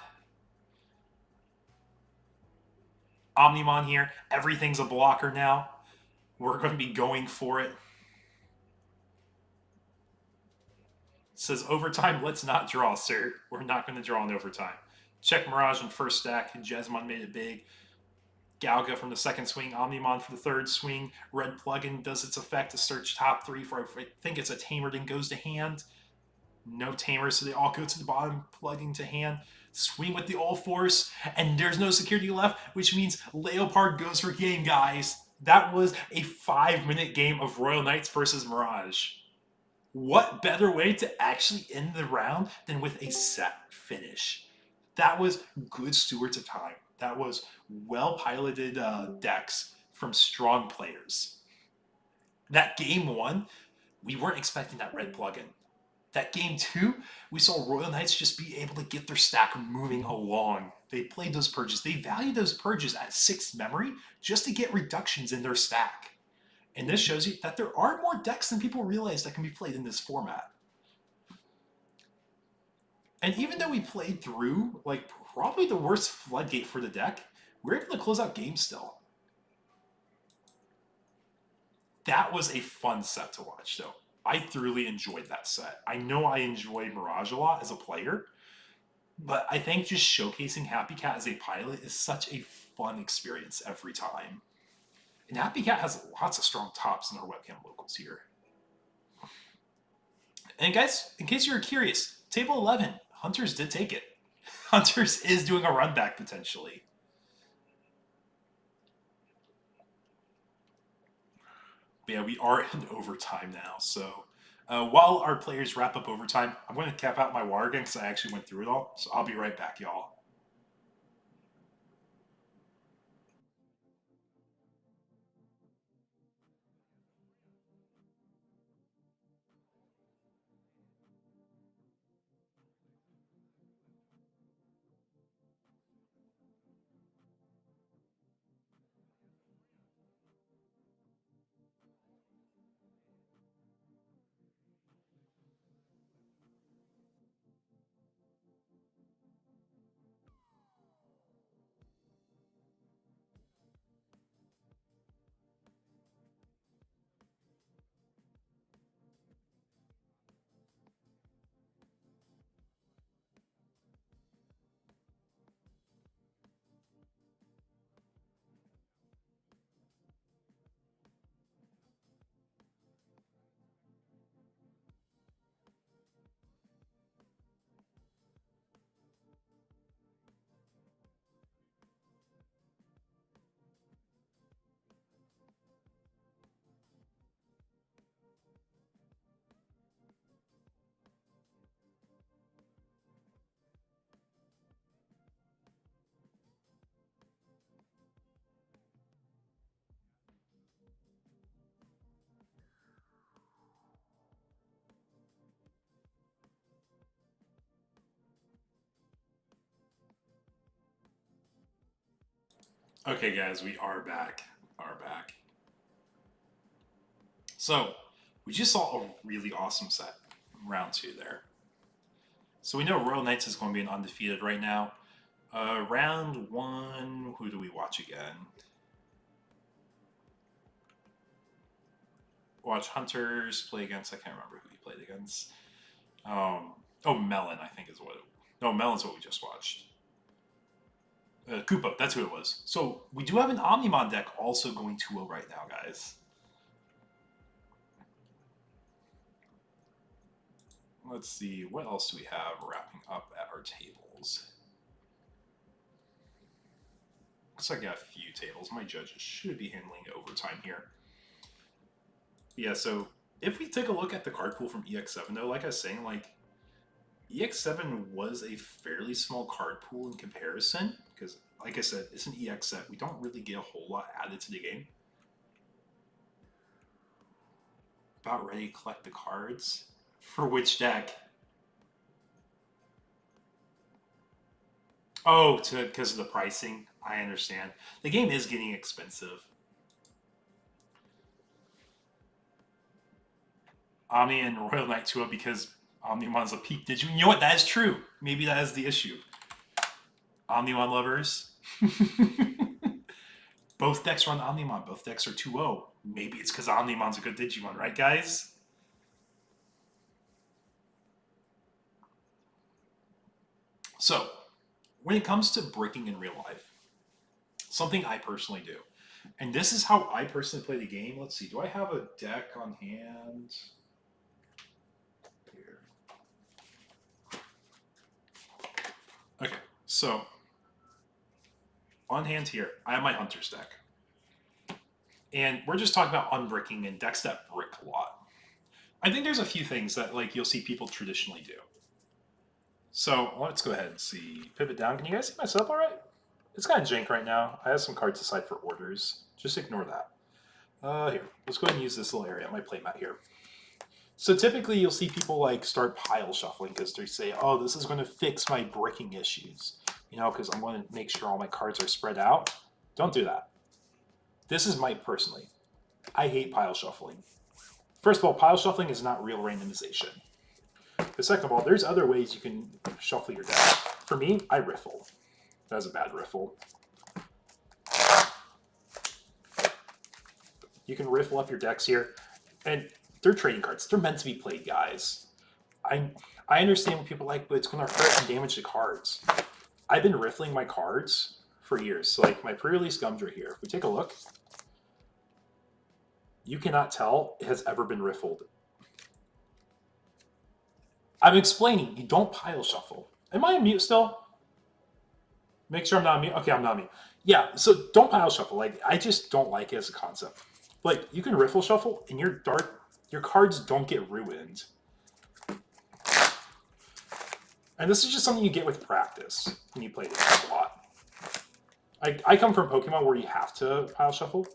Omnimon here. Everything's a blocker now. We're going to be going for it. Says overtime, let's not draw, sir. We're not going to draw in overtime. Check Mirage in first stack. Jesmon made it big. Galga from the second swing. Omnimon for the third swing. Red plugin does its effect to search top 3 for, I think it's a Tamer, then goes to hand. No Tamer, so they all go to the bottom, plugging to hand. Swing with the all force, and there's no security left, which means Leopard goes for game, guys. That was a 5-minute game of Royal Knights versus Mirage. What better way to actually end the round than with a set finish? That was good stewards of time. That was well-piloted decks from strong players. That game 1, we weren't expecting that red plugin. That game 2, we saw Royal Knights just be able to get their stack moving along. They played those purges. They valued those purges at 6 memory just to get reductions in their stack. And this shows you that there are more decks than people realize that can be played in this format. And even though we played through, like, probably the worst floodgate for the deck, we're able to close out games still. That was a fun set to watch, though. I thoroughly enjoyed that set. I know I enjoy Mirage a lot as a player, but I think just showcasing Happy Cat as a pilot is such a fun experience every time. And Happy Cat has lots of strong tops in our webcam locals here. And guys, in case you were curious, table 11, Hunters did take it. Hunters is doing a run back potentially. But yeah, we are in overtime now. So while our players wrap up overtime, I'm going to cap out my water again because I actually went through it all. So I'll be right back, y'all. Okay, guys, we are back. Are back. So, we just saw a really awesome set, round 2 there. So we know Royal Knights is going to be an undefeated right now. Round 1, who do we watch again? Watch Hunters play against, I can't remember who he played against. Oh, Melon, I think is what it. No, Melon's what we just watched. Koopa, that's who it was. So we do have an Omnimon deck also going 2-0 right now, guys. Let's see, what else do we have wrapping up at our tables? Looks like I got a few tables. My judges should be handling overtime here. Yeah, so if we take a look at the card pool from EX7, though, like I was saying, like, EX7 was a fairly small card pool in comparison, because, like I said, it's an EX set. We don't really get a whole lot added to the game. About ready to collect the cards. For which deck? Oh, because of the pricing. I understand. The game is getting expensive. Omni and Royal Knight 2-0 because Omnimon's a peak. Did you know what? That is true. Maybe that is the issue. Omnimon lovers. Both decks run Omnimon. Both decks are 2-0. Maybe it's because Omnimon's a good Digimon, right, guys? So, when it comes to breaking in real life, something I personally do, and this is how I personally play the game. Let's see. Do I have a deck on hand? Here. Okay, so on hand here, I have my Hunter's deck. And we're just talking about unbricking and decks that brick a lot. I think there's a few things that like you'll see people traditionally do. So let's go ahead and see. Pivot down. Can you guys see my setup all right? It's kind of jank right now. I have some cards aside for orders. Just ignore that. Here, let's go ahead and use this little area, my playmat here. So typically you'll see people like start pile shuffling because they say, oh, this is going to fix my bricking issues. You know, because I'm going to make sure all my cards are spread out. Don't do that. This is my personally. I hate pile shuffling. First of all, pile shuffling is not real randomization. But second of all, there's other ways you can shuffle your deck. For me, I riffle. That was a bad riffle. You can riffle up your decks here, and they're trading cards. They're meant to be played, guys. I understand what people like, but it's going to hurt and damage the cards. I've been riffling my cards for years. So like my pre-release gums right here. If we take a look, you cannot tell it has ever been riffled. I'm explaining. You don't pile shuffle. Am I on mute still? Make sure I'm not on mute. Okay, I'm not on mute. Yeah, so don't pile shuffle. Like I just don't like it as a concept. Like you can riffle shuffle, and your cards don't get ruined. And this is just something you get with practice when you play this a lot. I come from Pokemon where you have to pile shuffle.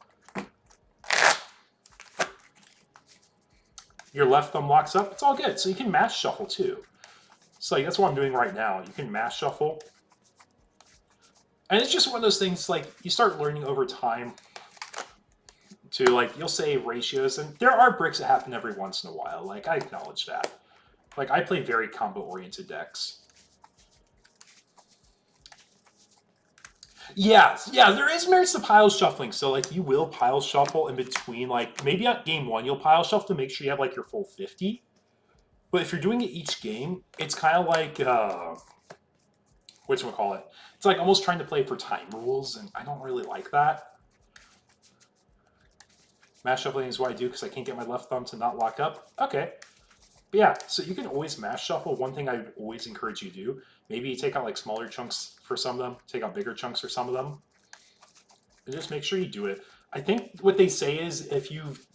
Your left thumb locks up, it's all good. So you can mash shuffle too. So like, that's what I'm doing right now. You can mash shuffle. And it's just one of those things like you start learning over time to like, you'll say ratios, and there are bricks that happen every once in a while. Like I acknowledge that. Like I play very combo-oriented decks. Yeah, there is merits to pile shuffling. So like you will pile shuffle in between, like maybe at game 1 you'll pile shuffle to make sure you have like your full 50. But if you're doing it each game, it's kind of like whatchamacallit? It's like almost trying to play for time rules, and I don't really like that. Mash shuffling is what I do because I can't get my left thumb to not lock up. Okay. But yeah, so you can always mash shuffle. One thing I would always encourage you to do, maybe you take out like smaller chunks for some of them, take out bigger chunks for some of them, and just make sure you do it. I think what they say is if you've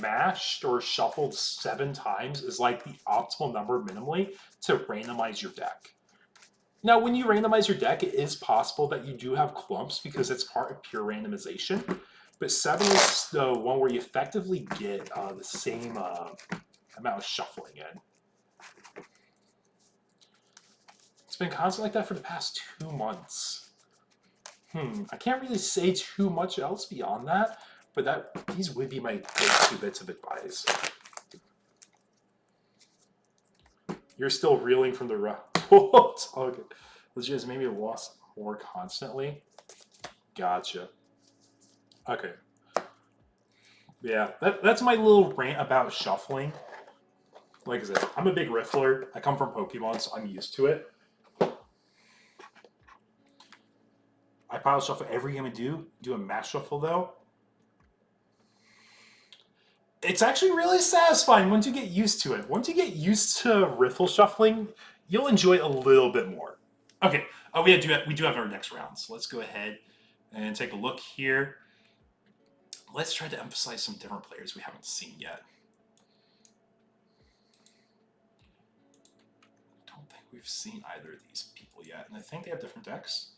mashed or shuffled 7 times is like the optimal number minimally to randomize your deck. Now, when you randomize your deck, it is possible that you do have clumps because it's part of pure randomization. But 7 is the one where you effectively get the same amount of shuffling in. It's been constant like that for the past 2 months. I can't really say too much else beyond that, but these would be my go-to bits of advice. You're still reeling from the it's all good. Let's just maybe lost more constantly. Gotcha. Okay. Yeah, that's my little rant about shuffling. Like I said, I'm a big riffler. I come from Pokemon, so I'm used to it. I pile shuffle every game I do. Do a mass shuffle though. It's actually really satisfying once you get used to it. Once you get used to riffle shuffling, you'll enjoy it a little bit more. Okay, we do have our next round, so let's go ahead and take a look here. Let's try to emphasize some different players we haven't seen yet. I don't think we've seen either of these people yet, and I think they have different decks.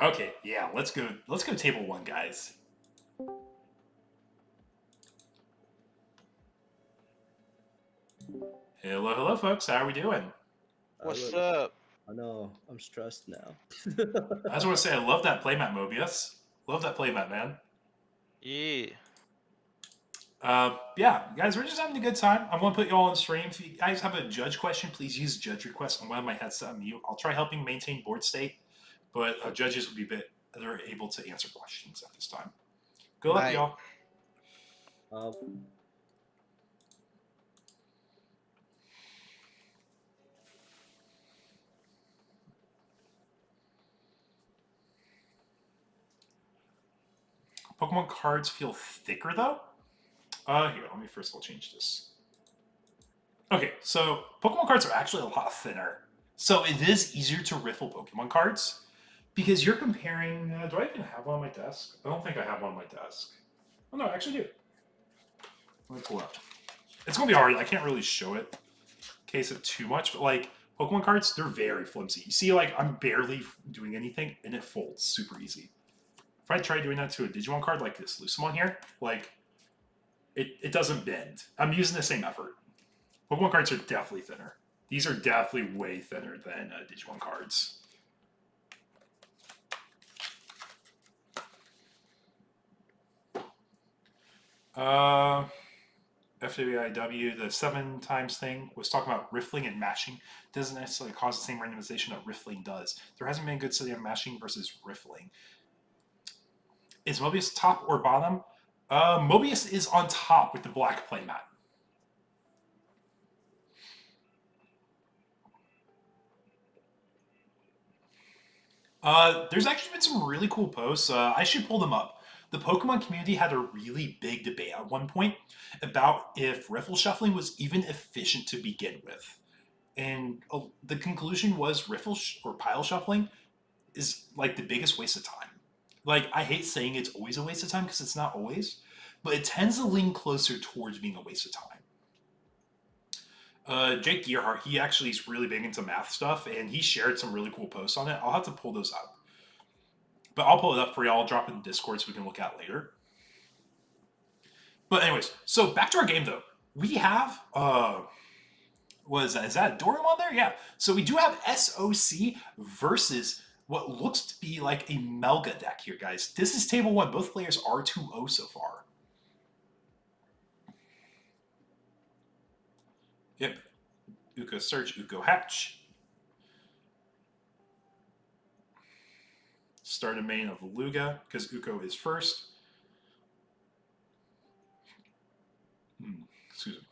Okay, yeah, let's go table 1, guys. Hello, folks. How are we doing? What's up? I know. I'm stressed now. I just want to say I love that playmat, Mobius. Love that playmat, man. Yeah. Yeah, guys, we're just having a good time. I'm going to put you all on stream. If you guys have a judge question, please use judge request on one of my headset on mute. I'll try helping maintain board state, but judges will be they're able to answer questions at this time. Good luck, Right. y'all. Pokemon cards feel thicker, though? Here, let me first of all change this. Okay, so Pokemon cards are actually a lot thinner. So it is easier to riffle Pokemon cards because you're comparing... do I even have one on my desk? I don't think I have one on my desk. Oh, no, I actually do. Let me pull it up. It's going to be hard. I can't really show it in case of too much, but like Pokemon cards, they're very flimsy. You see, like, I'm barely doing anything, and it folds super easy. If I try doing that to a Digimon card like this Lilithmon here, like, it doesn't bend. I'm using the same effort. Pokemon cards are definitely thinner. These are definitely way thinner than Digimon cards. FWIW, the 7 times thing, was talking about riffling and mashing. Doesn't necessarily cause the same randomization that riffling does. There hasn't been a good study of mashing versus riffling. Is Mobius top or bottom? Mobius is on top with the black playmat. There's actually been some really cool posts. I should pull them up. The Pokemon community had a really big debate at one point about if riffle shuffling was even efficient to begin with. And the conclusion was riffle or pile shuffling is like the biggest waste of time. Like, I hate saying it's always a waste of time because it's not always, but it tends to lean closer towards being a waste of time. Jake Gearhart, he actually is really big into math stuff, and he shared some really cool posts on it. I'll have to pull those up. But I'll pull it up for y'all. I'll drop it in Discord so we can look at it later. But anyways, so back to our game, though. We have, is that Dorumon there? Yeah. So we do have SOC versus what looks to be like a Melga deck here, guys. This is table 1. Both players are 2-0 so far. Yep. Uko Search, Uko Hatch. Start a main of Luga, because Uko is first. Excuse me.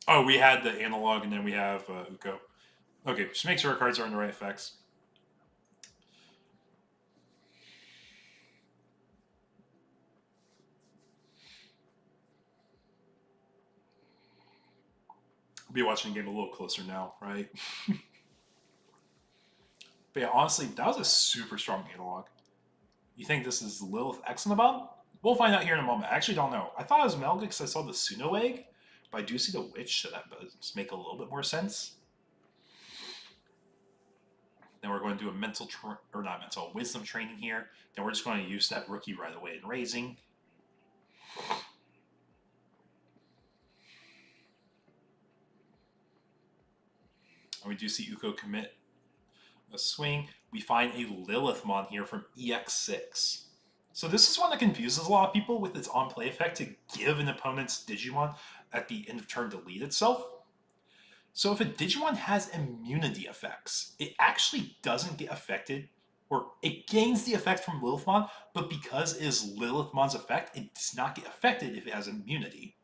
Oh, we had the analog, and then we have Uko. Okay, just make sure our cards are in the right effects. Be watching the game a little closer now, right? But yeah, honestly, that was a super strong analog. You think this is Lilith X in the bomb? We'll find out here in a moment. I actually don't know. I thought it was Melga because I saw the Suno egg, but I do see the Witch, so that does make a little bit more sense. Then we're going to do a wisdom training here. Then we're just going to use that rookie right away in raising. we do see Uko commit a swing. We find a Lilithmon here from EX6. So this is one that confuses a lot of people with its on-play effect to give an opponent's Digimon at the end of turn delete itself. So if a Digimon has immunity effects, it actually doesn't get affected, or it gains the effect from Lilithmon, but because it is Lilithmon's effect, it does not get affected if it has immunity.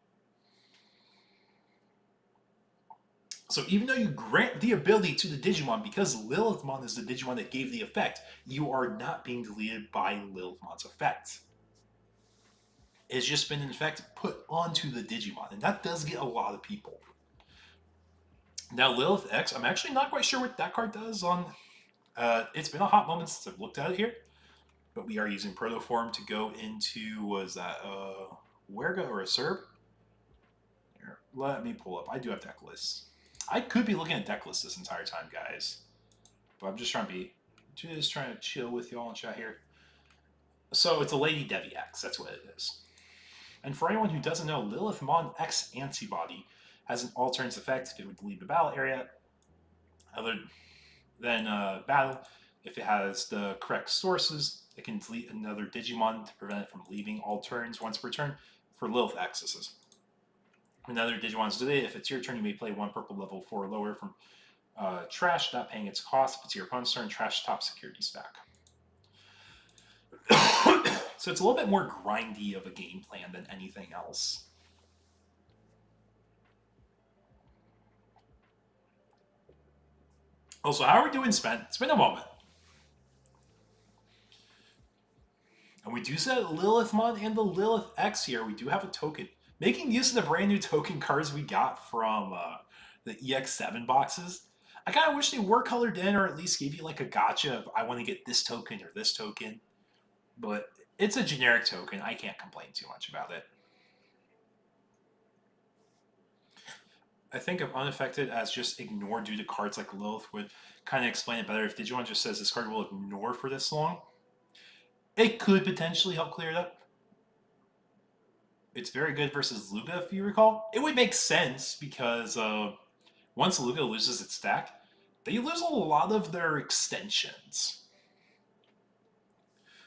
So even though you grant the ability to the Digimon, because Lilithmon is the Digimon that gave the effect, you are not being deleted by Lilithmon's effect. It's just been, in effect, put onto the Digimon, and that does get a lot of people. Now, Lilith X, I'm actually not quite sure what that card does on... it's been a hot moment since I've looked at it here, but we are using Protoform to go into, was that Werga or a Serb? Here, let me pull up. I do have deck lists. I could be looking at deck lists this entire time, guys, but I'm just trying to chill with y'all and chat here. So it's a Lady Devi X, that's what it is. And for anyone who doesn't know, Lilithmon X antibody has an alternate effect if it would leave the battle area. Other than battle, if it has the correct sources, it can delete another Digimon to prevent it from leaving all turns once per turn. For Lilith X, this is. Another Digimon's deleted. If it's your turn, you may play one purple level 4 or lower from trash, not paying its cost. If it's your opponent's turn, trash top security stack. So it's a little bit more grindy of a game plan than anything else. Also, how are we doing, Spent? It's been a moment. And we do set Lilithmon and the Lilith X here. We do have a token. Making use of the brand new token cards we got from the EX7 boxes. I kind of wish they were colored in, or at least gave you like a gotcha of I want to get this token or this token. But it's a generic token. I can't complain too much about it. I think of unaffected as just ignore due to cards like Lilith would kind of explain it better. If Digimon just says this card will ignore for this long, it could potentially help clear it up. It's very good versus Luga, if you recall. It would make sense because once Luga loses its stack, they lose a lot of their extensions.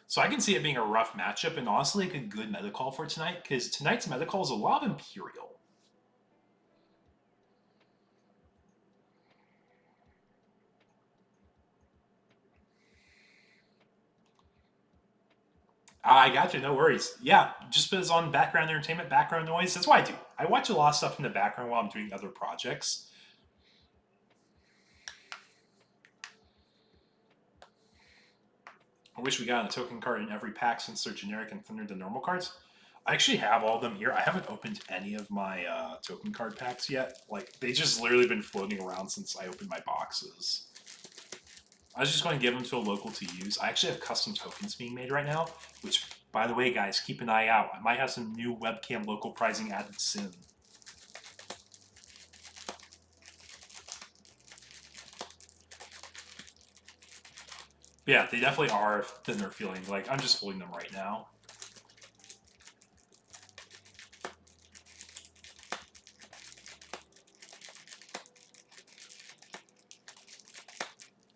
So I can see it being a rough matchup, and honestly like a good meta call for tonight, because tonight's meta call is a lot of Imperial. I got you, no worries. Yeah, just put it on background entertainment, background noise. That's what I do. I watch a lot of stuff in the background while I'm doing other projects. I wish we got a token card in every pack since they're generic and thinner than normal cards. I actually have all of them here. I haven't opened any of my token card packs yet. Like, they just literally been floating around since I opened my boxes. I was just going to give them to a local to use. I actually have custom tokens being made right now, which, by the way, guys, keep an eye out. I might have some new webcam local pricing added soon. Yeah, they definitely are thinner feeling. Like, I'm just holding them right now.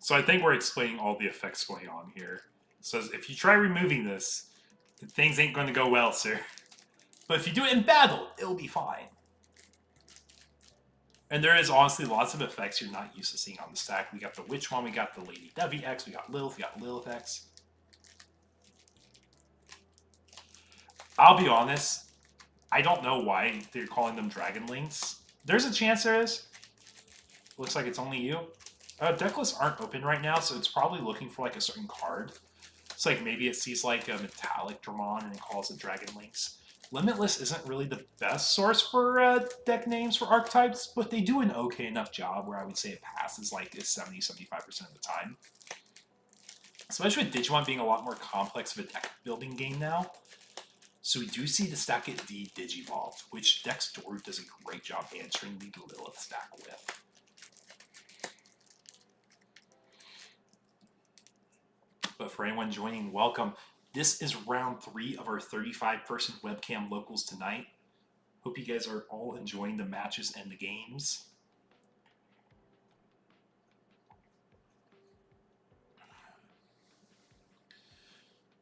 So I think we're explaining all the effects going on here. It says, if you try removing this, things ain't going to go well, sir. But if you do it in battle, it'll be fine. And there is honestly lots of effects you're not used to seeing on the stack. We got the Witch one, we got the Lady Devi X, we got Lilith X. I'll be honest, I don't know why they're calling them Dragon Links. There's a chance there is. Looks like it's only you. Deck lists aren't open right now, so it's probably looking for like a certain card. It's like maybe it sees like a metallic Dramon and it calls it Dragon Links. Limitless isn't really the best source for deck names for archetypes, but they do an okay enough job where I would say it passes like 70-75% of the time. Especially with Digimon being a lot more complex of a deck building game now. So we do see the stack it D Digivolve, which Dex-Doru does a great job answering the Lilith stack with. But for anyone joining, welcome. This is round 3 of our 35-person webcam locals tonight. Hope you guys are all enjoying the matches and the games.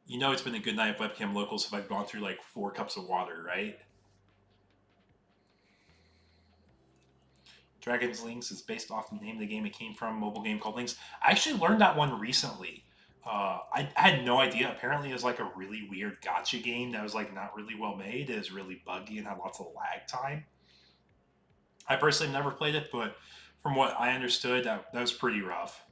You know it's been a good night of webcam locals if I've gone through like 4 cups of water, right? Dragon's Links is based off the name of the game it came from, mobile game called Links. I actually learned that one recently. I had no idea. Apparently, it was like a really weird gacha game that was like not really well made. It was really buggy and had lots of lag time. I personally never played it, but from what I understood, that was pretty rough.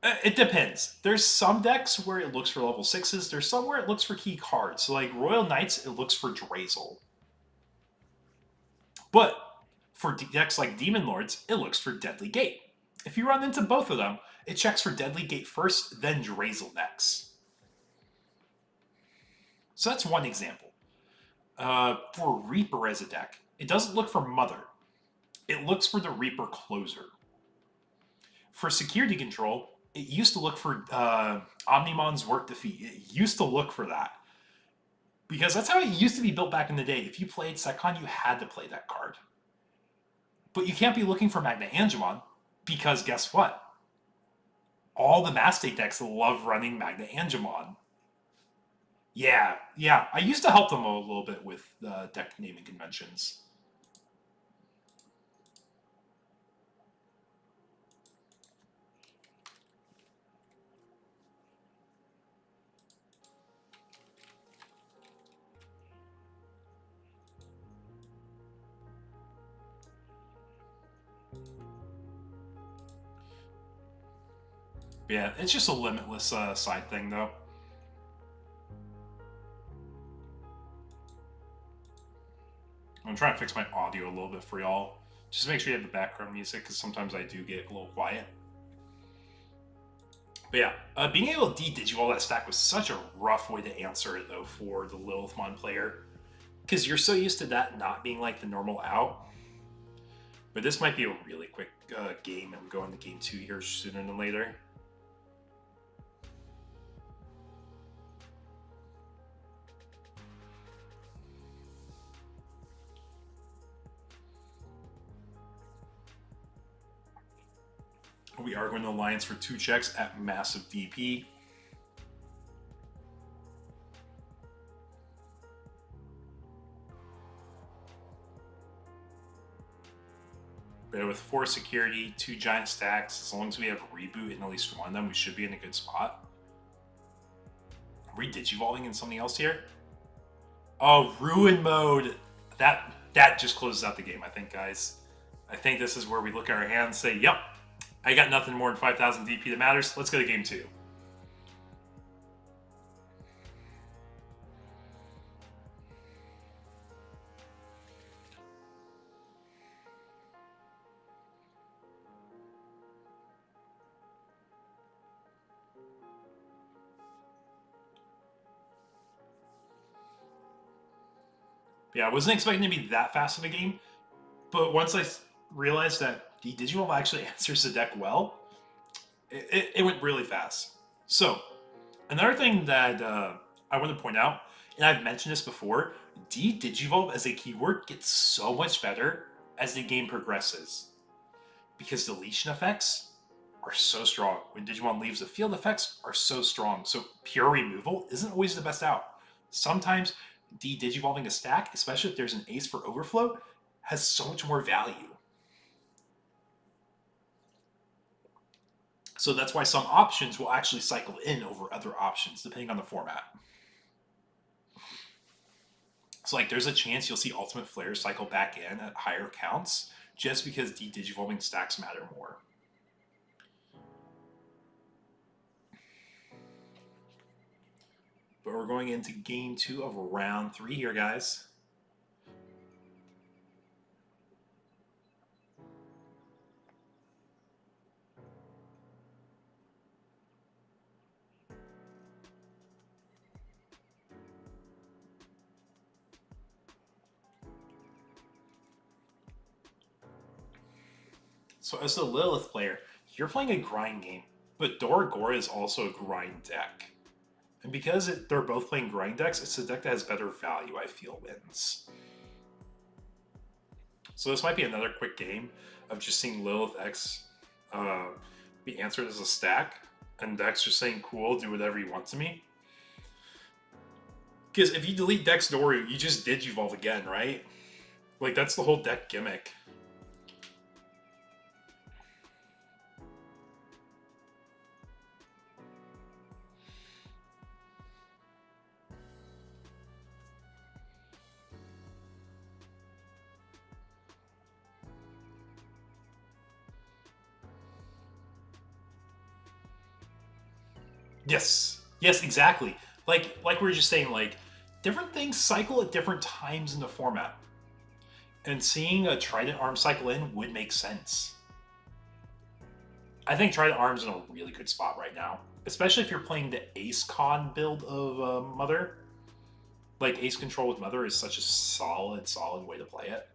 It depends. There's some decks where it looks for level 6s. There's some where it looks for key cards. So like Royal Knights, it looks for Drazel. But for decks like Demon Lords, it looks for Deadly Gate. If you run into both of them, it checks for Deadly Gate first, then Drazel next. So that's one example. For Reaper as a deck, it doesn't look for Mother. It looks for the Reaper Closer. For security control, it used to look for Omnimon's Work Defeat. It used to look for that. Because that's how it used to be built back in the day. If you played Secon, you had to play that card. But you can't be looking for Magna Angemon, because guess what? All the Mastate decks love running Magna Angemon. Yeah, I used to help them a little bit with deck naming conventions. Yeah, it's just a limitless side thing, though. I'm trying to fix my audio a little bit for y'all. Just make sure you have the background music, because sometimes I do get a little quiet. But yeah, being able to de-digivolve that stack was such a rough way to answer it, though, for the Lilithmon player. Because you're so used to that not being like the normal out. But this might be a really quick game, and go into game 2 here sooner than later. We are going to Alliance for 2 checks at massive DP. But with 4 security, 2 giant stacks, as long as we have reboot in at least one of them, we should be in a good spot. Are we digivolving in something else here? Oh, Ruin mode. That just closes out the game, I think, guys. I think this is where we look at our hand and say, yep, I got nothing more than 5,000 DP that matters. Let's go to game 2. Yeah, I wasn't expecting to be that fast of a game, but once I realized that the Digivolve actually answers the deck well, it went really fast. So, another thing that I want to point out, and I've mentioned this before, de-Digivolve as a keyword gets so much better as the game progresses. Because deletion effects are so strong. When Digimon leaves the field, effects are so strong. So pure removal isn't always the best out. Sometimes de-Digivolving a stack, especially if there's an ace for overflow, has so much more value. So that's why some options will actually cycle in over other options, depending on the format. So like there's a chance you'll see Ultimate Flare cycle back in at higher counts, just because de-Digivolving stacks matter more. But we're going into game 2 of round 3 here, guys. So as a Lilith player, you're playing a grind game, but Doragora is also a grind deck. And because they're both playing grind decks, it's a deck that has better value, I feel, wins. So this might be another quick game of just seeing Lilith X be answered as a stack, and Dex just saying, cool, do whatever you want to me. Because if you delete Dex-Doru, you just Digivolve again, right? Like, that's the whole deck gimmick. Yes. Yes, exactly. Like we were just saying, like, different things cycle at different times in the format. And seeing a Trident Arm cycle in would make sense. I think Trident Arm's in a really good spot right now. Especially if you're playing the Ace Con build of Mother. Like, Ace Control with Mother is such a solid way to play it.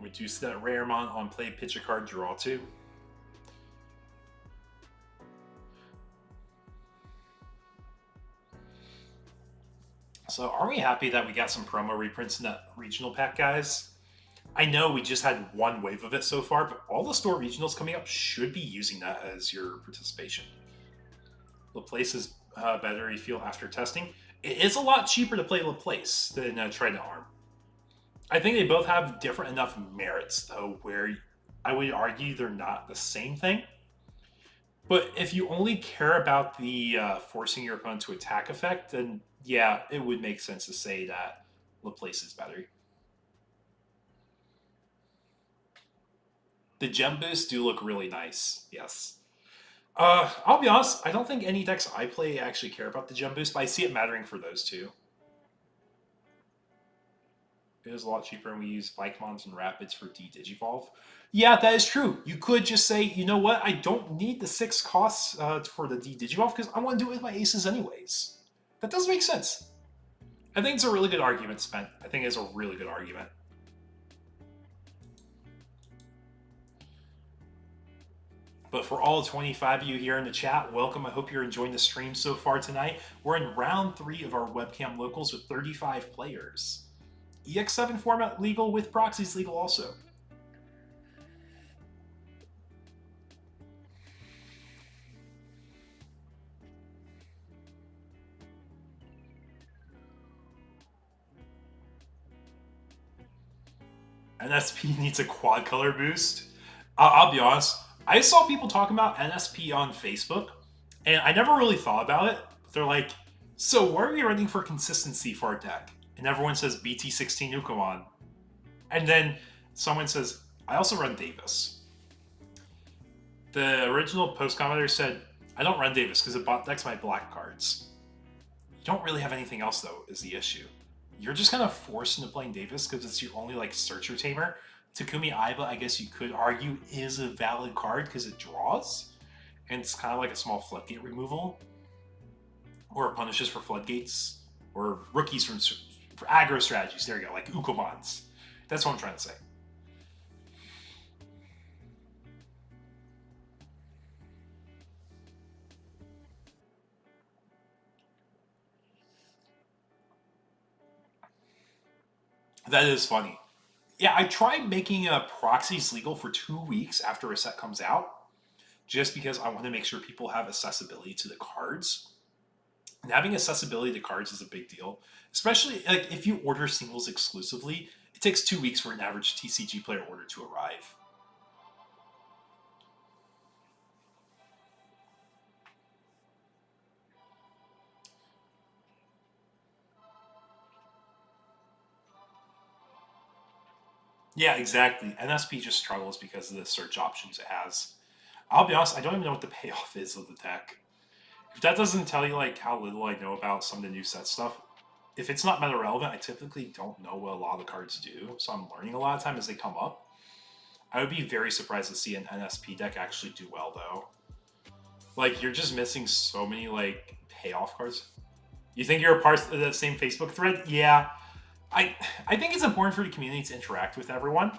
Reduce that Raremont on play, pitch a card, draw 2. So are we happy that we got some promo reprints in that regional pack, guys? I know we just had one wave of it so far, but all the store regionals coming up should be using that as your participation. Laplace is better, you feel, after testing. It is a lot cheaper to play Laplace than Trident Arm. I think they both have different enough merits, though, where I would argue they're not the same thing. But if you only care about the forcing your opponent to attack effect, then yeah, it would make sense to say that Laplace is better. The gem boosts do look really nice, yes. I'll be honest, I don't think any decks I play actually care about the gem boost, but I see it mattering for those two. It is a lot cheaper, and we use Vikemons and Rapids for D-Digivolve. Yeah, that is true. You could just say, you know what, I don't need the 6 costs for the D-Digivolve because I want to do it with my aces anyways. That does make sense. I think it's a really good argument, Spent. I think it's a really good argument. But for all 25 of you here in the chat, welcome. I hope you're enjoying the stream so far tonight. We're in round 3 of our webcam locals with 35 players. EX7 format legal with proxies legal also. NSP needs a quad color boost. I'll be honest, I saw people talking about NSP on Facebook, and I never really thought about it. They're like, so what are we running for consistency for our deck? And everyone says BT17 Omnimon. And then someone says, I also run Davis. The original post commenter said, I don't run Davis because it bot decks my black cards. You don't really have anything else, though, is the issue. You're just kind of forced into playing Davis because it's your only, like, searcher tamer. Takumi Aiba, I guess you could argue, is a valid card because it draws. And it's kind of like a small floodgate removal. Or punishes for floodgates. Or rookies for aggro strategies. There you go, like Ukomons. That's what I'm trying to say. That is funny. Yeah, I tried making proxies legal for 2 weeks after a set comes out, just because I want to make sure people have accessibility to the cards. And having accessibility to cards is a big deal, especially like if you order singles exclusively. It takes 2 weeks for an average TCG player order to arrive. Yeah, exactly. NSP just struggles because of the search options it has. I'll be honest, I don't even know what the payoff is of the deck. If that doesn't tell you like how little I know about some of the new set stuff, if it's not meta relevant, I typically don't know what a lot of the cards do, so I'm learning a lot of time as they come up. I would be very surprised to see an NSP deck actually do well, though. Like, you're just missing so many, like, payoff cards. You think you're a part of that same Facebook thread? Yeah. I think it's important for the community to interact with everyone.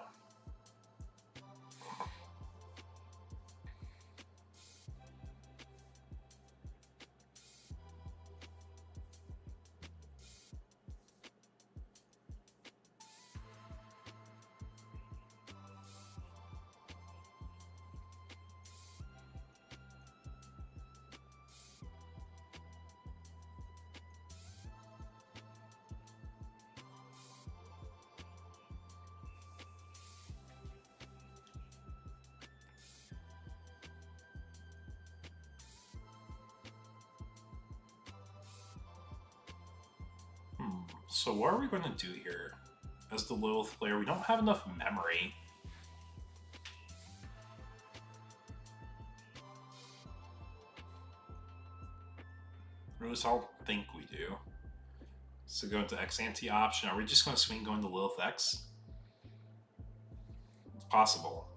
So what are we going to do here? As the Lilith player, we don't have enough memory. Or at least I don't think we do. So go into X-Ante option. Are we just going to swing going to Lilith X? It's possible.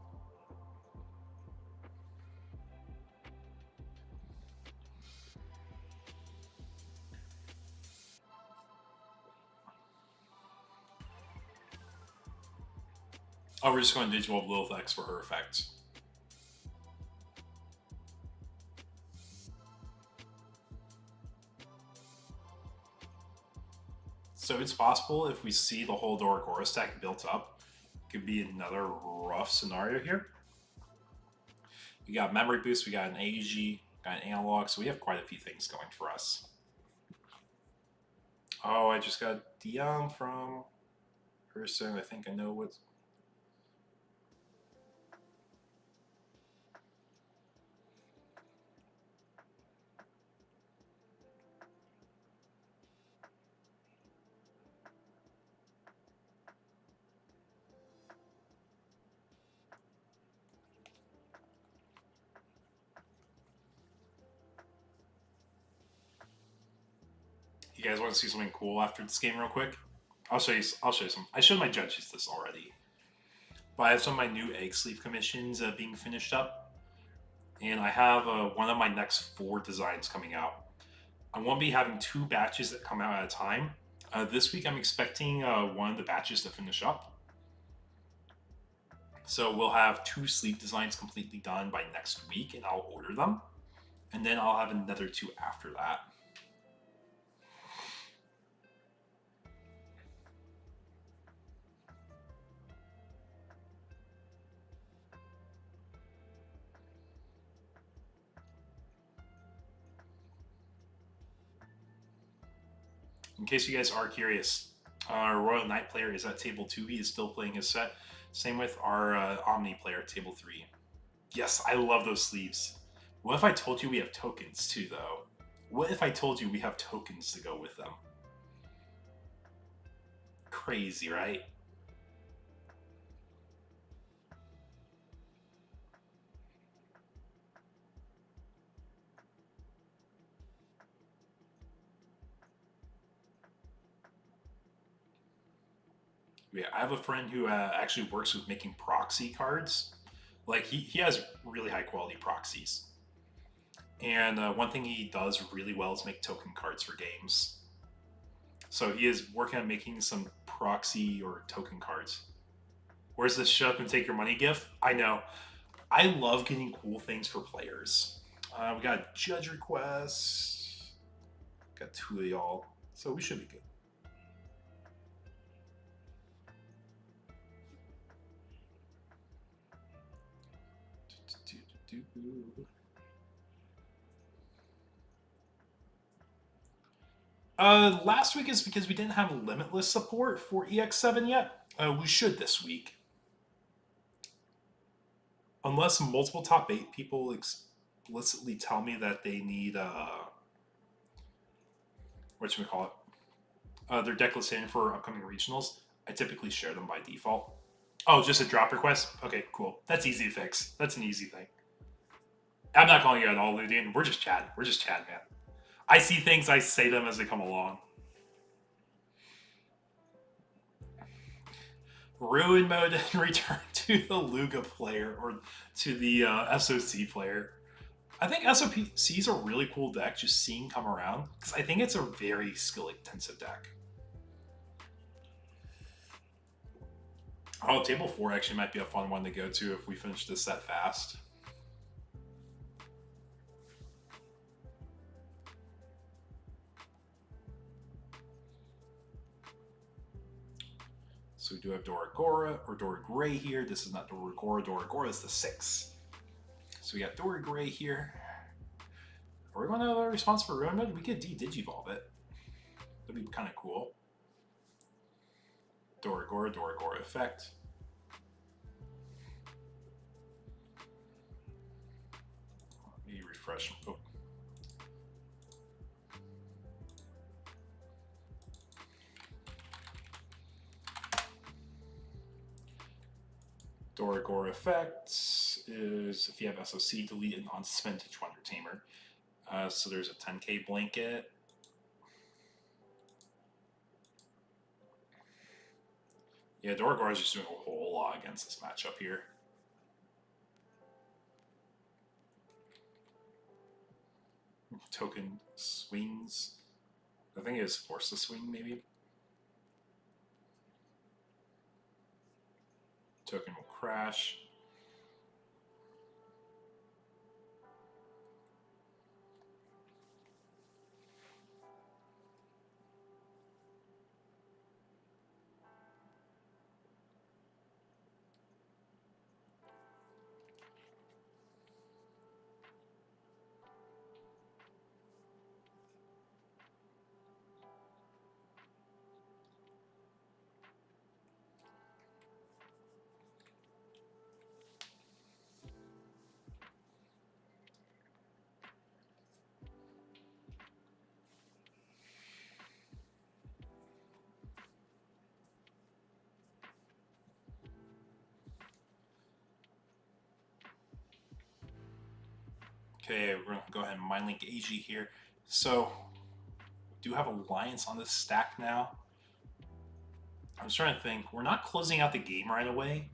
Oh, we're just going to Digivolve Lilith X for her effects. So it's possible if we see the whole Doragora stack built up, it could be another rough scenario here. We got memory boost, we got an AG, got an analog, so we have quite a few things going for us. Oh, I just got DM from person. I think I know what's... You guys want to see something cool after this game real quick? I'll show you some. I showed my judges this already. But I have some of my new egg sleeve commissions being finished up. And I have one of my next 4 designs coming out. I won't be having 2 batches that come out at a time. This week I'm expecting one of the batches to finish up. So we'll have 2 sleeve designs completely done by next week, and I'll order them. And then I'll have another 2 after that. In case you guys are curious, our Royal Knight player is at table 2. He is still playing his set. Same with our Omni player at table 3. Yes, I love those sleeves. What if I told you we have tokens too, though? What if I told you we have tokens to go with them? Crazy, right? Yeah, I have a friend who actually works with making proxy cards. Like, he has really high quality proxies. And one thing he does really well is make token cards for games. So he is working on making some proxy or token cards. Where's this shut up and take your money gif? I know. I love getting cool things for players. We got judge requests. Got 2 of y'all. So we should be good. Last week is because we didn't have limitless support for EX7 yet. We should this week. Unless multiple top 8 people explicitly tell me that they need, whatchamacallit, their deck list in for upcoming regionals, I typically share them by default. Oh, just a drop request? Okay, cool. That's easy to fix. That's an easy thing. I'm not calling you at all, Ludian. We're just chatting. We're just chatting, man. I see things, I say them as they come along. Ruin mode and return to the Luga player, or to the SOC player. I think SOPC is a really cool deck just seeing come around, because I think it's a very skill-intensive deck. Oh, table 4 actually might be a fun one to go to if we finish this set fast. So we do have Doragora, or Dora Gray here. This is not Doragora. Doragora is the 6. So we got Dora Gray here. Are we going to have a response for Ruin Mode? We could de-digivolve it. That'd be kind of cool. Doragora, Doragora effect. Let me refresh. Oh. Doragora effects is if you have SOC, delete an unspent Wonder Tamer. So there's a 10k blanket. Yeah, Doragora is just doing a whole lot against this matchup here. Token swings. I think it is forced to swing, maybe. Token will crash. Okay, we're going to go ahead and mind link AG here. So, we do have Alliance on this stack now. I'm just trying to think. We're not closing out the game right away,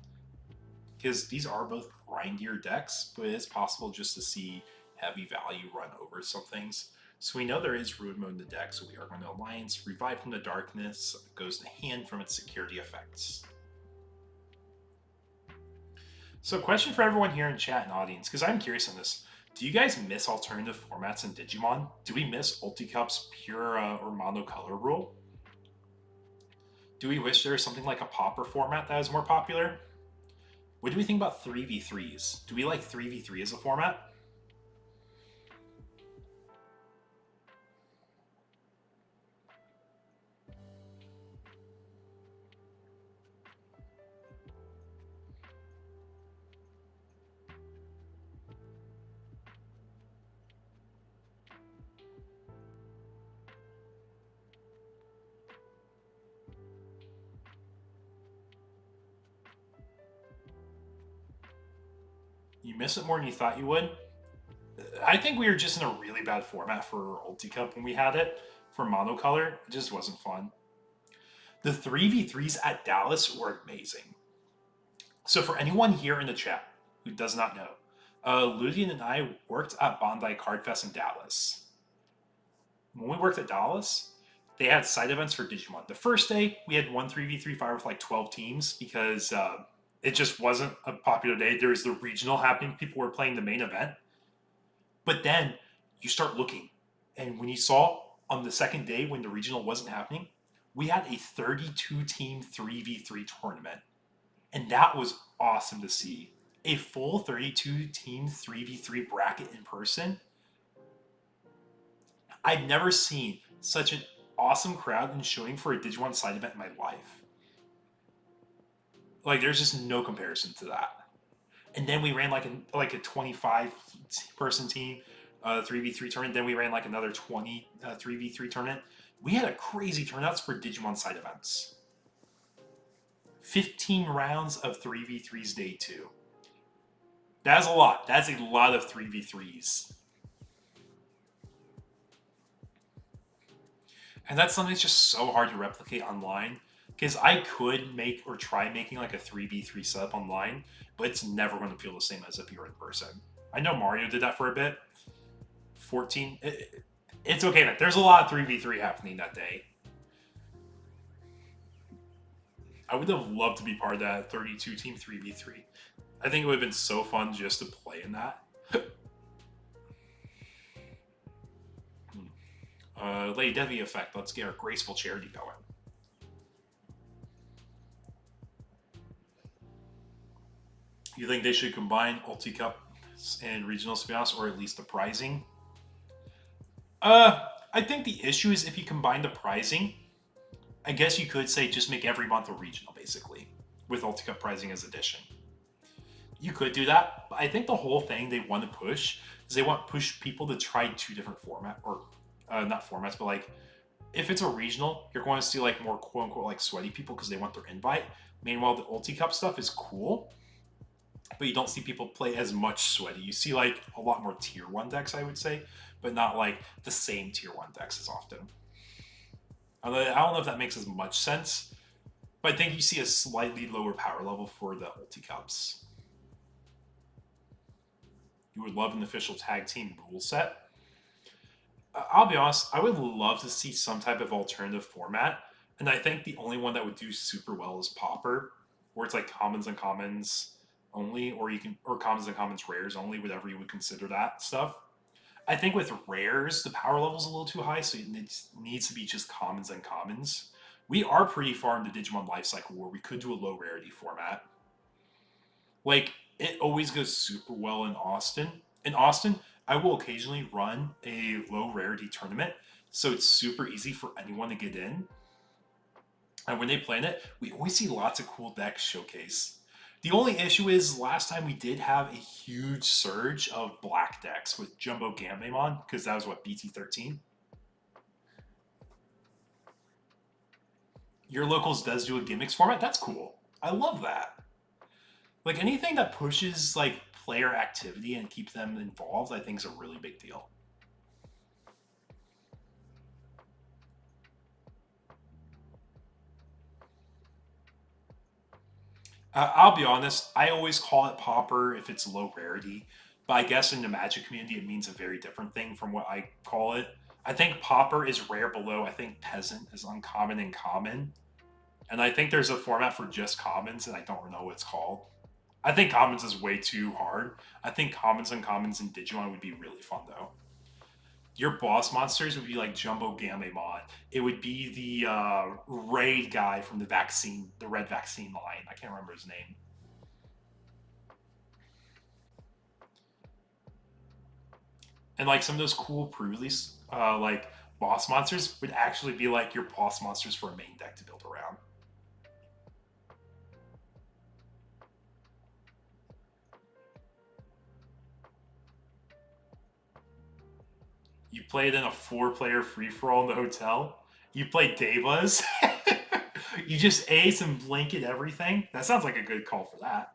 because these are both grindier decks, but it's possible just to see heavy value run over some things. So we know there is Ruin Mode in the deck, so we are going to Alliance, Revive from the Darkness, goes to hand from its security effects. So question for everyone here in chat and audience, because I'm curious on this. Do you guys miss alternative formats in Digimon? Do we miss Ulticup's pure or monocolor rule? Do we wish there was something like a popper format that is more popular? What do we think about 3v3s? Do we like 3v3 as a format? You miss it more than you thought you would? I think we were just in a really bad format for Ulticup when we had it. For monocolor, it just wasn't fun. The 3v3s at Dallas were amazing. So for anyone here in the chat who does not know, Ludian and I worked at Bondi Card Fest in Dallas. When we worked at Dallas, they had side events for Digimon. The first day, we had one 3v3 fire with like 12 teams because it just wasn't a popular day. There was the regional happening. People were playing the main event. But then you start looking. And when you saw on the second day when the regional wasn't happening, we had a 32-team 3v3 tournament. And that was awesome to see. A full 32-team 3v3 bracket in person. I've never seen such an awesome crowd and showing for a Digimon side event in my life. Like, there's just no comparison to that. And then we ran like a 25-person team 3v3 tournament. Then we ran like another 20 3v3 tournament. We had a crazy turnouts for Digimon side events. 15 rounds of 3v3s day 2. That's a lot. That's a lot of 3v3s. And that's something that's just so hard to replicate online. Because I could make or try making like a 3v3 setup online, but it's never going to feel the same as if you're in person. I know Mario did that for a bit, 14. It's okay, man. There's a lot of 3v3 happening that day. I would have loved to be part of that 32 team 3v3. I think it would have been so fun just to play in that. Lady Devi effect. Let's get our graceful charity going. You think they should combine Ulti Cups and regionals, to be honest, or at least the prizing? I think the issue is if you combine the prizing, I guess you could say just make every month a regional, basically, with Ulti Cup prizing as addition. You could do that, but I think the whole thing they want to push is they want to push people to try 2 different formats, or not formats, but like, if it's a regional, you're going to see like more quote-unquote like sweaty people because they want their invite. Meanwhile, the Ulti Cup stuff is cool, but you don't see people play as much sweaty. You see like a lot more tier 1 decks, I would say, but not like the same tier 1 decks as often. I don't know if that makes as much sense, but I think you see a slightly lower power level for the Ulti Cups. You would love an official tag team rule set. I'll be honest, I would love to see some type of alternative format, and I think the only one that would do super well is Pauper, where it's like commons and commons only, or commons and commons rares only, whatever you would consider that stuff. I think with rares, the power level's a little too high, so it needs to be just commons and commons. We are pretty far in the Digimon lifecycle where we could do a low rarity format. Like, it always goes super well in Austin. In Austin, I will occasionally run a low rarity tournament, so it's super easy for anyone to get in. And when they play in it, we always see lots of cool decks showcase. The only issue is last time we did have a huge surge of black decks with Jumbo Gambemon, because that was what, BT17? Your Locals does do a gimmicks format? That's cool. I love that. Like, anything that pushes like player activity and keeps them involved, I think is a really big deal. I'll be honest, I always call it Pauper if it's low rarity, but I guess in the Magic community it means a very different thing from what I call it. I think Pauper is rare below, I think Peasant is uncommon and common, and I think there's a format for just commons, and I don't know what it's called. I think commons is way too hard. I think commons and commons in Digimon would be really fun, though. Your boss monsters would be like Jumbo Gambemon. It would be the raid guy from the red vaccine line. I can't remember his name. And like some of those cool pre-release like boss monsters would actually be like your boss monsters for a main deck to build around. You played in a 4-player free-for-all in the hotel? You played Devas? You just ace and blanket everything? That sounds like a good call for that.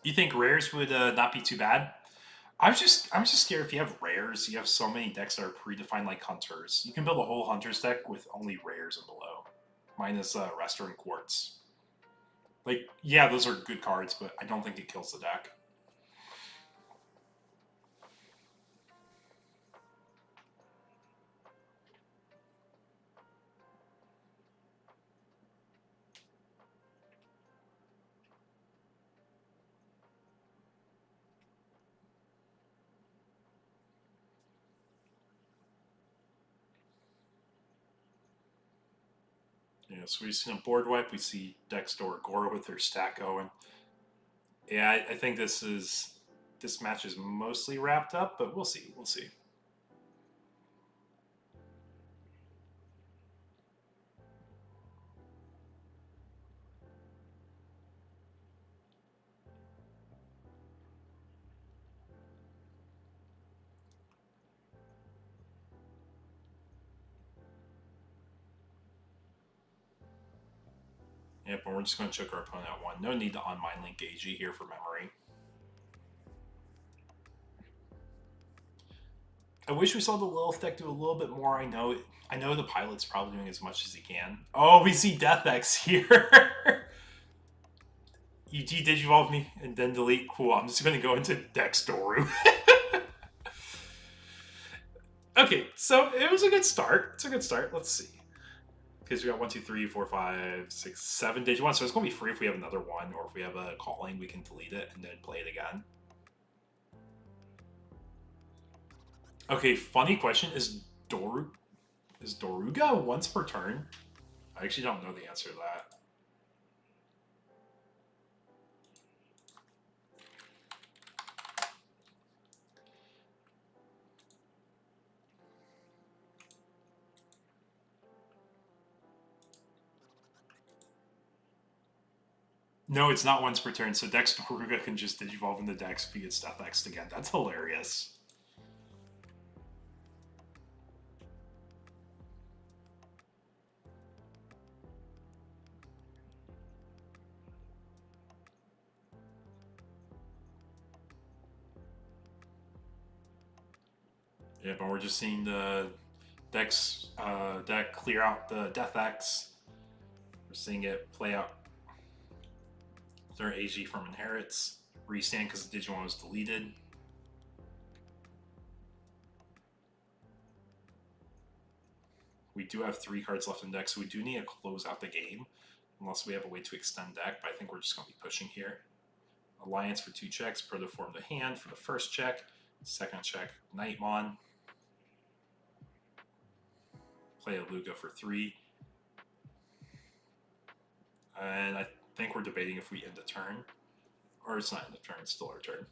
You think rares would not be too bad? I'm just scared if you have rares, you have so many decks that are predefined like hunters. You can build a whole hunters deck with only rares and below, minus Rester and Quartz. Like, yeah, those are good cards, but I don't think it kills the deck. Yeah, so we've seen a board wipe. We see Dex-Doru with their stack going. Yeah, I think this match is mostly wrapped up, but we'll see. We'll see. Yep, and we're just going to choke our opponent at 1. No need to on-mind link AG here for memory. I wish we saw the Lilith deck do a little bit more. I know the pilot's probably doing as much as he can. Oh, we see Death X here. You digivolve me and then delete. Cool. I'm just going to go into Dex-Doru. Okay, so it was a good start. It's a good start. Let's see. Because we got 1, 2, 3, 4, 5, 6, 7 Digimon. So it's going to be free if we have another one, or if we have a calling, we can delete it and then play it again. Okay, funny question. Is Doruga once per turn? I actually don't know the answer to that. No, it's not once per turn, so Dex-Doru can just digivolve into Dex if he gets Death X'd again. That's hilarious. Yeah, but we're just seeing the Dex deck clear out the Death X. We're seeing it play out their AG from Inherits. Restand because the Digimon was deleted. We do have 3 cards left in deck, so we do need to close out the game. Unless we have a way to extend deck, but I think we're just going to be pushing here. Alliance for 2 checks, Protoform to hand for the first check. Second check, Nightmon. Play a Luga for 3. And I think we're debating if we end the turn. Or it's not end the turn, it's still our turn.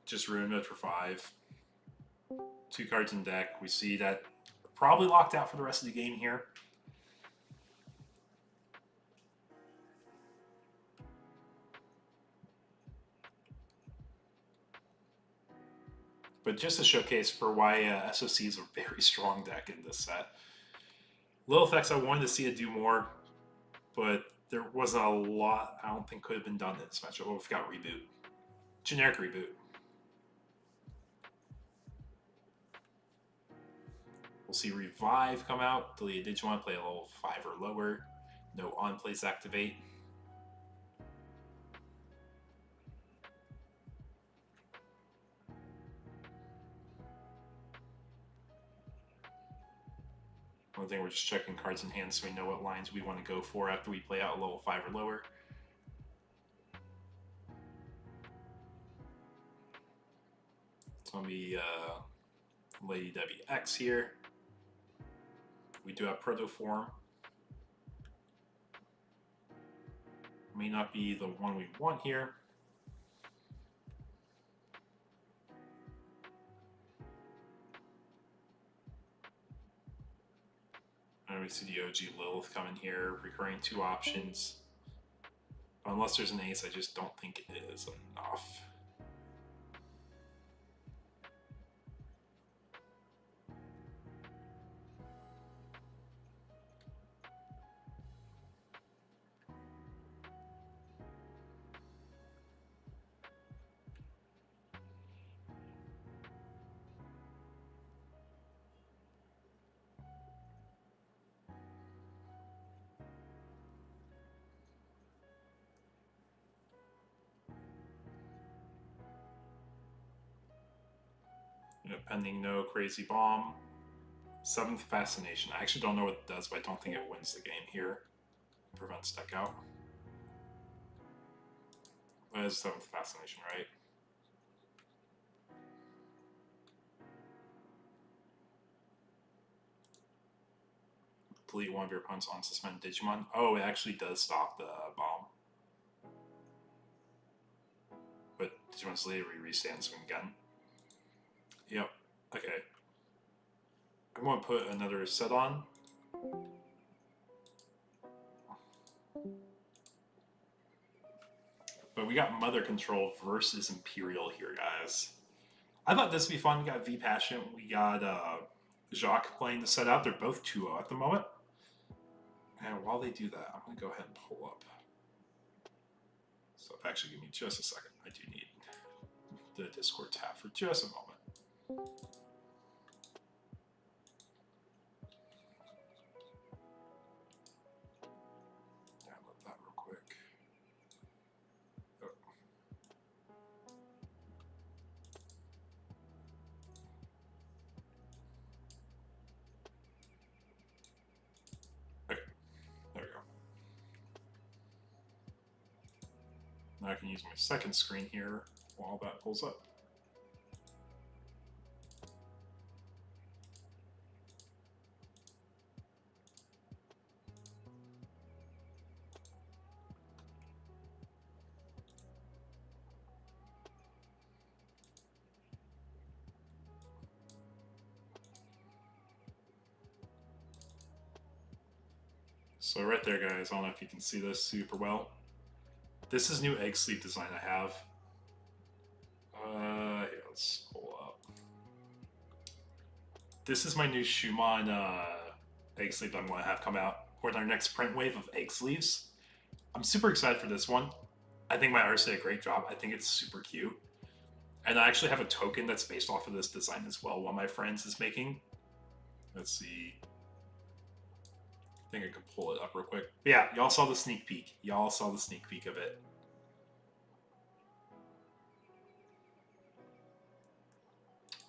Just ruin it for 5. 2 cards in deck. We see that probably locked out for the rest of the game here. But just a showcase for why SOC is a very strong deck in this set. Lilith X, I wanted to see it do more, but there wasn't a lot I don't think could have been done in this matchup. Oh, we've got Reboot. Generic Reboot. We'll see Revive come out. Delete a Digimon, play a level 5 or lower. No on-plays activate. One thing, we're just checking cards in hand so we know what lines we want to go for after we play out a level 5 or lower. It's going to be Lady Debbie X here. We do have Protoform. May not be the one we want here. And we see the OG Lilith coming here, recurring 2 options. But unless there's an ace, I just don't think it is enough. Pending no crazy bomb. 7th Fascination. I actually don't know what it does, but I don't think it wins the game here. Prevents deck out. That is 7th Fascination, right? Delete one of your opponent's unsuspended Digimon. Oh, it actually does stop the bomb. But Digimon's later restand swing again. Yep. Okay. I'm going to put another set on. But we got Mother Control versus Imperial here, guys. I thought this would be fun. We got V Passion. We got Jacques playing the set out. They're both 2-0 at the moment. And while they do that, I'm going to go ahead and pull up. So actually, give me just a second. I do need the Discord tab for just a moment. Download that real quick. Oh. Okay, there we go. Now I can use my second screen here while that pulls up. So right there, guys, I don't know if you can see this super well. This is new egg sleeve design I have. Here, let's pull up. This is my new Schumann egg sleeve I'm going to have come out for our next print wave of egg sleeves. I'm super excited for this one. I think my artist did a great job. I think it's super cute. And I actually have a token that's based off of this design as well, one of my friends is making. Let's see. I think I could pull it up real quick. But yeah, y'all saw the sneak peek. Y'all saw the sneak peek of it.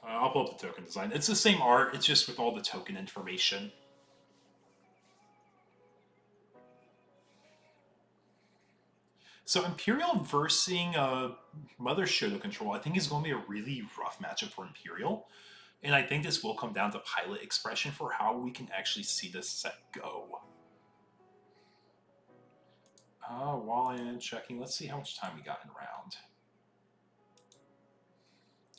I'll pull up the token design. It's the same art, it's just with all the token information. So Imperial versing Mother Shoto Control, I think is going to be a really rough matchup for Imperial. And I think this will come down to pilot expression for how we can actually see this set go. While I am checking, let's see how much time we got in round.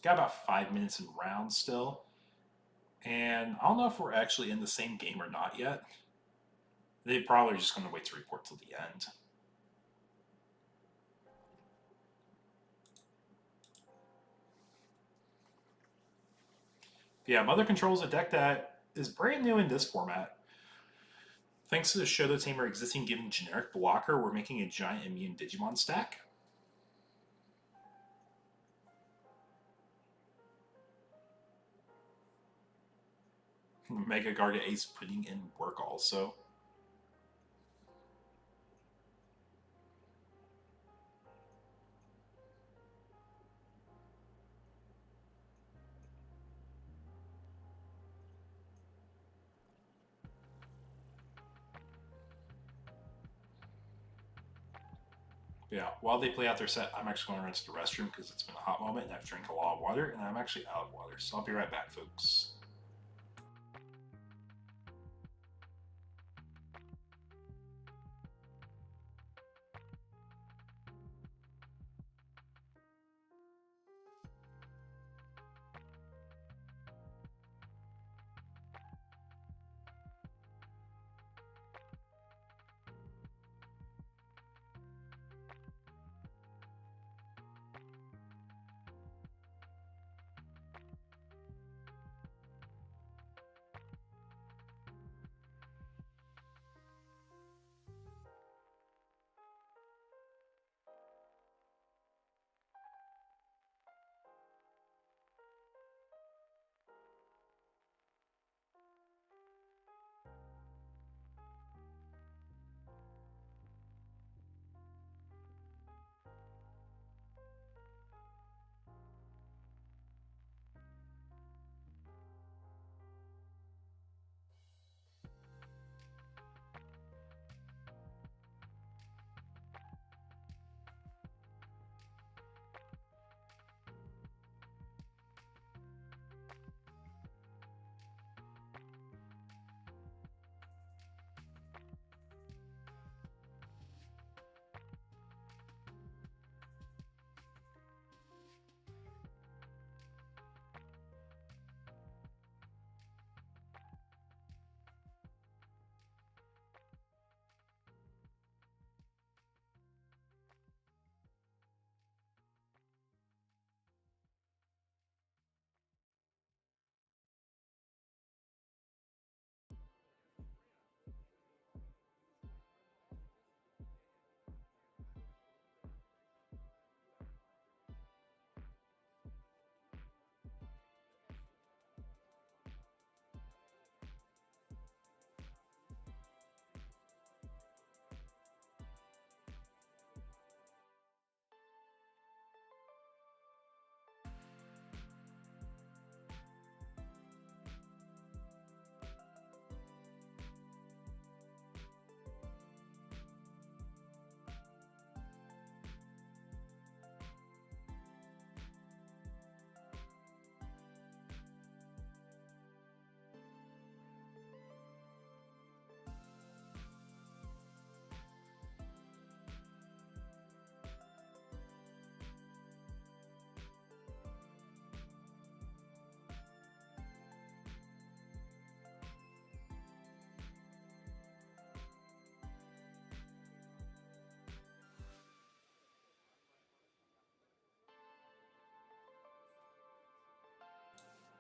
Got about 5 minutes in round still. And I don't know if we're actually in the same game or not yet. They probably are just going to wait to report till the end. Yeah, Mother Control is a deck that is brand new in this format. Thanks to the Shoto Tamer existing given generic blocker, we're making a giant immune Digimon stack. Mega Garga Ace putting in work also. Yeah, while they play out their set, I'm actually going to run to the restroom because it's been a hot moment and I've drank a lot of water and I'm actually out of water. So I'll be right back, folks.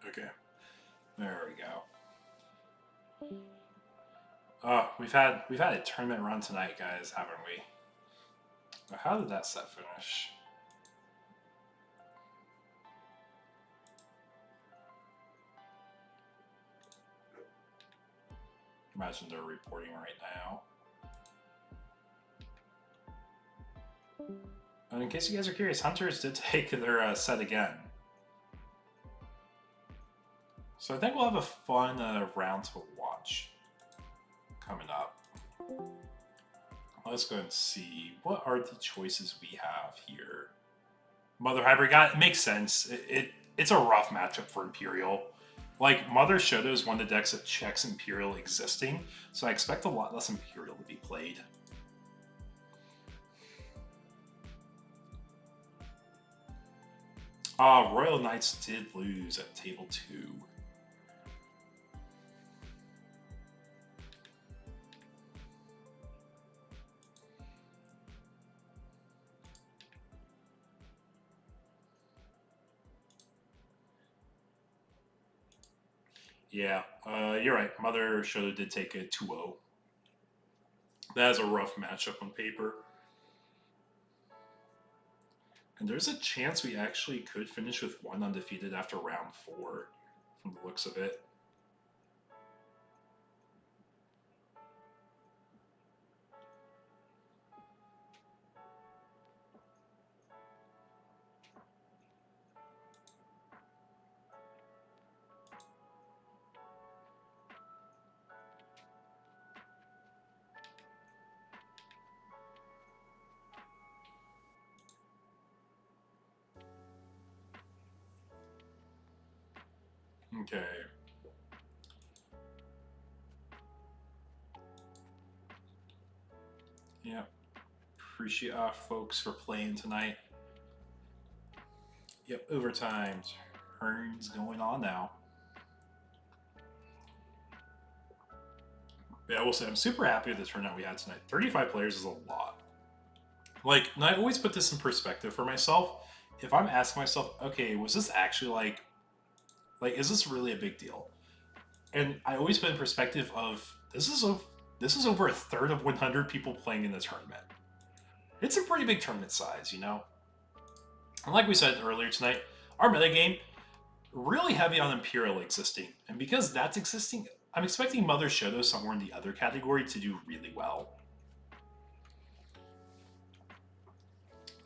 Okay. There we go. Oh, we've had a tournament run tonight, guys, haven't we? How did that set finish? Imagine they're reporting right now. And in case you guys are curious, Hunters did take their set again. So I think we'll have a fun round to watch coming up. Let's go and see, what are the choices we have here? Mother Hybrid guy, it makes sense. It's a rough matchup for Imperial. Like, Mother Shoto is one of the decks that checks Imperial existing, so I expect a lot less Imperial to be played. Royal Knights did lose at table 2. Yeah, you're right. Mother Shoto did take a 2-0. That is a rough matchup on paper. And there's a chance we actually could finish with 1 undefeated after round 4, from the looks of it. Okay. Yeah. Appreciate folks for playing tonight. Yep, overtime. Turns going on now. Yeah, I will say I'm super happy with the turnout we had tonight. 35 players is a lot. Like, and I always put this in perspective for myself. If I'm asking myself, okay, was this actually like, is this really a big deal? And I always put in perspective of, this is over a third of 100 people playing in the tournament. It's a pretty big tournament size, you know? And like we said earlier tonight, our metagame, really heavy on Imperial existing. And because that's existing, I'm expecting Mother Shoto somewhere in the other category to do really well.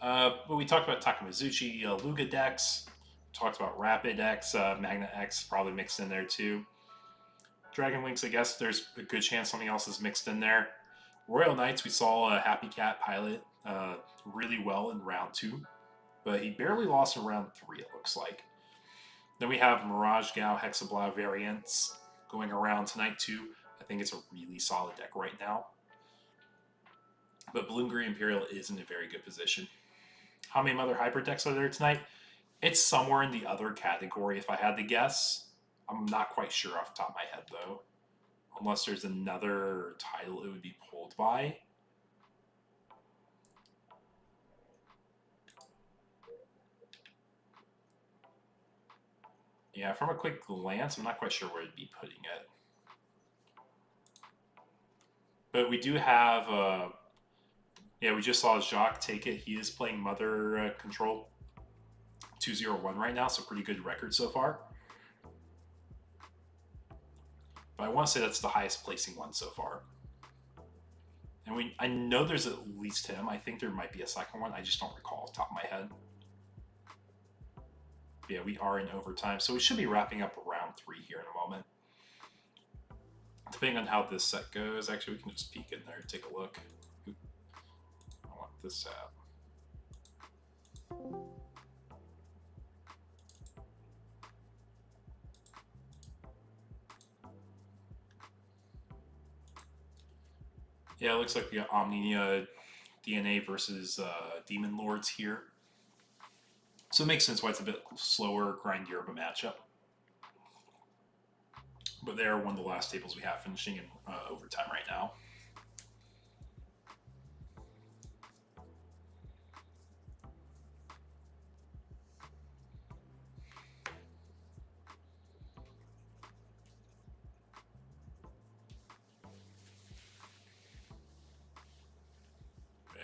But we talked about Takamizuchi, Luga Dex, talked about Rapid X, Magna X probably mixed in there too. Dragon Links, I guess there's a good chance something else is mixed in there. Royal Knights, we saw Happy Cat pilot really well in round 2, but he barely lost in round 3, it looks like. Then we have Mirage Gao Hexablau variants going around tonight too. I think it's a really solid deck right now. But Bloom Green Imperial is in a very good position. How many Mother Hybrid decks are there tonight? It's somewhere in the other category if I had to guess. I'm not quite sure off the top of my head though. Unless there's another title it would be pulled by. Yeah, from a quick glance, I'm not quite sure where to be putting it. But we do have, yeah, we just saw Jacques take it. He is playing Mother Control 201 right now, so pretty good record so far. But I want to say that's the highest placing one so far. And I know there's at least him. I think there might be a second one. I just don't recall off the top of my head. But yeah, we are in overtime, so we should be wrapping up round 3 here in a moment. Depending on how this set goes, actually we can just peek in there and take a look. I want this set. Yeah, it looks like we got Omnimon DNA versus Demon Lords here. So it makes sense why it's a bit slower, grindier of a matchup. But they're one of the last tables we have finishing in overtime right now.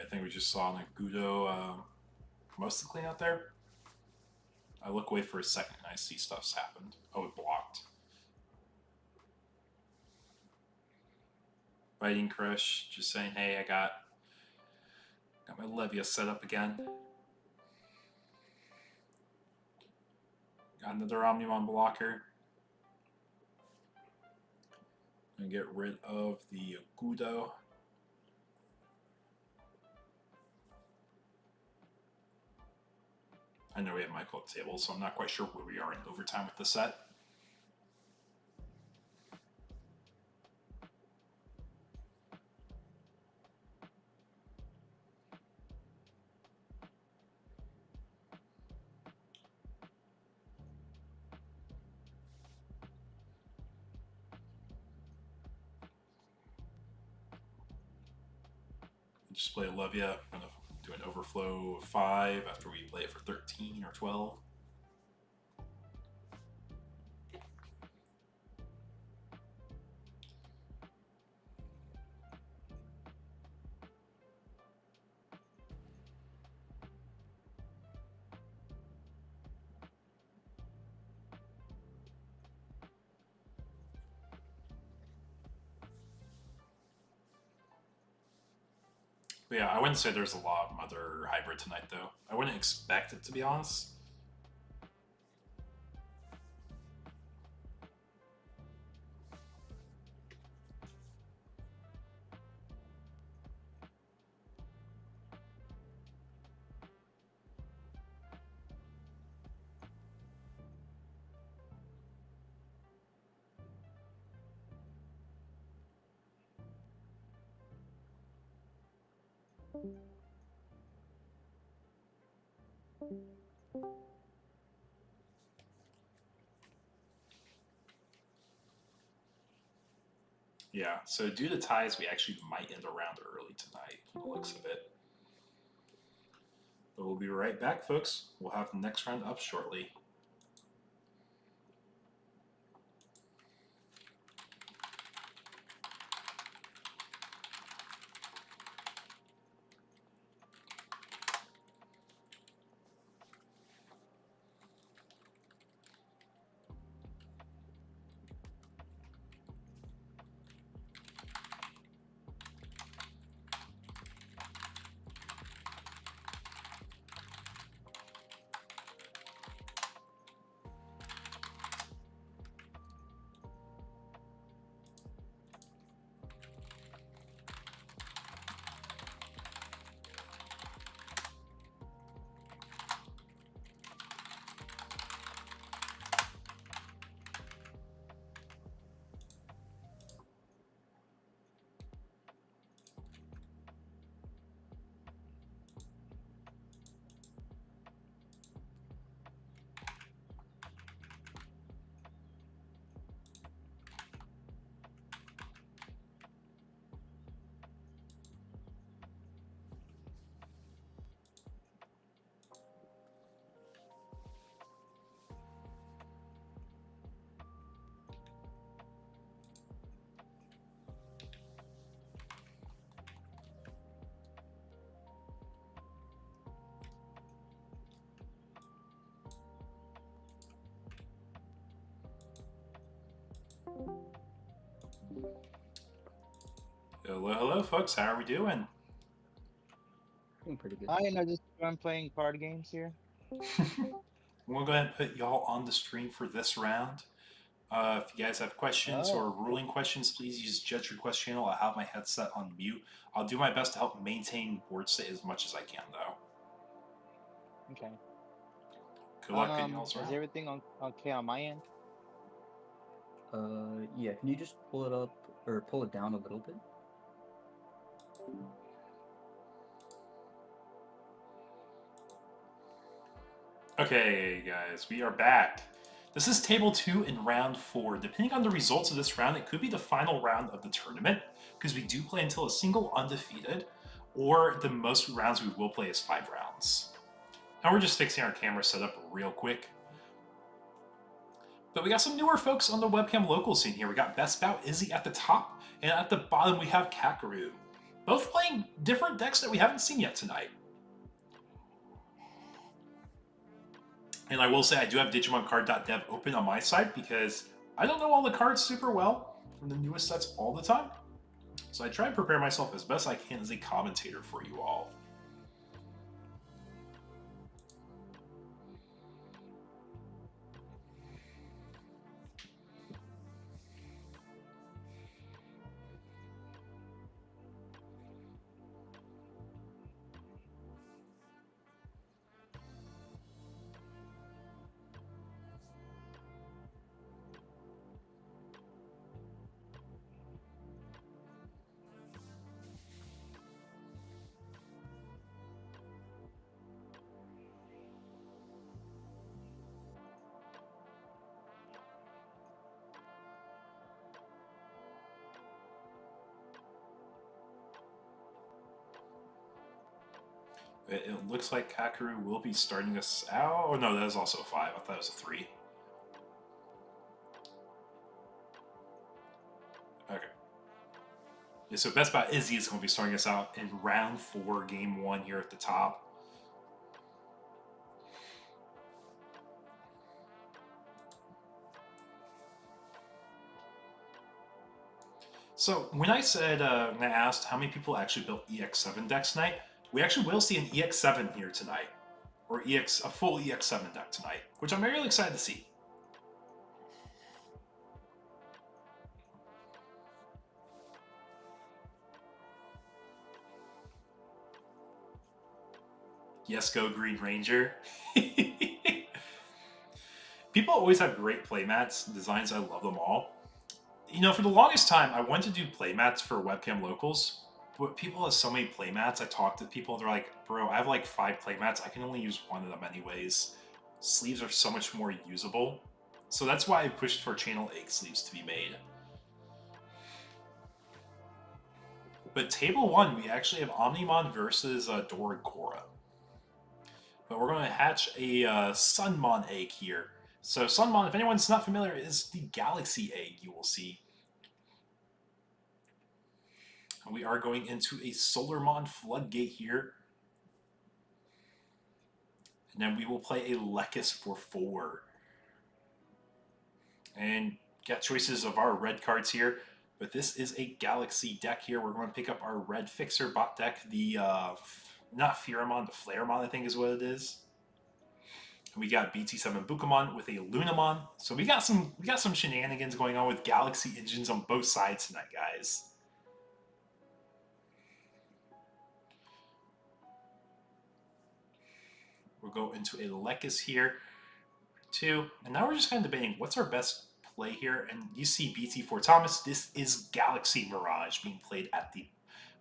think we just saw Nagudo most of the clean out there. I look away for a second and I see stuff's happened. Oh, it blocked. Fighting Crush, just saying, hey, I got my Levia set up again. Got another Omnimon blocker. Gonna get rid of the Gudo. I know we have Michael at the table, so I'm not quite sure where we are in overtime with the set. Just play Levia. I'm gonna do an overflow of 5 after we play it for 13 or 12. But yeah, I wouldn't say there's a lot of Mother Hybrid tonight, though. I wouldn't expect it, to be honest. Yeah, so due to ties, we actually might end around early tonight, from the looks of it. But we'll be right back, folks. We'll have the next round up shortly. Hello, hello, folks. How are we doing? Doing pretty good. Hi, and I'm playing card games here. We'll go ahead and put y'all on the stream for this round. If you guys have questions or ruling questions, please use Judge Request channel. I have my headset on mute. I'll do my best to help maintain board state as much as I can, though. Okay. Good luck in y'all's Is round. everything okay on my end? Yeah, can you just pull it up or pull it down a little bit? Okay, guys, we are back. This is table 2 in round 4. Depending on the results of this round, it could be the final round of the tournament, because we do play until a single undefeated, or the most rounds we will play is 5 rounds. Now we're just fixing our camera setup real quick. But we got some newer folks on the webcam local scene here. We got Best Bout Izzy at the top, and at the bottom we have Kakaru. both playing different decks that we haven't seen yet tonight. And I will say I do have DigimonCard.dev open on my side because I don't know all the cards super well from the newest sets all the time. So I try and prepare myself as best I can as a commentator for you all. It looks like Kakeru will be starting us out. Oh no, that is also a 5. I thought it was a 3. Okay. Yeah, so best bet Izzy is going to be starting us out in round 4, game 1 here at the top. So when I said, when I asked how many people actually built EX7 decks tonight, we actually will see an EX7 here tonight, or a full EX7 deck tonight, which I'm really excited to see. Yes, go Green Ranger. People always have great playmats, designs, I love them all. You know, for the longest time, I wanted to do playmats for webcam locals, but people have so many playmats. I talk to people, they're like, bro, I have like 5 playmats. I can only use one of them anyways. Sleeves are so much more usable. So that's why I pushed for channel 8 sleeves to be made. But table 1, we actually have Omnimon versus Dora Cora. But we're going to hatch a Sunmon egg here. So Sunmon, if anyone's not familiar, is the galaxy egg you will see. We are going into a Solarmon Floodgate here. And then we will play a Lekis for 4. And got choices of our red cards here. But this is a Galaxy deck here. We're going to pick up our red Fixer bot deck. The, not Pheramon, the Flareamon I think is what it is. And we got BT7 Bukamon with a Lunamon. So we got some shenanigans going on with Galaxy engines on both sides tonight, guys. We'll go into a Lekis here, too. And now we're just kind of debating what's our best play here. And you see BT4 Thomas. This is Galaxy Mirage being played at the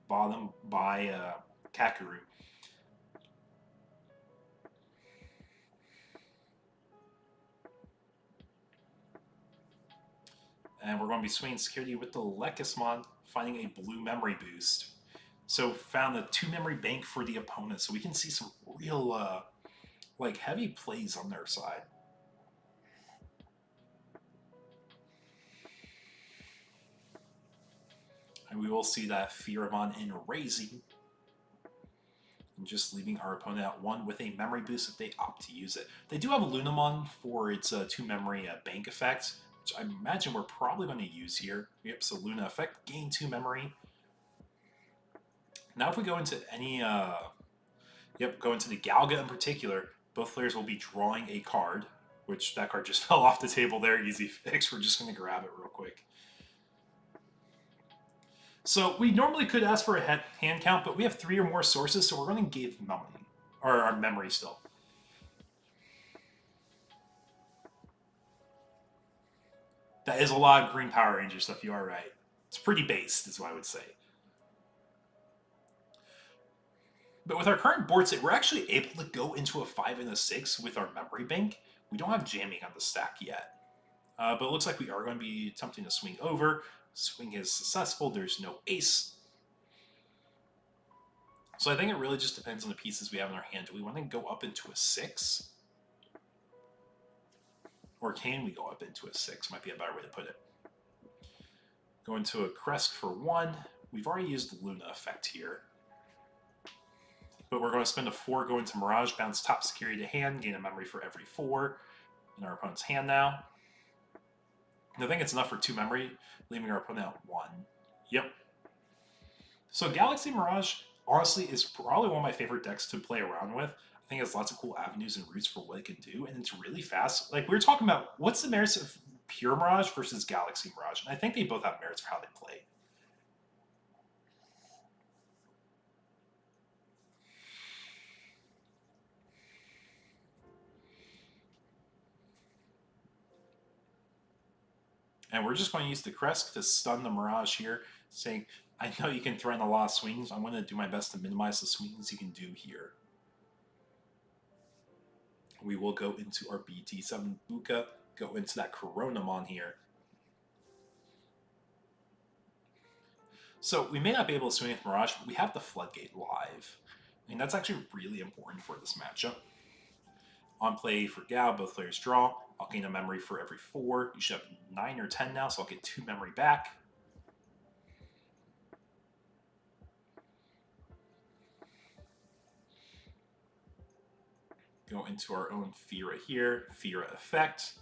bottom by Kakeru. And we're going to be swinging security with the Lekismon, finding a blue memory boost. So found a 2 memory bank for the opponent. So we can see some real like heavy plays on their side. And we will see that Pheramon in raising. And just leaving our opponent at 1 with a memory boost if they opt to use it. They do have a Lunamon for its 2 memory bank effect, which I imagine we're probably going to use here. Yep, so Luna effect, gain 2 memory. Now if we go into any, go into the Galga in particular, both players will be drawing a card, which that card just fell off the table there, easy fix. We're just going to grab it real quick. So we normally could ask for a hand count, but we have 3 or more sources, so we're going to give memory, or our memory still. That is a lot of green Power Ranger stuff, you are right. It's pretty based, is what I would say. But with our current board state, we're actually able to go into a 5 and a 6 with our memory bank. We don't have jamming on the stack yet. But it looks like we are going to be attempting to swing over. Swing is successful. There's no ace. So I think it really just depends on the pieces we have in our hand. Do we want to go up into a 6? Or can we go up into a 6? Might be a better way to put it. Go into a Crest for 1. We've already used the Luna effect here. But we're going to spend a 4, go into Mirage, bounce top security to hand, gain a memory for every 4 in our opponent's hand now. I think it's enough for 2 memory, leaving our opponent at 1. Yep. So Galaxy Mirage, honestly, is probably one of my favorite decks to play around with. I think it has lots of cool avenues and routes for what it can do, and it's really fast. Like, we were talking about, what's the merits of pure Mirage versus Galaxy Mirage? And I think they both have merits for how they play. And we're just going to use the Crest to stun the Mirage here, saying, I know you can threaten a lot of swings. I'm going to do my best to minimize the swings you can do here. We will go into our BT7 Buka, go into that Coronamon here. So we may not be able to swing with Mirage, but we have the Floodgate live. And that's actually really important for this matchup. On play for Gao, both players draw. I'll gain a memory for every 4. You should have 9 or 10 now, so I'll get 2 memory back. Go into our own Fira here, Fira effect.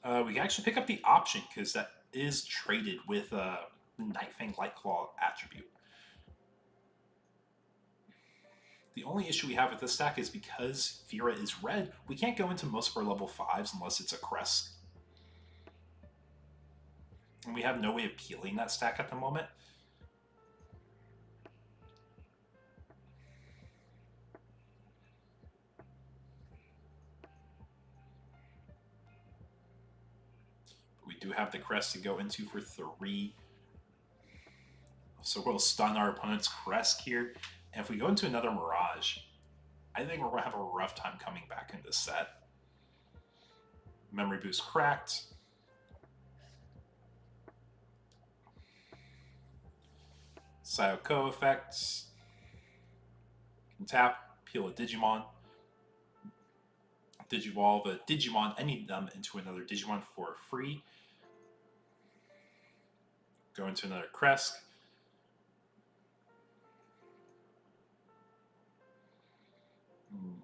We can actually pick up the option because that is traded with the Nightfang Lightclaw attribute. The only issue we have with this stack is because Fira is red, we can't go into most of our level 5s unless it's a Crest. And we have no way of peeling that stack at the moment. We do have the Crest to go into for 3. So we'll stun our opponent's Crest here. And if we go into another Mirage, I think we're going to have a rough time coming back in this set. Memory boost cracked. Sayoko effects. Can tap, peel a Digimon. Digivolve a Digimon, any of them, into another Digimon for free. Go into another Crest.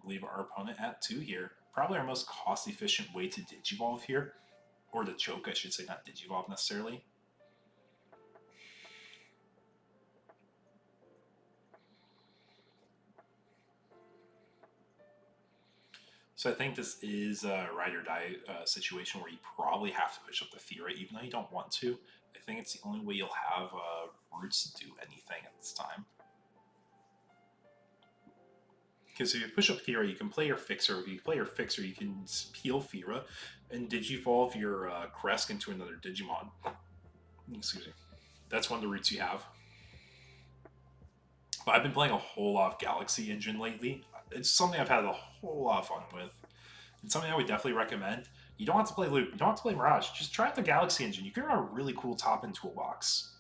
Leave our opponent at 2 here. Probably our most cost-efficient way to Digivolve here. Or to choke, I should say, not Digivolve necessarily. So I think this is a ride or die situation where you probably have to push up the Fira, even though you don't want to. I think it's the only way you'll have routes to do anything at this time. Because if you push up Fira, you can play your Fixer. If you play your Fixer, you can peel Fira and Digivolve your Crest into another Digimon. Excuse me. That's one of the routes you have. But I've been playing a whole lot of Galaxy Engine lately. It's something I've had a whole lot of fun with. It's something I would definitely recommend. You don't have to play Loop. You don't have to play Mirage. Just try out the Galaxy Engine. You can run a really cool top-end toolbox.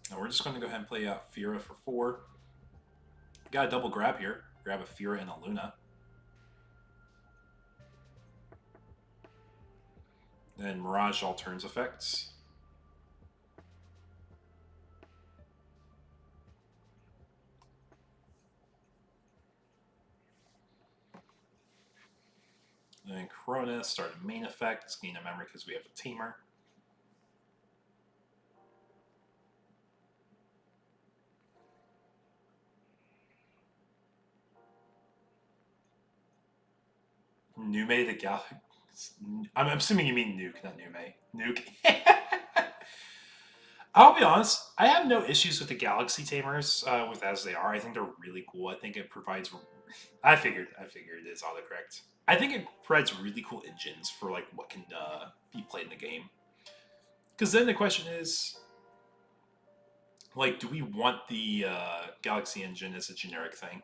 Now we're just going to go ahead and play out Fira for 4. Got a double grab here. Grab a Fira and a Luna. Then Mirage all turns effects. Then Corona, start a main effect, gain a memory because we have a Tamer. Nume the Galaxy. I'm assuming you mean Nuke, not Nume. Nuke. I'll be honest, I have no issues with the Galaxy Tamers with as they are. I think they're really cool. I think it provides. I figured it is autocorrect. I think it provides really cool engines for like what can be played in the game. Because then the question is, like, do we want the Galaxy engine as a generic thing?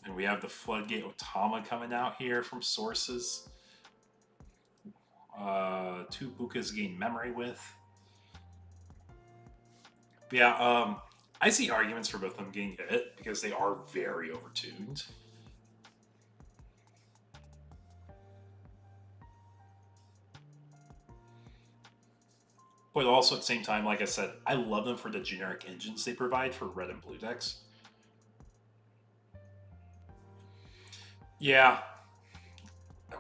And we have the Floodgate Otama coming out here from sources. 2 Bukas gain memory with. But yeah, I see arguments for both of them getting hit because they are very overtuned. But also at the same time, like I said, I love them for the generic engines they provide for red and blue decks. Yeah.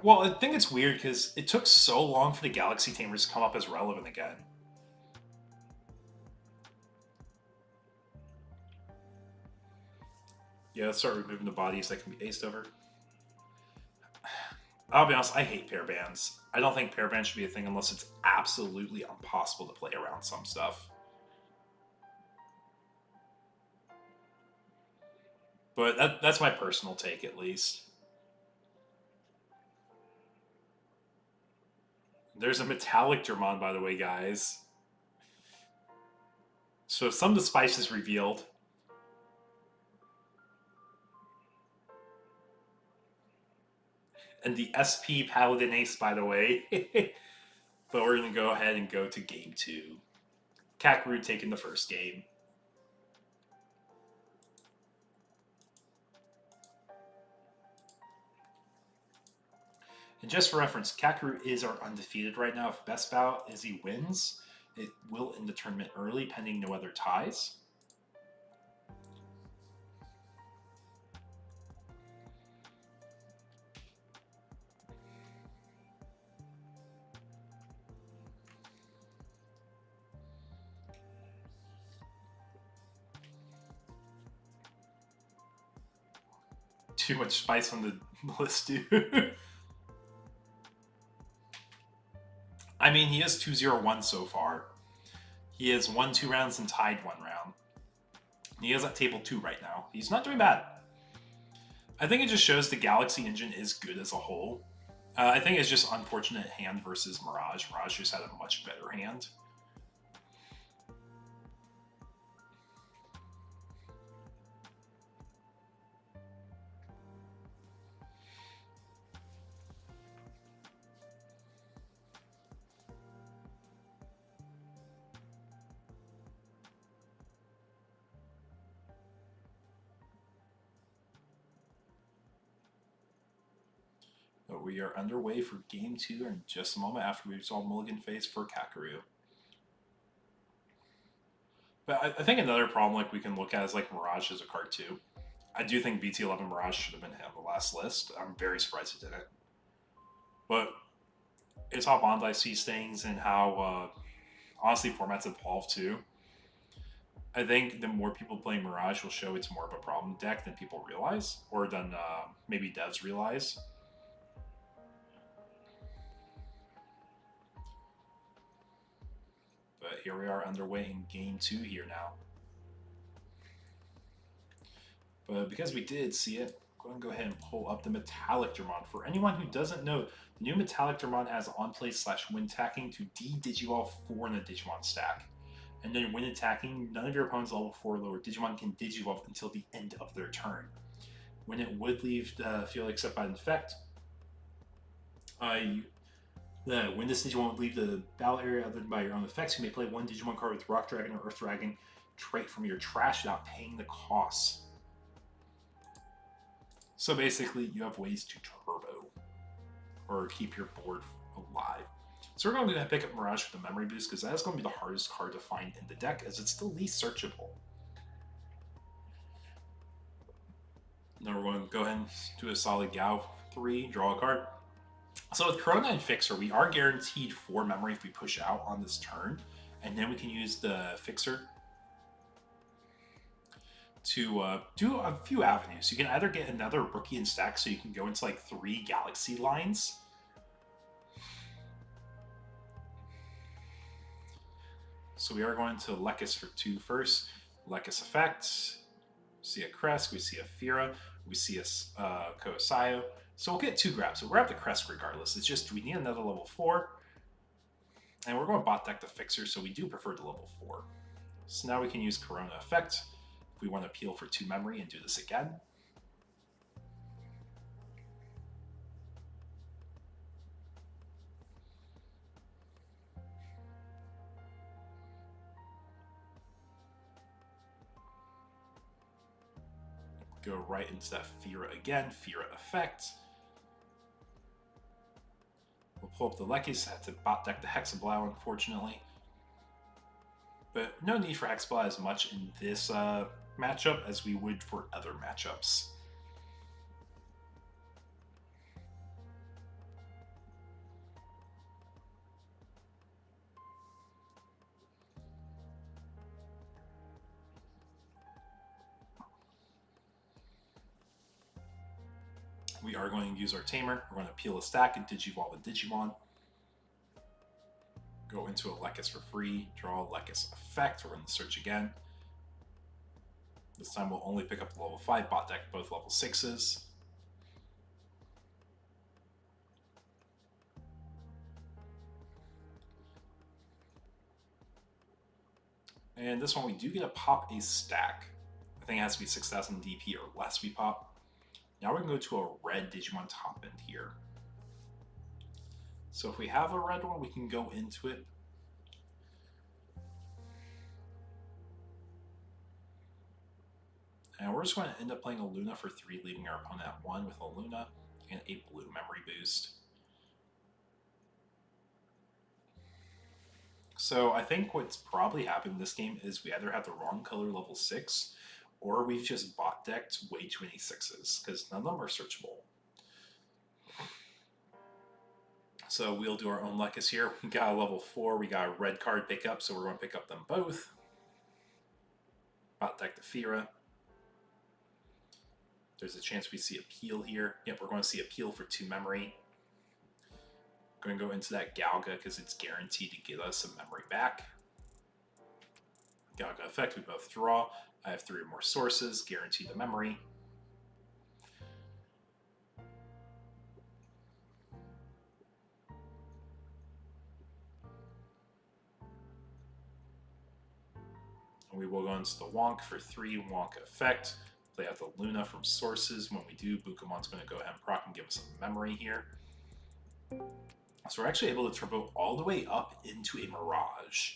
Well, I think it's weird because it took so long for the Galaxy Tamers to come up as relevant again. Yeah, let's start removing the bodies that can be aced over. I'll be honest, I hate pair bans. I don't think pair bans should be a thing unless it's absolutely impossible to play around some stuff. But that's my personal take, at least. There's a metallic Dramon, by the way, guys. So some of the spice is revealed. And the SP Paladin Ace, by the way. But we're going to go ahead and go to game 2. Kakarot taking the first game. And just for reference, Kakarot is our undefeated right now. If best bout is he wins, it will end the tournament early, pending no other ties. Too much spice on the list, dude. I mean, he is 2-0-1 so far. He has won 2 rounds and tied 1 round. He is at table 2 right now. He's not doing bad. I think it just shows the Galaxy engine is good as a whole. I think it's just unfortunate hand versus Mirage. Mirage just had a much better hand. But we are underway for game 2 in just a moment after we resolve Mulligan phase for Kakarot. But I think another problem like we can look at is like Mirage as a card too. I do think BT11 Mirage should have been hit on the last list. I'm very surprised it didn't. But it's how Bondi sees things and how honestly formats evolve too. I think the more people play Mirage will show it's more of a problem deck than people realize, or than maybe devs realize. But here we are underway in game 2 here now. But because we did see it, I'm going to go ahead and pull up the Metallic Dramon. For anyone who doesn't know, the new Metallic Dramon has on-play/when attacking to de-Digivolve 4 in the Digimon stack. And then when attacking, none of your opponent's level 4 or lower Digimon can Digivolve until the end of their turn. When it would leave the field except by an effect, when this Digimon would leave the battle area other than by your own effects, you may play 1 Digimon card with Rock Dragon or Earth Dragon trait from your trash without paying the costs. So basically, you have ways to turbo or keep your board alive. So we're going to pick up Mirage for the memory boost because that's going to be the hardest card to find in the deck as it's the least searchable. Then we're going to go ahead and do a solid Gao 3, draw a card. So with Corona and Fixer, we are guaranteed 4 memory if we push out on this turn, and then we can use the Fixer to do a few avenues. You can either get another rookie in stack so you can go into like 3 Galaxy lines. So we are going to Lekis for 2 first. Lekis effect. We see a Kresk, we see a Fira, we see a Kosayo. So we'll get 2 grabs. So we're at the Crest regardless. It's just we need another level 4. And we're going to bot deck the Fixer, so we do prefer the level 4. So now we can use Corona Effect if we want to peel for 2 memory and do this again. Go right into that Fira again, Fira effect. We'll pull up the Lekis, have to bot deck the Hexablow, unfortunately. But no need for Hexablow as much in this matchup as we would for other matchups. We are going to use our Tamer. We're going to peel a stack and Digivolve a Digimon. Go into a Lekis for free, draw a Lekis effect. We're going to search again. This time we'll only pick up the level 5 bot deck, both level 6s. And this one we do get to pop a stack. I think it has to be 6,000 DP or less we pop. Now we're going to go to a red Digimon top end here. So if we have a red one, we can go into it. And we're just going to end up playing a Luna for 3, leaving our opponent at 1 with a Luna and a blue memory boost. So I think what's probably happened in this game is we either have the wrong color level 6, or we've just bot decked way too many 6s, because none of them are searchable. So we'll do our own Lekis here. We got a level 4, we got a red card pickup, so we're going to pick up them both. Bot deck the Fira. There's a chance we see a peel here. Yep, we're going to see a peel for 2 memory. Going to go into that Galga because it's guaranteed to give us some memory back. Galga effect, we both draw. I have 3 or more sources, guarantee the memory. And we will go into the Wonk for 3 Wonk effect. Play out the Luna from sources. When we do, Bukamon's going to go ahead and proc and give us some memory here. So we're actually able to turbo all the way up into a Mirage.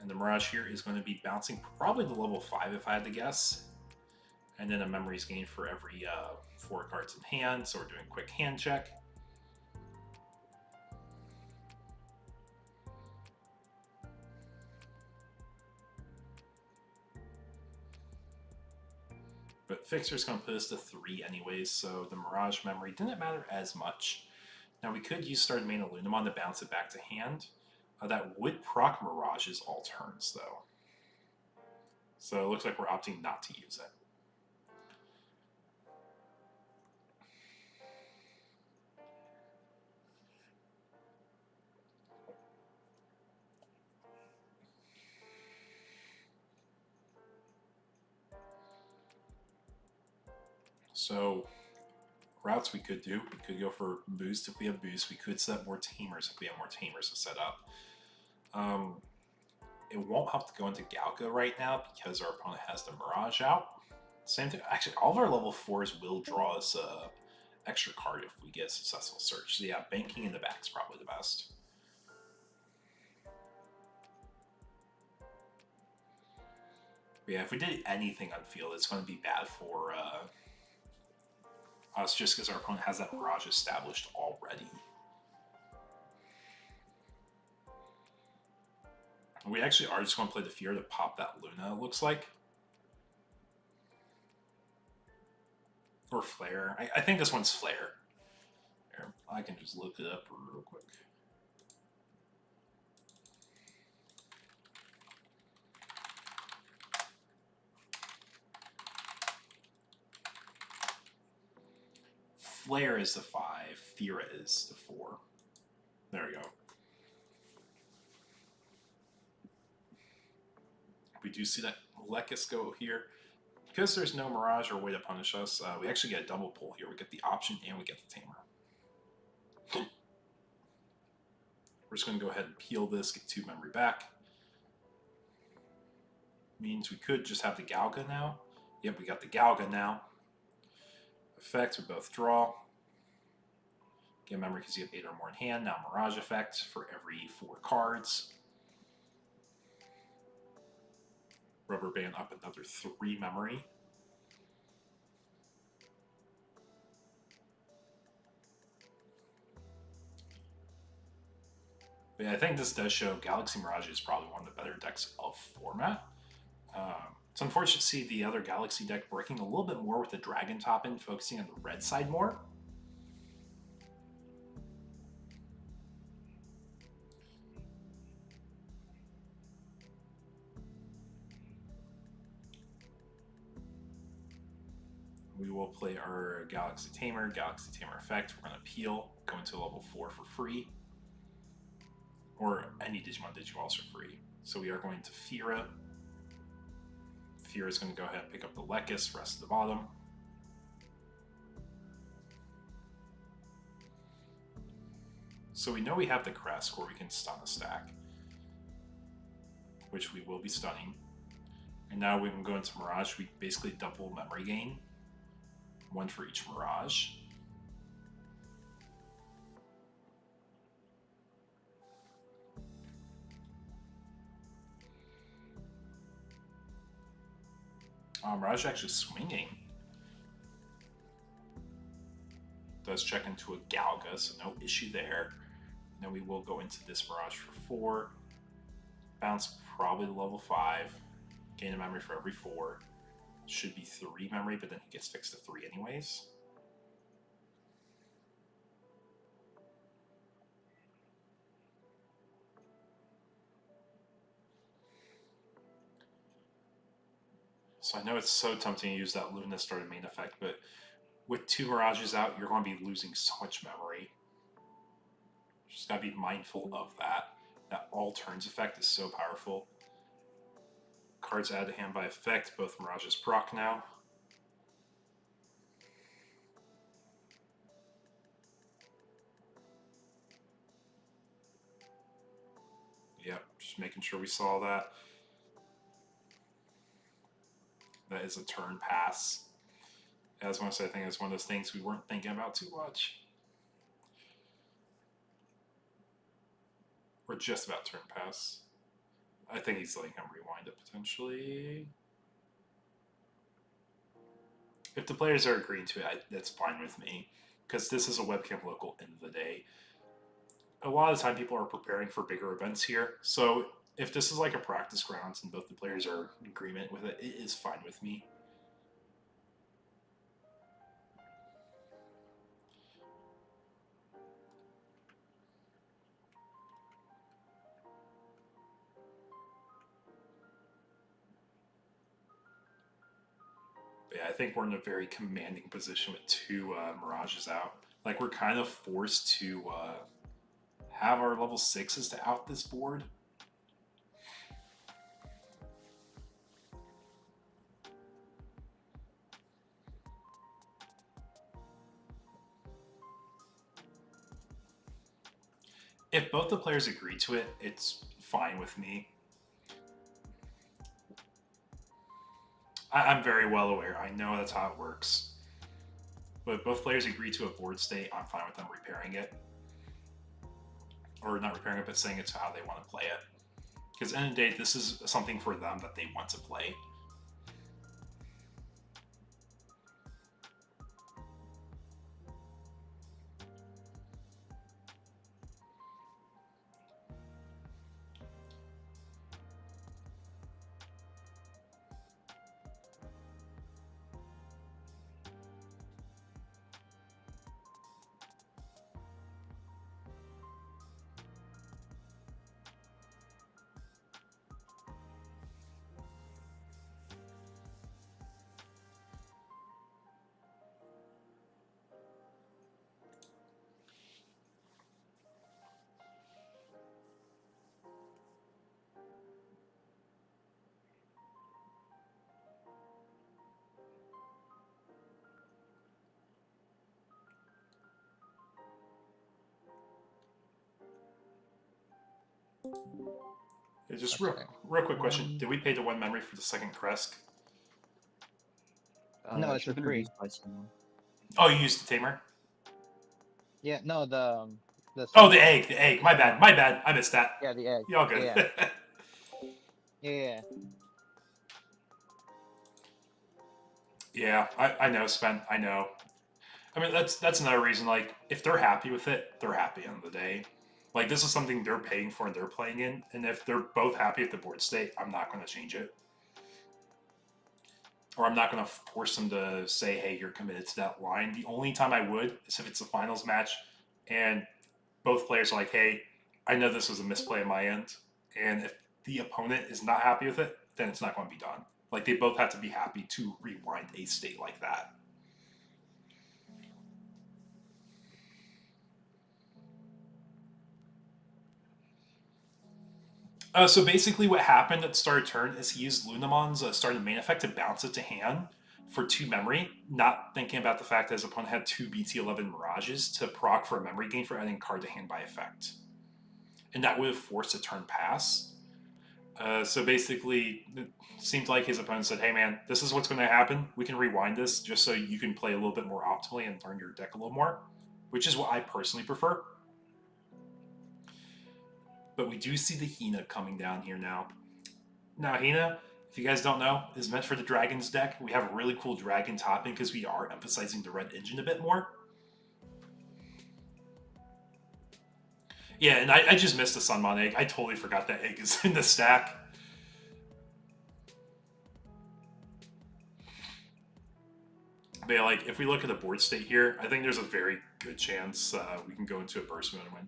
And the Mirage here is going to be bouncing probably to level 5 if I had to guess. And then a memory's gained for every 4 cards in hand, so we're doing a quick hand check. But Fixer's going to put us to 3 anyways, so the Mirage memory didn't matter as much. Now we could use started main Omnimon to bounce it back to hand. That would proc Mirages all turns though. So it looks like we're opting not to use it. So routes we could do, we could go for boost if we have boost, we could set up more Tamers if we have more Tamers to set up. It won't have to go into Galga right now because our opponent has the Mirage out. Same thing, actually all of our level 4s will draw us a extra card if we get a successful search. So yeah, banking in the back is probably the best. But yeah, if we did anything on field, it's going to be bad for us just because our opponent has that Mirage established already. We actually are just going to play the Fear to pop that Luna, it looks like. Or Flare. I think this one's Flare. Here, I can just look it up real quick. Flare is the 5, Fira is the 4. There we go. We do see that Lekis go here. Because there's no Mirage or way to punish us, we actually get a double pull here. We get the option and we get the Tamer. We're just going to go ahead and peel this, get 2 memory back. Means we could just have the Galga now. Yep, we got the Galga now. Effect, we both draw. Get memory because you have 8 or more in hand. Now Mirage effect for every 4 cards. Rubber band up another 3 memory. But yeah, I think this does show Galaxy Mirage is probably one of the better decks of format. It's unfortunate to see the other Galaxy deck working a little bit more with the Dragon top end, focusing on the red side more. We will play our Galaxy Tamer effect. We're going to peel, go into level 4 for free. Or any Digimon Digivolves for free. So we are going to Fira. Fira is going to go ahead and pick up the Lekis, rest at the bottom. So we know we have the Kresk where we can stun a stack, which we will be stunning. And now we can go into Mirage. We basically double memory gain. One for each Mirage. Mirage actually swinging. Does check into a Galga, so no issue there. Then we will go into this Mirage for 4. Bounce probably to level 5. Gain a memory for every 4. Should be 3 memory, but then he gets fixed to 3 anyways. So I know it's so tempting to use that Luna started main effect, but with 2 Mirages out, you're going to be losing so much memory. Just gotta be mindful of that. That all turns effect is so powerful. Cards added to hand by effect, both Mirages proc now. Yep, just making sure we saw that. That is a turn pass. As I say, I think it's one of those things we weren't thinking about too much. We're just about turn pass. I think he's letting him rewind it potentially. If the players are agreeing to it, that's fine with me. Because this is a webcam local end of the day. A lot of the time people are preparing for bigger events here. So if this is like a practice grounds and both the players are in agreement with it, it is fine with me. But yeah, I think we're in a very commanding position with 2 Mirages out. Like, we're kind of forced to have our level 6s to out this board. If both the players agree to it, it's fine with me. I'm very well aware. I know that's how it works. But if both players agree to a board state, I'm fine with them repairing it. Or not repairing it, but saying it's how they want to play it. Because at the end of the day, this is something for them that they want to play. Yeah, just real quick question. Did we pay the 1 memory for the second Kresk? No, it it's for should've been free. used by someone. Oh, you used the Tamer? Yeah, no, the Oh, the egg. My bad. I missed that. Yeah, the egg. Y'all good. Yeah. Yeah. Yeah, I know, Spen. I know. I mean, that's another reason. Like, if they're happy with it, they're happy end of the day. Like, this is something they're paying for and they're playing in, and if they're both happy with the board state, I'm not going to change it. Or I'm not going to force them to say, hey, you're committed to that line. The only time I would is if it's a finals match and both players are like, hey, I know this was a misplay on my end, and if the opponent is not happy with it, then it's not going to be done. Like, they both have to be happy to rewind a state like that. So basically what happened at the start of turn is he used Lilithmon's starting main effect to bounce it to hand for 2 memory, not thinking about the fact that his opponent had 2 BT11 Mirages to proc for a memory gain for adding card to hand by effect. And that would have forced a turn pass. So basically, it seemed like his opponent said, hey man, this is what's going to happen. We can rewind this just so you can play a little bit more optimally and learn your deck a little more, which is what I personally prefer. But we do see the Hina coming down here now. Now, Hina, if you guys don't know, is meant for the Dragons deck. We have a really cool Dragon topping because we are emphasizing the red engine a bit more. Yeah, and I just missed the Sunmon egg. I totally forgot that egg is in the stack. But yeah, like, if we look at the board state here, I think there's a very good chance we can go into a burst mode and win.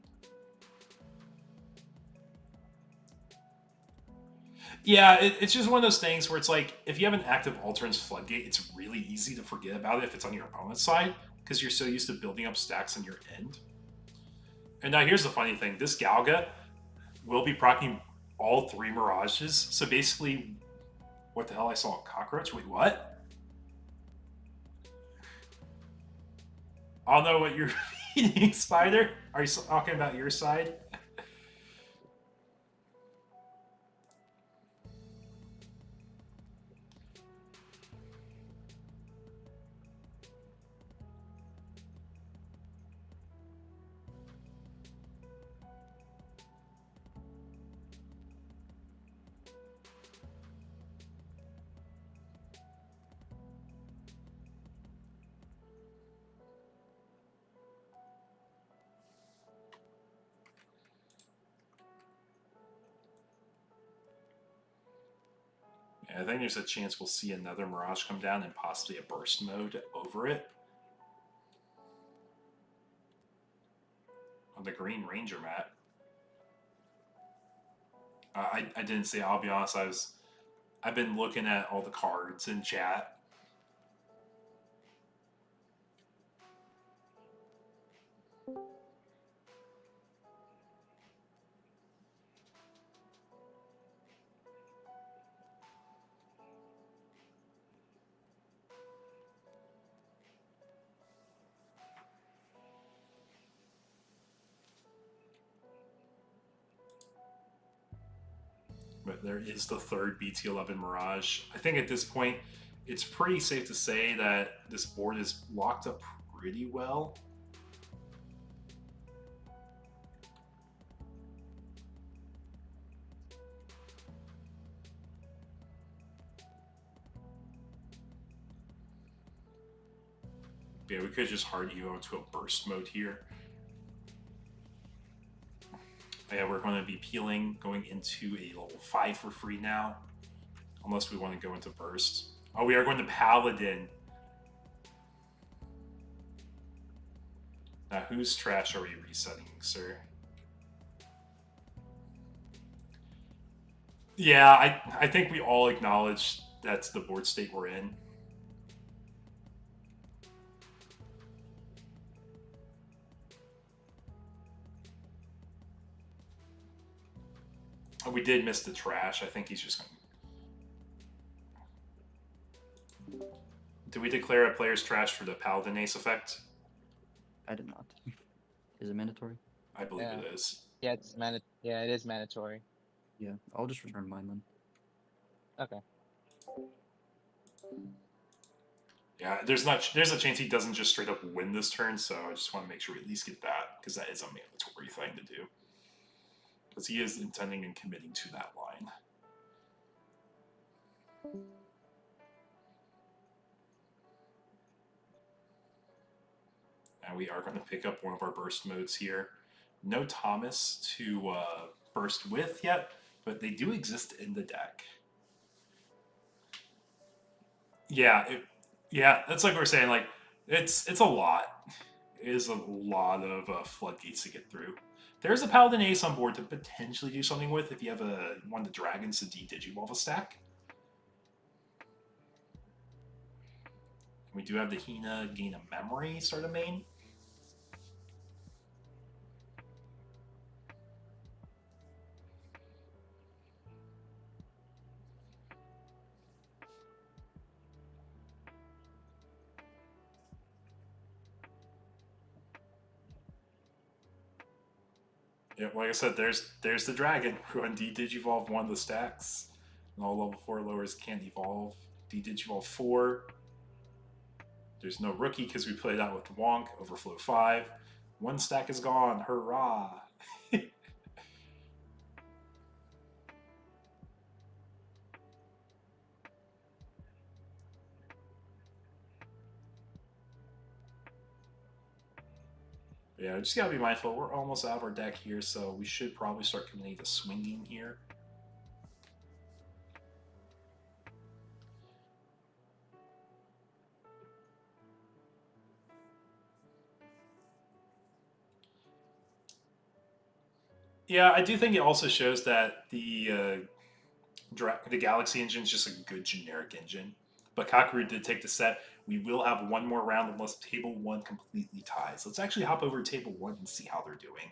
Yeah, it's just one of those things where it's like, if you have an active Altern's Floodgate, it's really easy to forget about it if it's on your opponent's side, because you're so used to building up stacks on your end. And now here's the funny thing, this Galga will be proccing all 3 Mirages, so basically, what the hell, I saw a cockroach? Wait, what? I don't know what you're eating, Spider. Are you talking about your side? I think there's a chance we'll see another Mirage come down and possibly a burst mode over it. On the Green Ranger mat. I didn't see it, I'll be honest, I've been looking at all the cards in chat. But there is the 3rd BT11 Mirage. I think at this point, it's pretty safe to say that this board is locked up pretty well. Yeah, we could just hard evo into a burst mode here. Yeah, we're going to be peeling, going into a level 5 for free now. Unless we want to go into burst. Oh, we are going to Paladin. Now, whose trash are we resetting, sir? Yeah, I think we all acknowledge that's the board state we're in. We did miss the trash. I think he's just going to... Did we declare a player's trash for the Paladin Ace effect? I did not. Is it mandatory? I believe it is. Yeah, it is mandatory. Yeah, I'll just return mine then. Okay. Yeah, there's a chance he doesn't just straight up win this turn, so I just want to make sure we at least get that, because that is a mandatory thing to do. Because he is intending and committing to that line. And we are going to pick up one of our burst modes here. No Thomas to burst with yet, but they do exist in the deck. Yeah, yeah, that's like we're saying. Like it's a lot. It is a lot of floodgates to get through. There's a Paladin Ace on board to potentially do something with if you have one of the dragons to de-digivolve a stack. We do have the Hina gain a memory sort of main. Yeah, like I said, there's the dragon who on de-digivolve one of the stacks. And all level 4 lowers can't evolve. De-digivolve 4. There's no rookie because we played out with Wonk, Overflow 5. One stack is gone, hurrah! Yeah, we just gotta be mindful. We're almost out of our deck here, so we should probably start committing to swinging here. Yeah, I do think it also shows that the Galaxy engine is just a good generic engine. But Kakaru did take the set. We will have one more round unless Table 1 completely ties. Let's actually hop over to Table 1 and see how they're doing.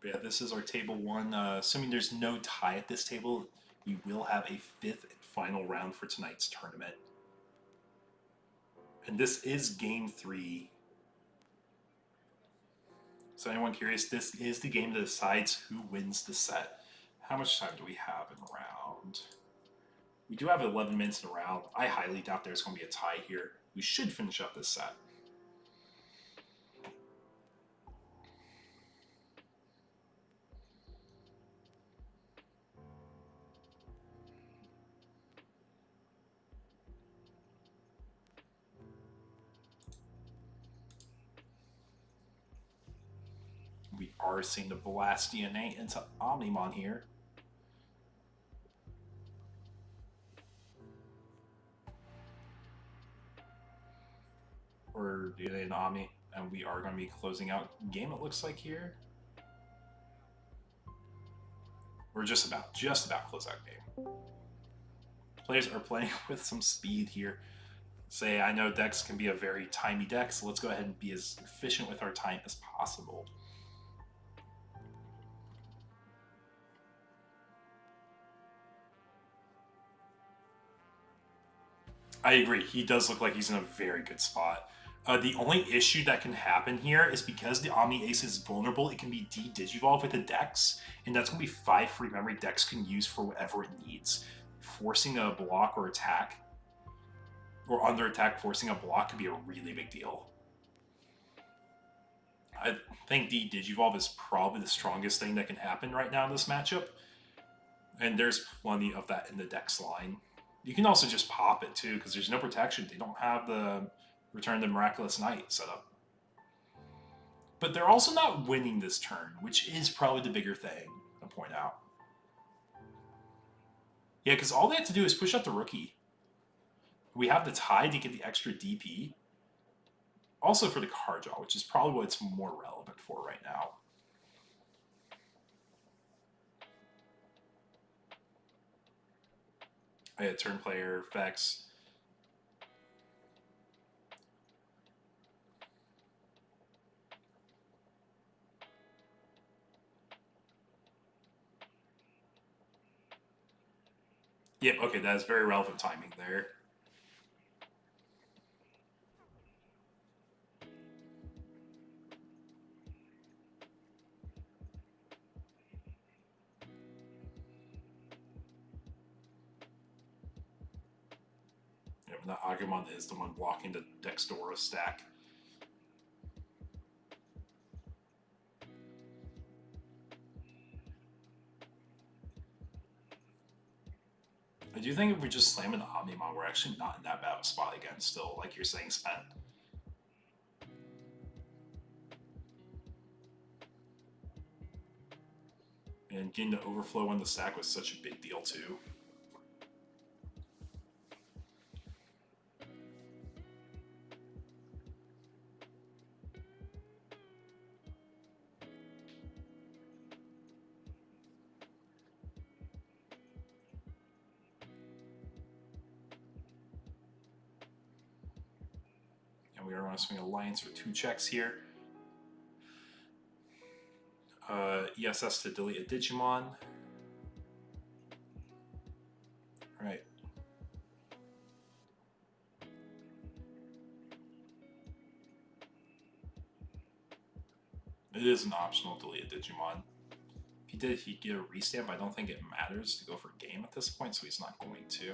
But yeah, this is our Table 1. Assuming there's no tie at this table, we will have a 5th and final round for tonight's tournament. And this is Game 3. So anyone curious, this is the game that decides who wins the set. How much time do we have in the round? We do have 11 minutes in the round. I highly doubt there's going to be a tie here. We should finish up this set. We are seeing the blast DNA into Omnimon here. Or DNA into Omni, and we are going to be closing out game, it looks like here. We're just about close out game. Players are playing with some speed here. Say, I know Dex can be a very timey deck, so let's go ahead and be as efficient with our time as possible. I agree. He does look like he's in a very good spot. The only issue that can happen here is because the Omni Ace is vulnerable, it can be de-digivolved with a Dex, and that's going to be 5 free memory Dex can use for whatever it needs. Forcing a block or attack, or under attack, forcing a block could be a really big deal. I think de-digivolve is probably the strongest thing that can happen right now in this matchup, and there's plenty of that in the Dex line. You can also just pop it too, because there's no protection. They don't have the Return the Miraculous Knight set up. But they're also not winning this turn, which is probably the bigger thing to point out. Yeah, because all they have to do is push out the rookie. We have the tie to get the extra DP. Also for the card draw, which is probably what it's more relevant for right now. I had turn player effects. Yep, okay, that is very relevant timing there. Yep, and that Agumon is the one blocking the Dex-Doru stack. I do think if we just slam into Omnimon, we're actually not in that bad of a spot again still, like you're saying, Spent. And getting the overflow on the stack was such a big deal too. And we are going to swing Alliance for 2 checks here. ESS to delete a Digimon. Right. It is an optional delete a Digimon. If he did, he'd get a restamp. I don't think it matters to go for game at this point, so he's not going to.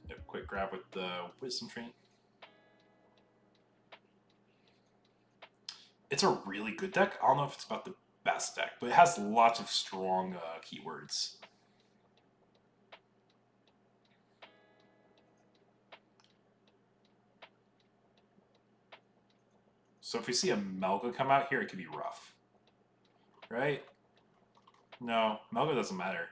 Yep, quick grab with the Wisdom Train. It's a really good deck. I don't know if it's about the best deck, but it has lots of strong keywords. So if we see a Melga come out here, it could be rough. Right? No, Melga doesn't matter.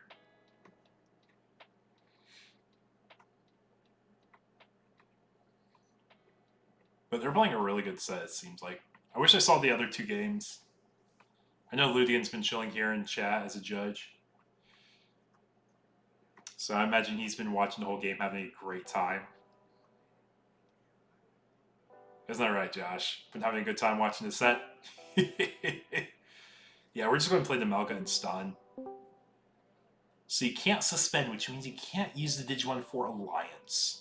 But they're playing a really good set, it seems like. I wish I saw the other 2 games. I know Ludian's been chilling here in chat as a judge. So I imagine he's been watching the whole game, having a great time. Isn't that right, Josh? Been having a good time watching the set? Yeah, we're just going to play the Melga and stun. So you can't suspend, which means you can't use the Digimon for Alliance.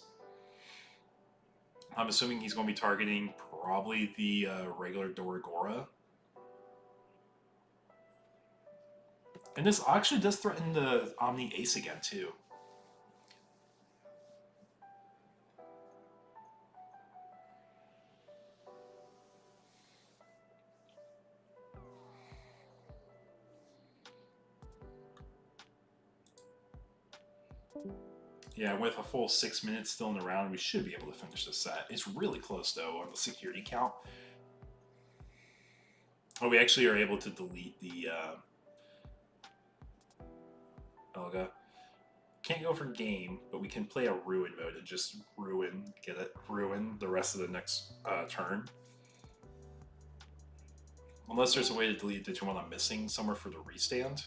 I'm assuming he's going to be targeting probably the regular Doragora. And this actually does threaten the Omni Ace again, too. Yeah, with a full 6 minutes still in the round, we should be able to finish the set. It's really close, though, on the security count. Oh, we actually are able to delete the Melga. Can't go for game, but we can play a Ruin mode and just ruin the rest of the next turn. Unless there's a way to delete a Digimon I'm missing somewhere for the restand.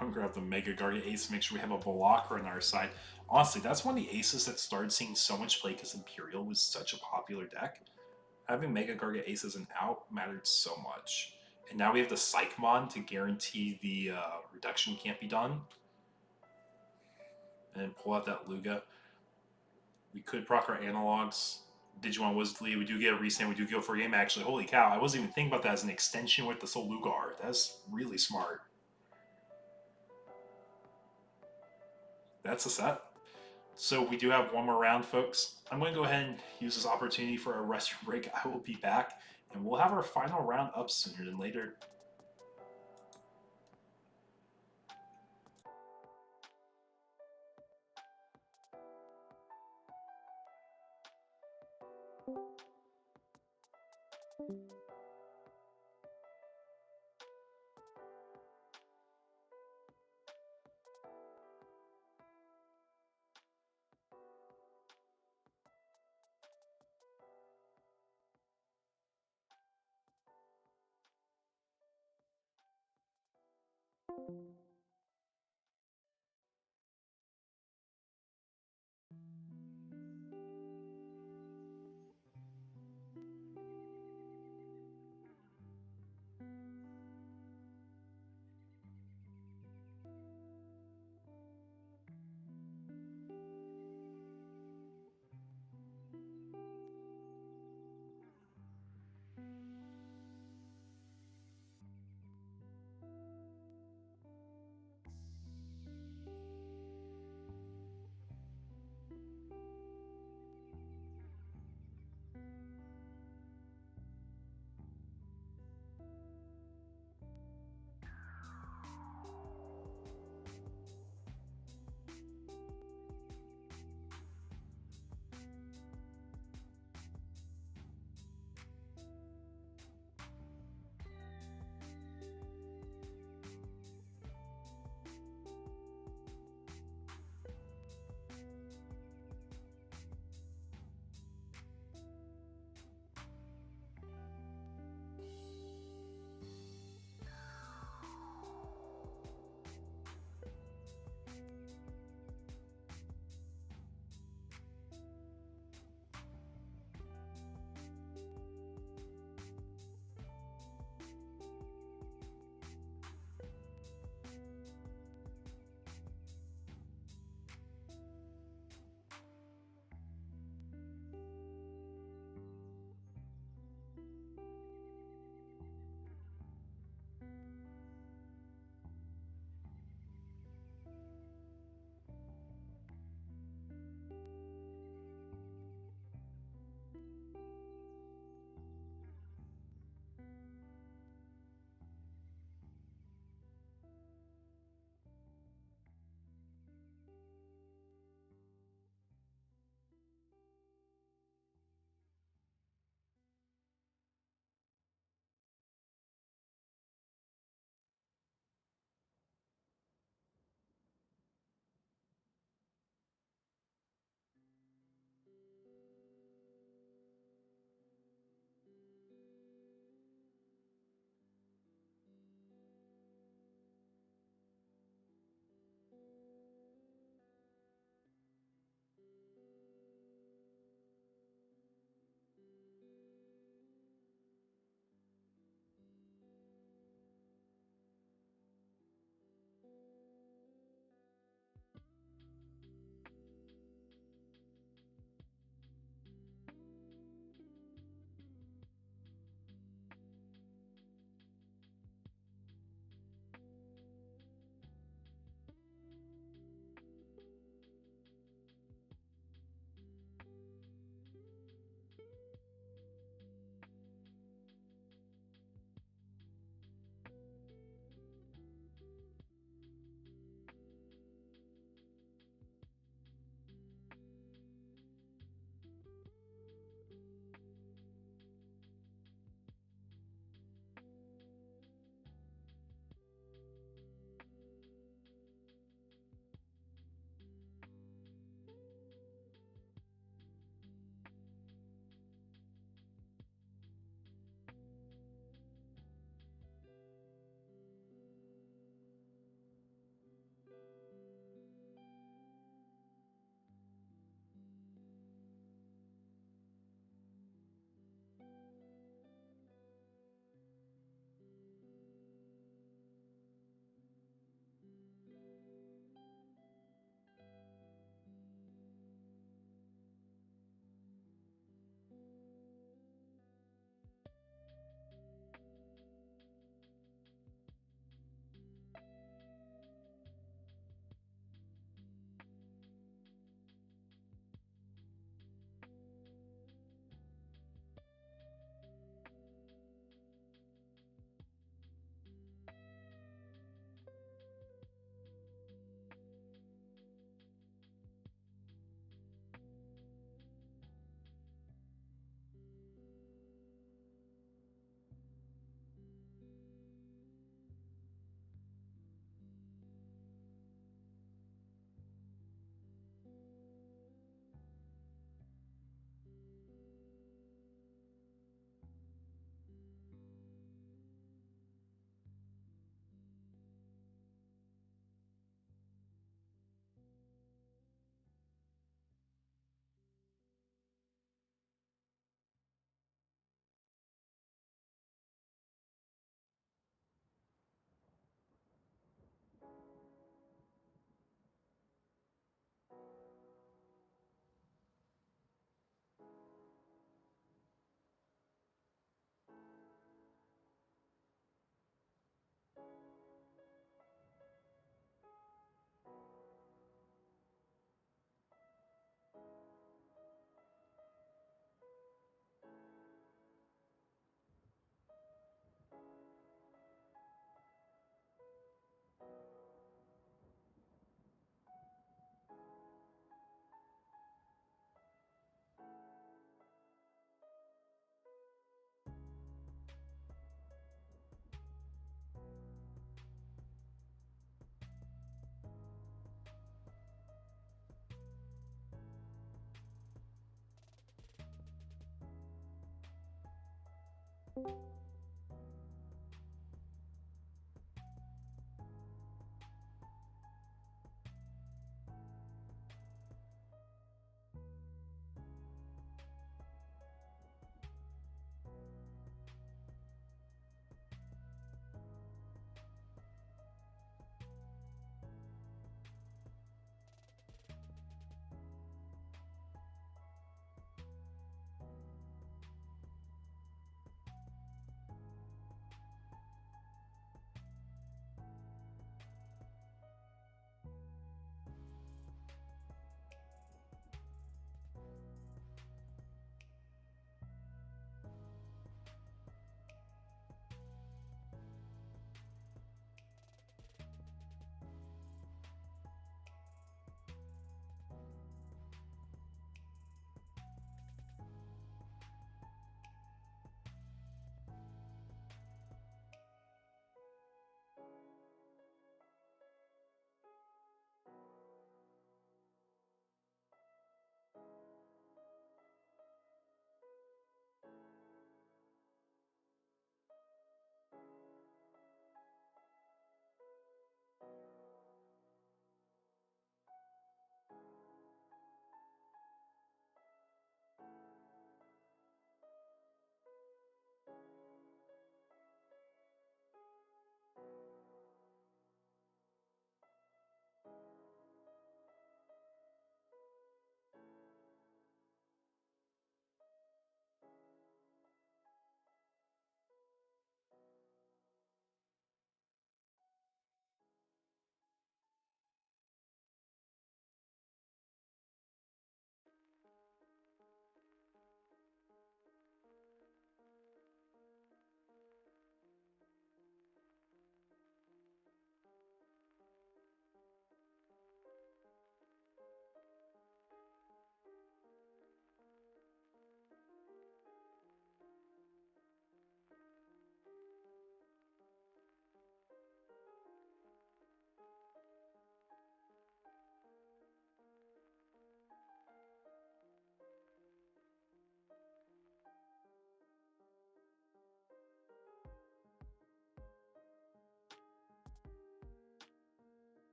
I'm gonna grab the Mega Guardian Ace, make sure we have a blocker on our side. Honestly, that's one of the aces that started seeing so much play because Imperial was such a popular deck. Having Mega Guardian Ace as an out mattered so much. And now we have the Psychmon to guarantee the reduction can't be done. And then pull out that Luga. We could proc our analogs. Digimon Wizardly, we do get a resend, we do go for a game. Actually, holy cow, I wasn't even thinking about that as an extension with the Soul Lugar. That's really smart. That's a set. So we do have one more round, folks. I'm going to go ahead and use this opportunity for a restroom break. I will be back, and we'll have our final round up sooner than later.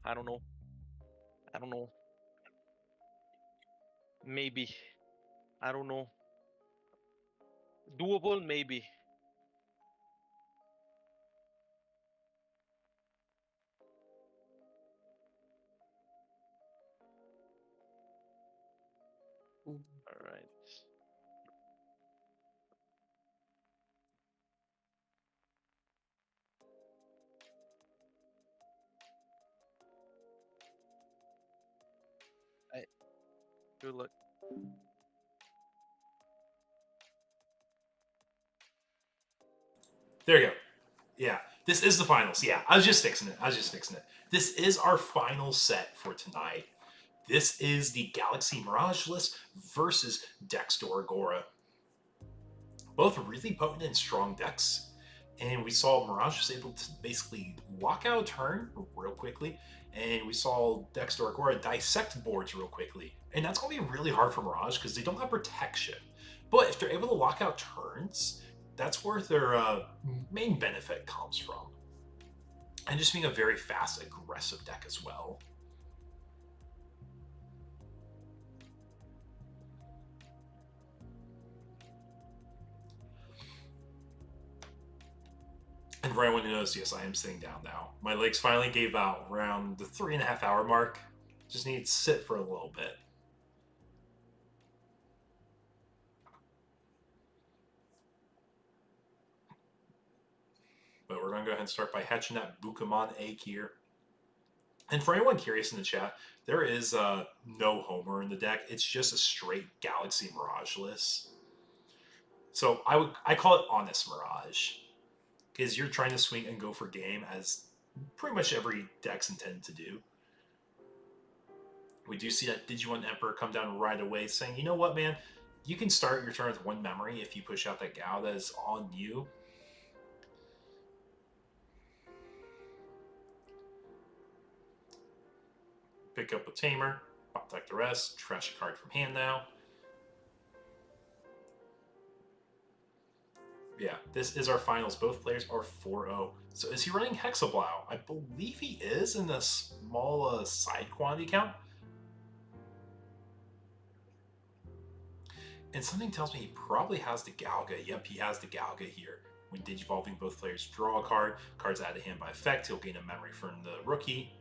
I don't know. I don't know. Maybe. I don't know. Doable, maybe. Ooh. All right. Good luck. There you go. Yeah, this is the finals. Yeah, I was just fixing it. This is our final set for tonight. This is the Galaxy Mirage list versus Dex-Doru. Both really potent and strong decks. And we saw Mirage was able to basically lock out a turn real quickly. And we saw Dex-Doru dissect boards real quickly. And that's going to be really hard for Mirage because they don't have protection. But if they're able to lock out turns, that's where their main benefit comes from. And just being a very fast, aggressive deck as well. And for anyone who knows, yes, I am sitting down now. My legs finally gave out around the 3.5 hour mark. Just need to sit for a little bit. But we're going to go ahead and start by hatching that Webcam egg here. And for anyone curious in the chat, there is no Homer in the deck. It's just a straight Galaxy Mirage list. So I call it Honest Mirage. Because you're trying to swing and go for game, as pretty much every deck's intended to do. We do see that Digimon Emperor come down right away, saying, you know what, man? You can start your turn with 1 memory if you push out that Gao that is on you. Pick up a Tamer, pop deck the rest, trash a card from hand now. Yeah, this is our finals. Both players are 4-0. So is he running Hexablow? I believe he is in the small side quantity count. And something tells me he probably has the Galga. Yep, he has the Galga here. When digivolving, both players draw a card. Card's added to hand by effect. He'll gain a memory from the rookie.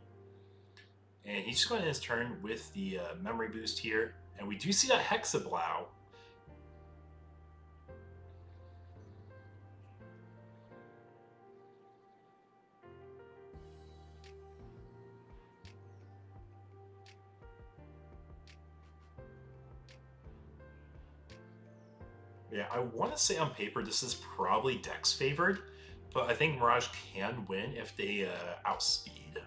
And he's just going to end his turn with the memory boost here. And we do see that Hexablow. Yeah, I want to say on paper this is probably Dex favored, but I think Mirage can win if they outspeed.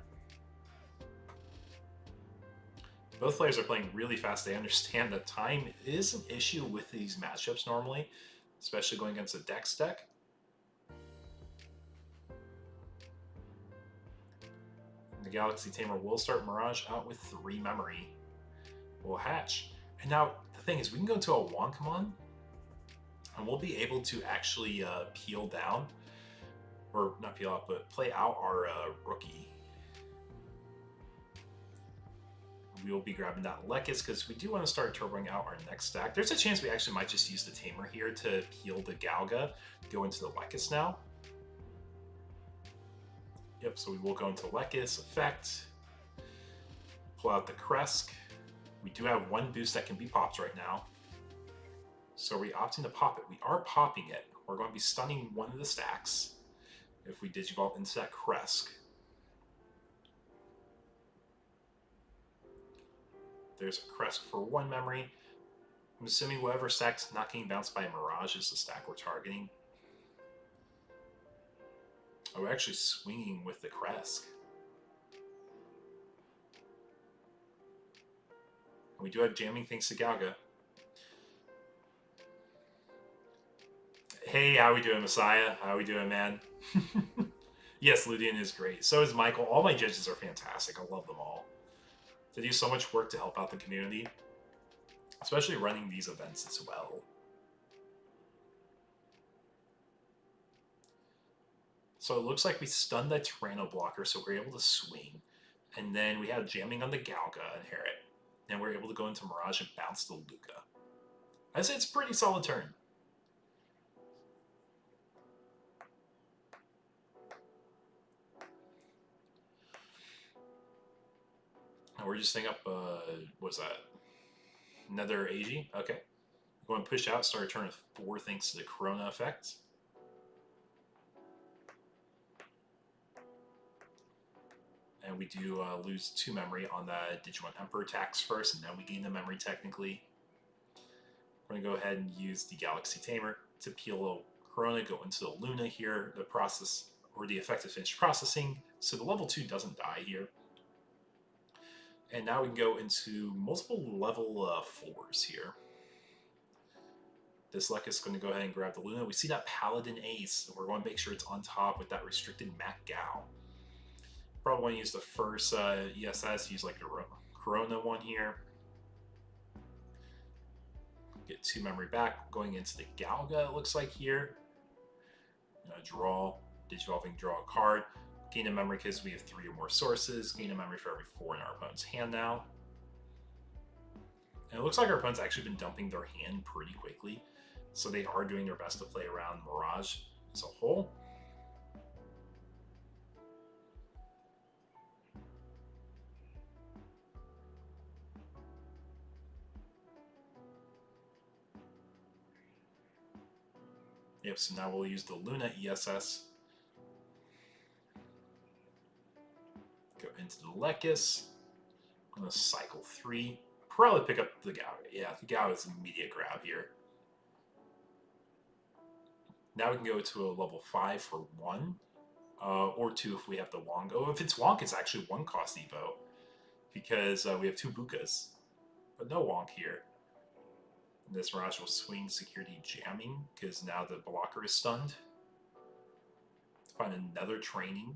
Both players are playing really fast. They understand that time is an issue with these matchups normally, especially going against a Dex deck. The Galaxy Tamer will start Mirage out with 3 memory. We'll hatch. And now, the thing is, we can go into a Webcam, and we'll be able to actually peel down, or not peel out, but play out our rookie. We will be grabbing that Lekis because we do want to start turboing out our next stack. There's a chance we actually might just use the Tamer here to heal the Galga, go into the Lekis now. Yep, so we will go into Lekis, effect, pull out the Kresk. We do have one boost that can be popped right now. So are we opting to pop it? We are popping it. We're going to be stunning one of the stacks if we Digivolve into that Kresk. There's a Kresk for one memory. I'm assuming whatever stack's not getting bounced by a Mirage is the stack we're targeting. Oh, we're actually swinging with the Kresk. We do have jamming thanks to Galga. Hey, how we doing, Messiah? How we doing, man? Yes, Ludian is great. So is Michael. All my judges are fantastic. I love them all. They do so much work to help out the community, especially running these events as well. So it looks like we stunned that Tyranno blocker, so we're able to swing. And then we had jamming on the Galga inherit. And we're able to go into Mirage and bounce the Luca. I'd say it's a pretty solid turn. And we're just setting up, what's that? Another AG? Okay. Go and push out, start a turn with 4 thanks to the Corona effect. And we do lose 2 memory on the Digimon Emperor attacks first, and then we gain the memory technically. We're going to go ahead and use the Galaxy Tamer to peel a Corona, go into the Luna here, the process, or the effective finish processing, so the level 2 doesn't die here. And now we can go into multiple level 4s here. This Lekis is going to go ahead and grab the Luna. We see that Paladin Ace. We're going to make sure it's on top with that restricted Mac Gao. Probably want to use the first ESS, use like a Corona one here. Get 2 memory back. Going into the Galga, it looks like here. Draw, Digivolving, draw a card. Gain a memory because we have 3 or more sources. Gain a memory for every 4 in our opponent's hand now. And it looks like our opponent's actually been dumping their hand pretty quickly. So they are doing their best to play around Mirage as a whole. Yep, so now we'll use the Luna ESS. Go into the Lekis. I'm going to cycle 3. Probably pick up the Gao. Yeah, the Gao is an immediate grab here. Now we can go to a level 5 for 1. Or 2 if we have the Wonk. Oh, if it's Wonk, it's actually 1 cost Evo. Because we have 2 Bukas. But no Wonk here. And this Mirage will swing security jamming, because now the blocker is stunned. Find another training.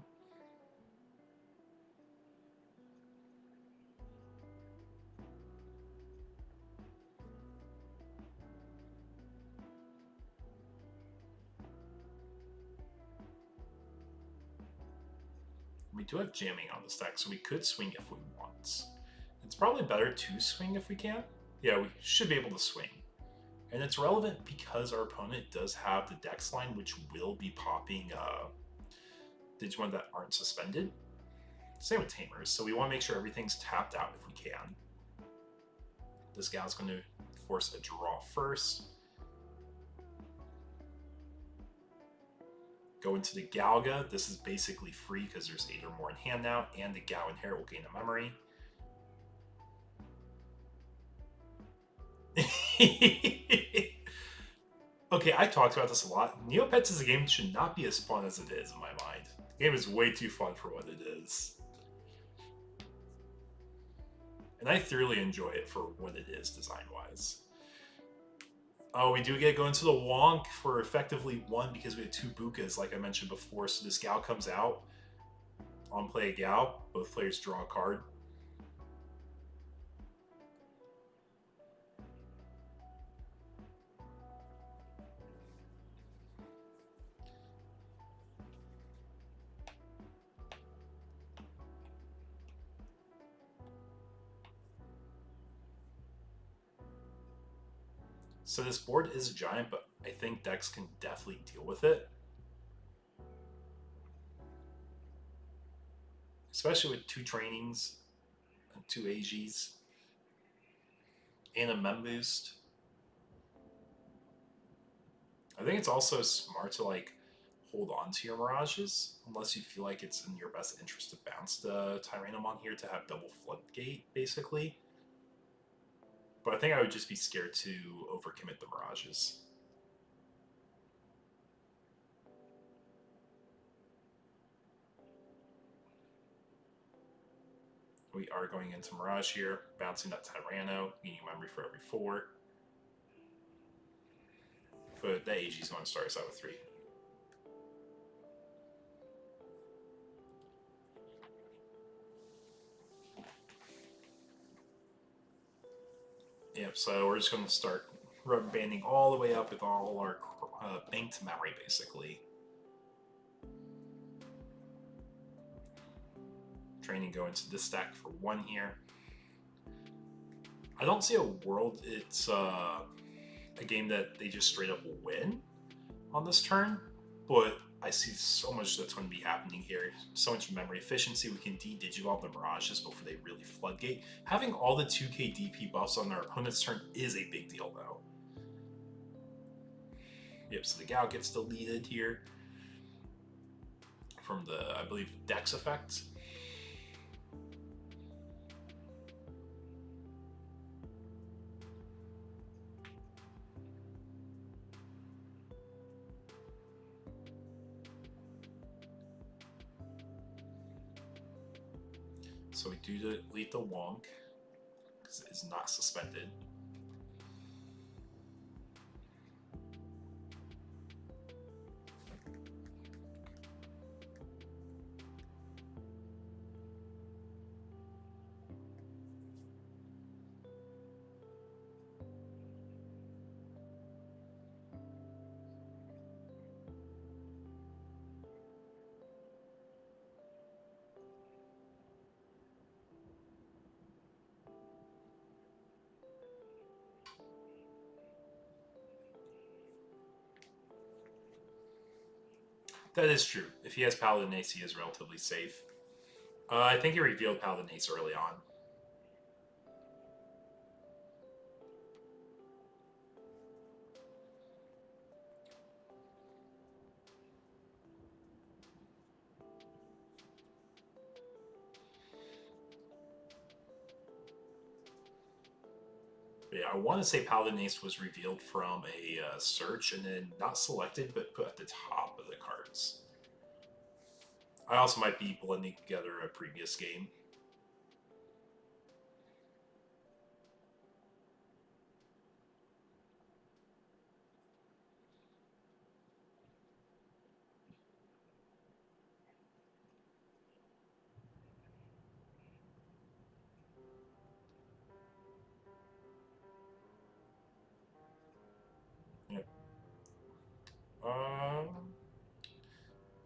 We do have jamming on the stack, so we could swing if we want. It's probably better to swing if we can. Yeah, we should be able to swing. And it's relevant because our opponent does have the Dex line, which will be popping Digimon that aren't suspended. Same with Tamers, so we want to make sure everything's tapped out if we can. This gal's going to force a draw first. Go into the Galga. This is basically free because there's 8 or more in hand now, and the Gao Inherit will gain a memory. Okay, I talked about this a lot. Neopets as a game should not be as fun as it is in my mind. The game is way too fun for what it is. And I thoroughly enjoy it for what it is design-wise. Oh, we do get to go into the Wonk for effectively 1 because we have 2 Bukas, like I mentioned before. So this Gao comes out. On play a Gao. Both players draw a card. So this board is giant, but I think Dex can definitely deal with it. Especially with 2 trainings, and 2 AGs, and a mem boost. I think it's also smart to like hold on to your Mirages, unless you feel like it's in your best interest to bounce the Tyrannomon here to have double Floodgate, basically. But I think I would just be scared to overcommit the Mirages. We are going into Mirage here, bouncing that Tyranno, gaining memory for every 4. But the AG is going to start us out with 3. Yep, so we're just going to start rubber banding all the way up with all our banked memory, basically. Training go into this stack for 1 here. I don't see a world it's a game that they just straight up win on this turn, but I see so much that's going to be happening here. So much memory efficiency. We can de-digivolve the Mirages before they really floodgate. Having all the 2k DP buffs on our opponent's turn is a big deal, though. Yep, so the Gal gets deleted here from the, I believe, Dex effect. So we do delete the Wonk, because it is not suspended. That is true. If he has Paladin Ace, he is relatively safe. I think he revealed Paladin Ace early on. Yeah, I want to say Paladin Ace was revealed from a search and then not selected, but put at the top of the cards. I also might be blending together a previous game. Yep.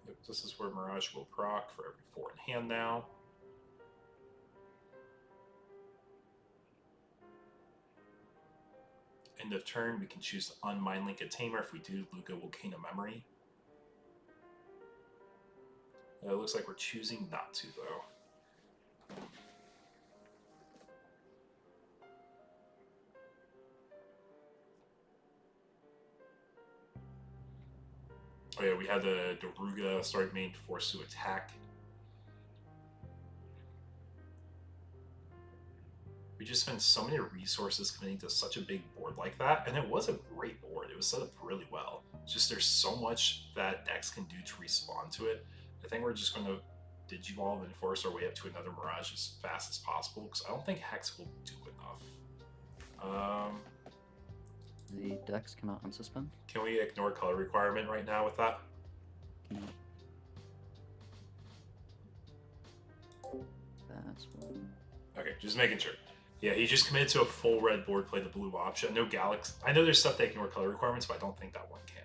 Yep, this is where Mirage will proc for every 4 in hand now. End of turn, we can choose to unmind link a Tamer. If we do, Luca will gain a memory. It looks like we're choosing not to, though. Oh yeah, we had the Daruga start main forced to attack. We just spent so many resources committing to such a big board like that, and it was a great board. It was set up really well. It's just there's so much that Dex can do to respond to it. I think we're just going to Digivolve and force our way up to another Mirage as fast as possible, because I don't think Hex will do enough. The Dex cannot unsuspend. Can we ignore color requirement right now with that? Cannot. That's one. Okay, just making sure. Yeah, he just committed to a full red board, play the blue option. No Galaxy. I know there's stuff that ignore color requirements, but I don't think that one can.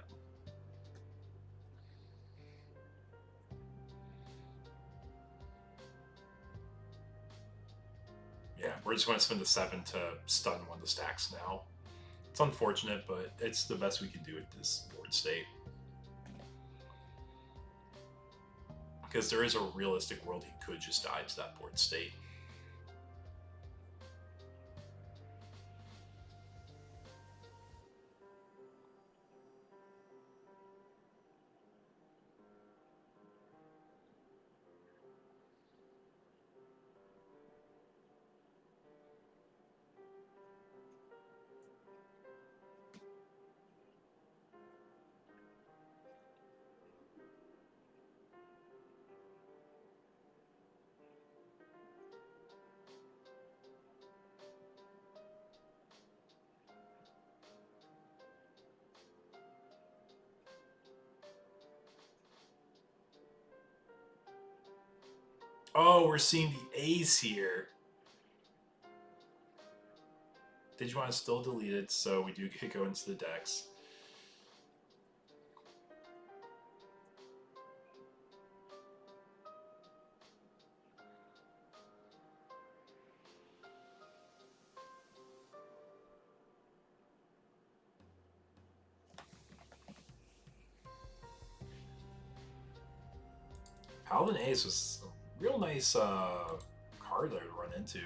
Yeah, we're just going to spend the 7 to stun one of the stacks now. It's unfortunate, but it's the best we can do at this board state. Because there is a realistic world he could just die to that board state. Oh, we're seeing the A's here. Did you want to still delete it? So we do go into the Dex. Paladin Ace was a real nice card there to run into.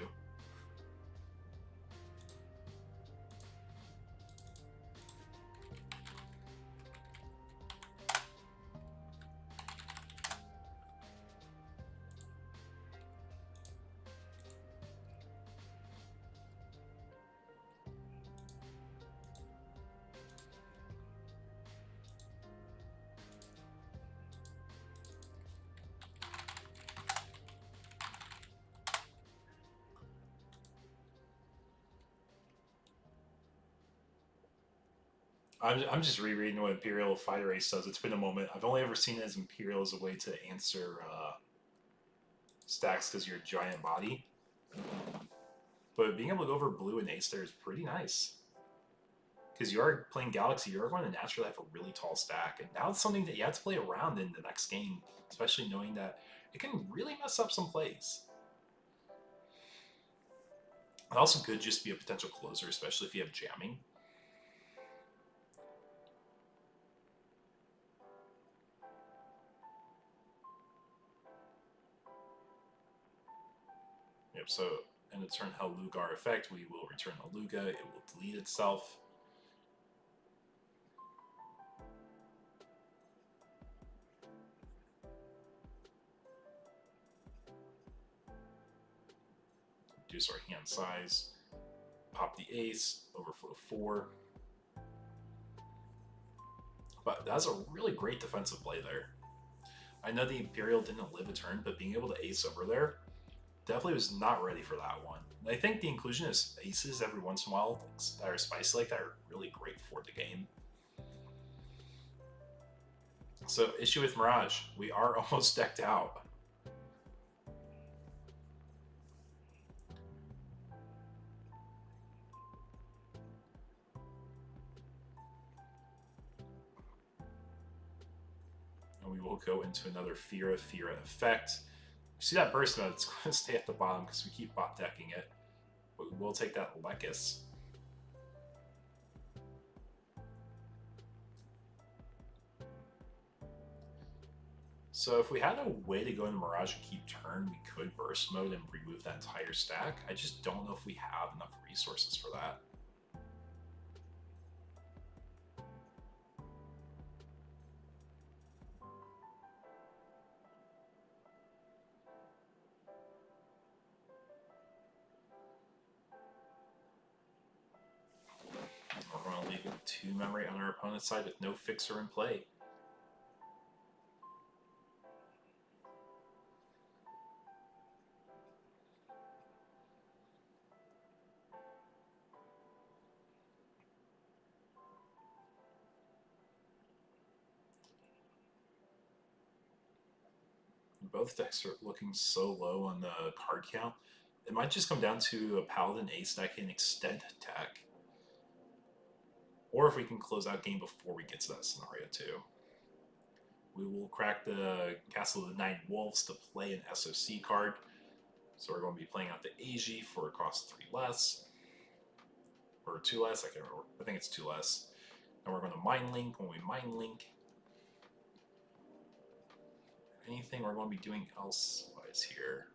I'm just rereading what Imperial Fighter Ace says. It's been a moment. I've only ever seen it as Imperial as a way to answer stacks because you're a giant body. But being able to go over blue and Ace there is pretty nice. Because you are playing Galaxy, you're going to naturally have a really tall stack. And now it's something that you have to play around in the next game, especially knowing that it can really mess up some plays. It also could just be a potential closer, especially if you have jamming. Yep, so in a turn Hell Lugar effect, we will return a Luga, it will delete itself. Reduce our hand size, pop the Ace, overflow 4. But that's a really great defensive play there. I know the Imperial didn't live a turn, but being able to Ace over there definitely was not ready for that one. I think the inclusion of Aces every once in a while that are spicy like that are really great for the game. So, issue with Mirage, we are almost decked out. And we will go into another Fira effect. You see that burst mode, it's going to stay at the bottom because we keep bot decking it. But we will take that Lekis. So if we had a way to go into Mirage and keep turn, we could burst mode and remove that entire stack. I just don't know if we have enough resources for that. We're going to leave 2 memory on our opponent's side with no fixer in play. Both decks are looking so low on the card count. It might just come down to a Paladin Ace that can extend attack. Or if we can close out game before we get to that scenario too. We will crack the Castle of the Nine Wolves to play an SOC card. So we're going to be playing out the AG for a cost 3 less. or 2 less. I can't remember. I think it's 2 less. And we're going to Mind Link. When we Mind Link, anything we're going to be doing else-wise here?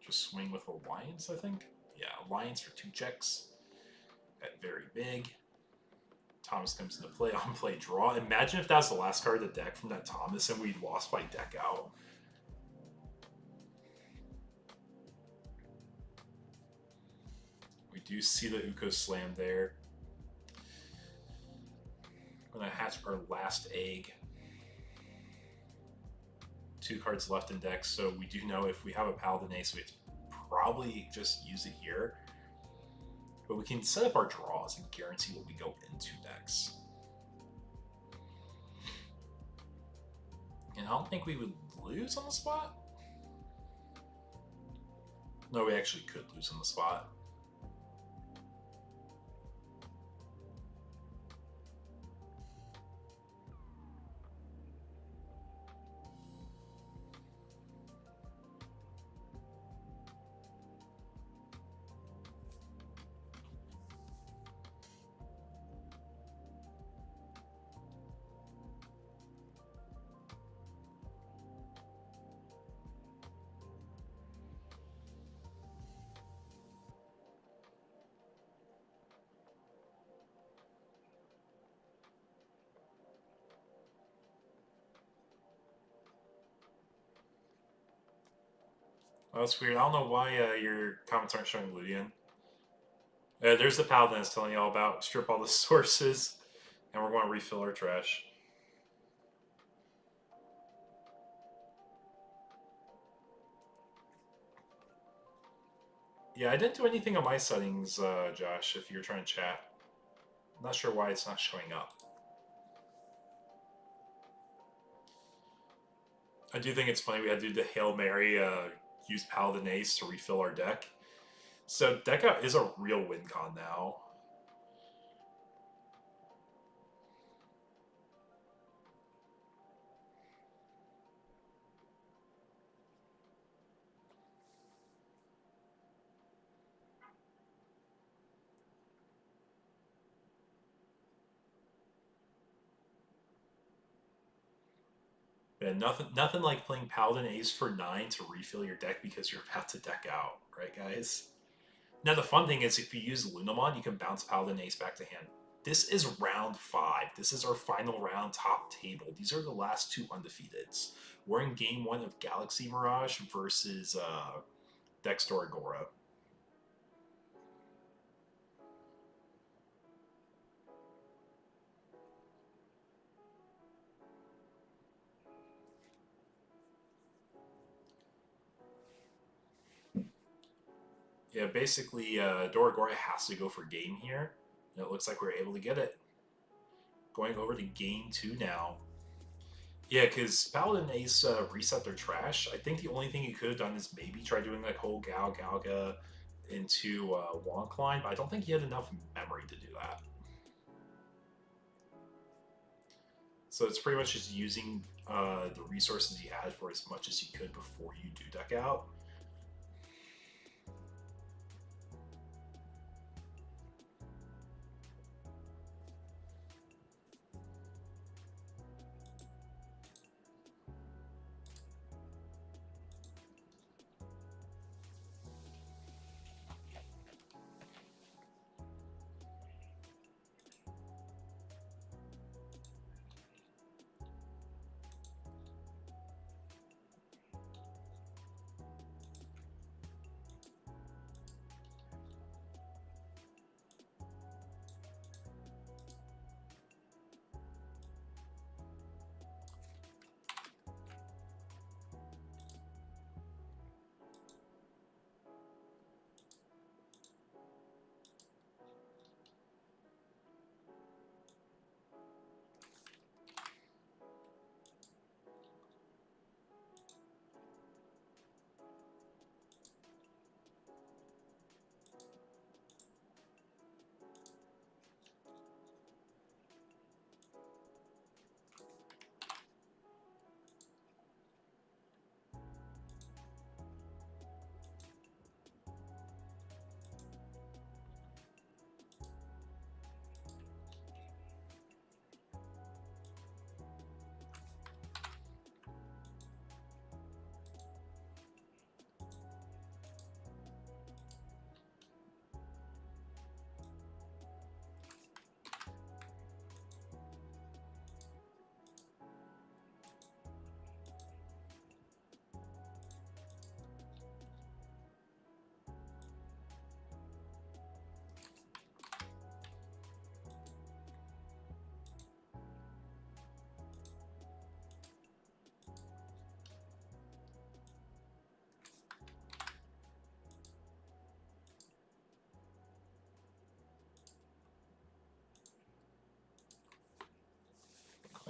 Just swing with Alliance, I think. Yeah, Alliance for 2 checks. At very big. Thomas comes into play. On play draw. Imagine if that's the last card of the deck from that Thomas and we lost by deck out. We do see the Uko Slam there. We're going to hatch our last egg. 2 cards left in deck, so we do know if we have a Paladin Ace, we have to probably just use it here. But we can set up our draws and guarantee what we go into decks. And I don't think we would lose on the spot. No, we actually could lose on the spot. Oh, that's weird. I don't know why your comments aren't showing Ludian. There's the Paladin that's telling you all about. Strip all the sources, and we're going to refill our trash. Yeah, I didn't do anything on my settings, Josh, if you're trying to chat. I'm not sure why it's not showing up. I do think it's funny we had to do the Hail Mary, use Paladin Ace to refill our deck. So deck out is a real win con now. Yeah, nothing like playing Paladin Ace for 9 to refill your deck because you're about to deck out, right, guys? Now, the fun thing is if you use Lunamon, you can bounce Paladin Ace back to hand. This is round 5. This is our final round top table. These are the last 2 undefeateds. We're in game 1 of Galaxy Mirage versus Dex-Doru. Yeah, basically, Doragora has to go for game here. And it looks like we're able to get it. Going over to game 2 now. Yeah, because Paladin Ace reset their trash. I think the only thing he could have done is maybe try doing like whole Galga into Wonkline, but I don't think he had enough memory to do that. So it's pretty much just using the resources he had for as much as he could before you do deck out.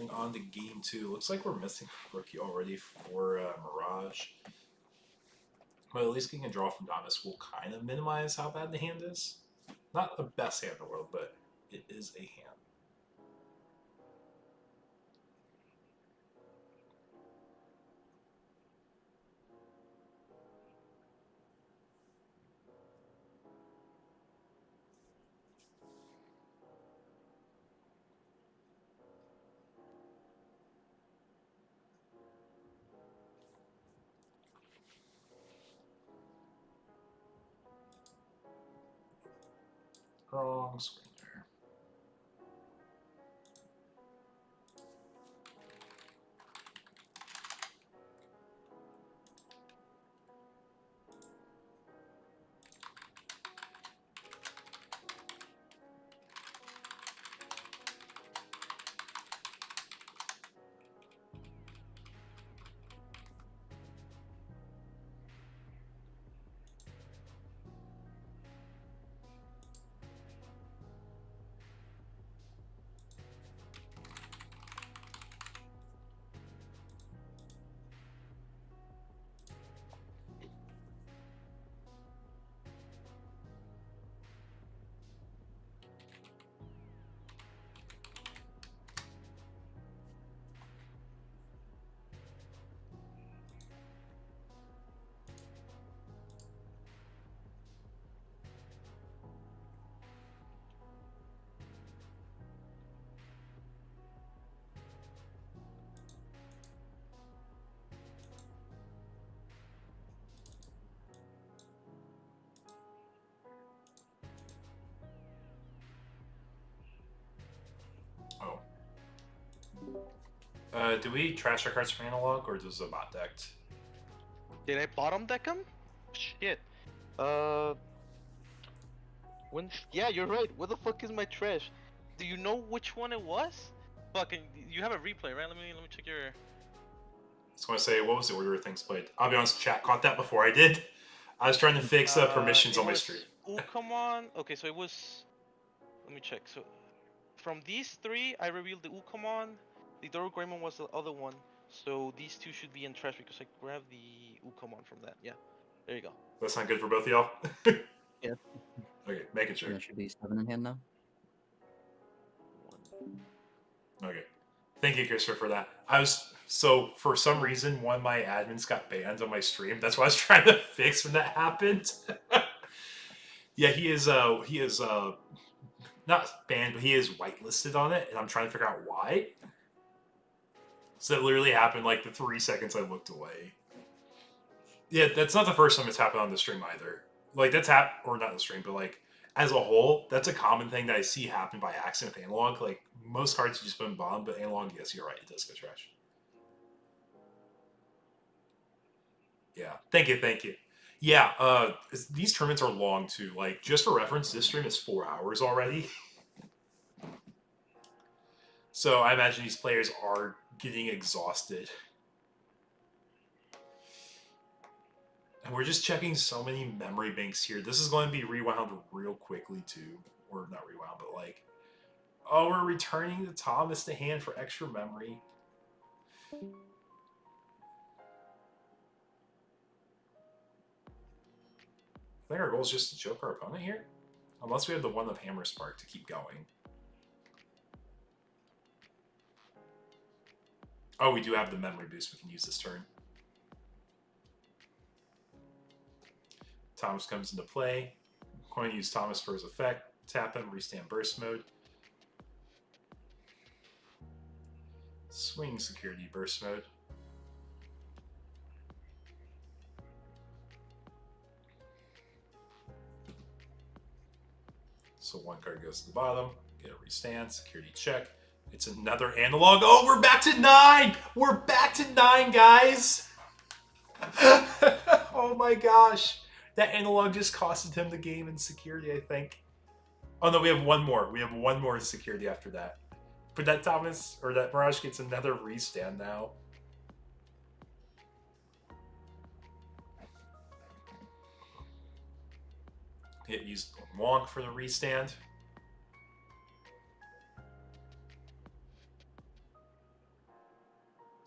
Going on to game 2. Looks like we're missing a rookie already for Mirage. But at least getting a draw from Thomas will kind of minimize how bad the hand is. Not the best hand in the world, but it is a hand. Wrong screen there. Do we trash our cards for analog, or does the bot decked? Did I bottom deck him? Shit. Yeah, you're right. Where the fuck is my trash? Do you know which one it was? Fucking, you have a replay, right? Let me check your. I was going to say, what was the order of things played? I'll be honest, chat caught that before I did. I was trying to fix permissions on my stream. Ukamon. Okay, so it was. Let me check. So, from these three, I revealed the Ukamon. The Doru Greymon was the other one. So these two should be in trash because I grabbed the Ukamon from that. Yeah, there you go. That's not good for both of y'all? Yeah. Okay, making sure. There should be 7 in hand now. Okay. Thank you, Christopher, for that. So for some reason, one of my admins got banned on my stream. That's what I was trying to fix when that happened. Yeah, he is not banned, but he is whitelisted on it, and I'm trying to figure out why. So that literally happened like the 3 seconds I looked away. Yeah, that's not the first time it's happened on the stream either. Like that's or not the stream, but like as a whole, that's a common thing that I see happen by accident with analog. Like most cards you just put in bomb, but analog, yes, you're right, it does go trash. Yeah, thank you. Yeah, these tournaments are long too. Like just for reference, this stream is 4 hours already. So I imagine these players are getting exhausted. And we're just checking so many memory banks here. This is going to be rewound real quickly too. Or not rewound, but like... Oh, we're returning the Thomas to hand for extra memory. I think our goal is just to choke our opponent here. Unless we have the one of Hammer Spark to keep going. Oh, we do have the memory boost we can use this turn. Thomas comes into play. I'm going to use Thomas for his effect. Tap him, restand burst mode. Swing security burst mode. So one card goes to the bottom. Get a restand, security check. It's another analog. Oh, we're back to 9! We're back to 9, guys! Oh my gosh. That analog just costed him the game in security, I think. Oh no, we have one more. We have one more in security after that. But that Thomas, or that Mirage gets another restand now. It used Wonk for the restand.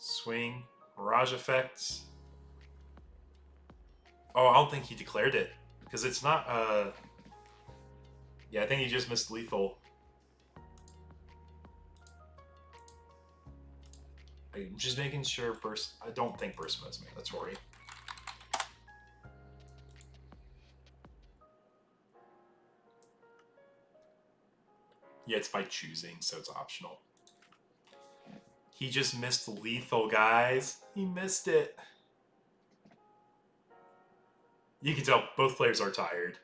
Swing. Mirage effects. Oh, I don't think he declared it. Because it's not, yeah, I think he just missed lethal. I'm just making sure burst. I don't think burst mode is mandatory. Yeah, it's by choosing, so it's optional. He just missed lethal, guys. He missed it. You can tell both players are tired.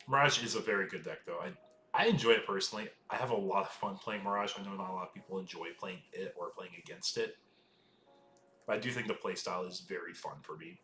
Mirage is a very good deck, though. I enjoy it personally. I have a lot of fun playing Mirage. I know not a lot of people enjoy playing it or playing against it. But I do think the playstyle is very fun for me.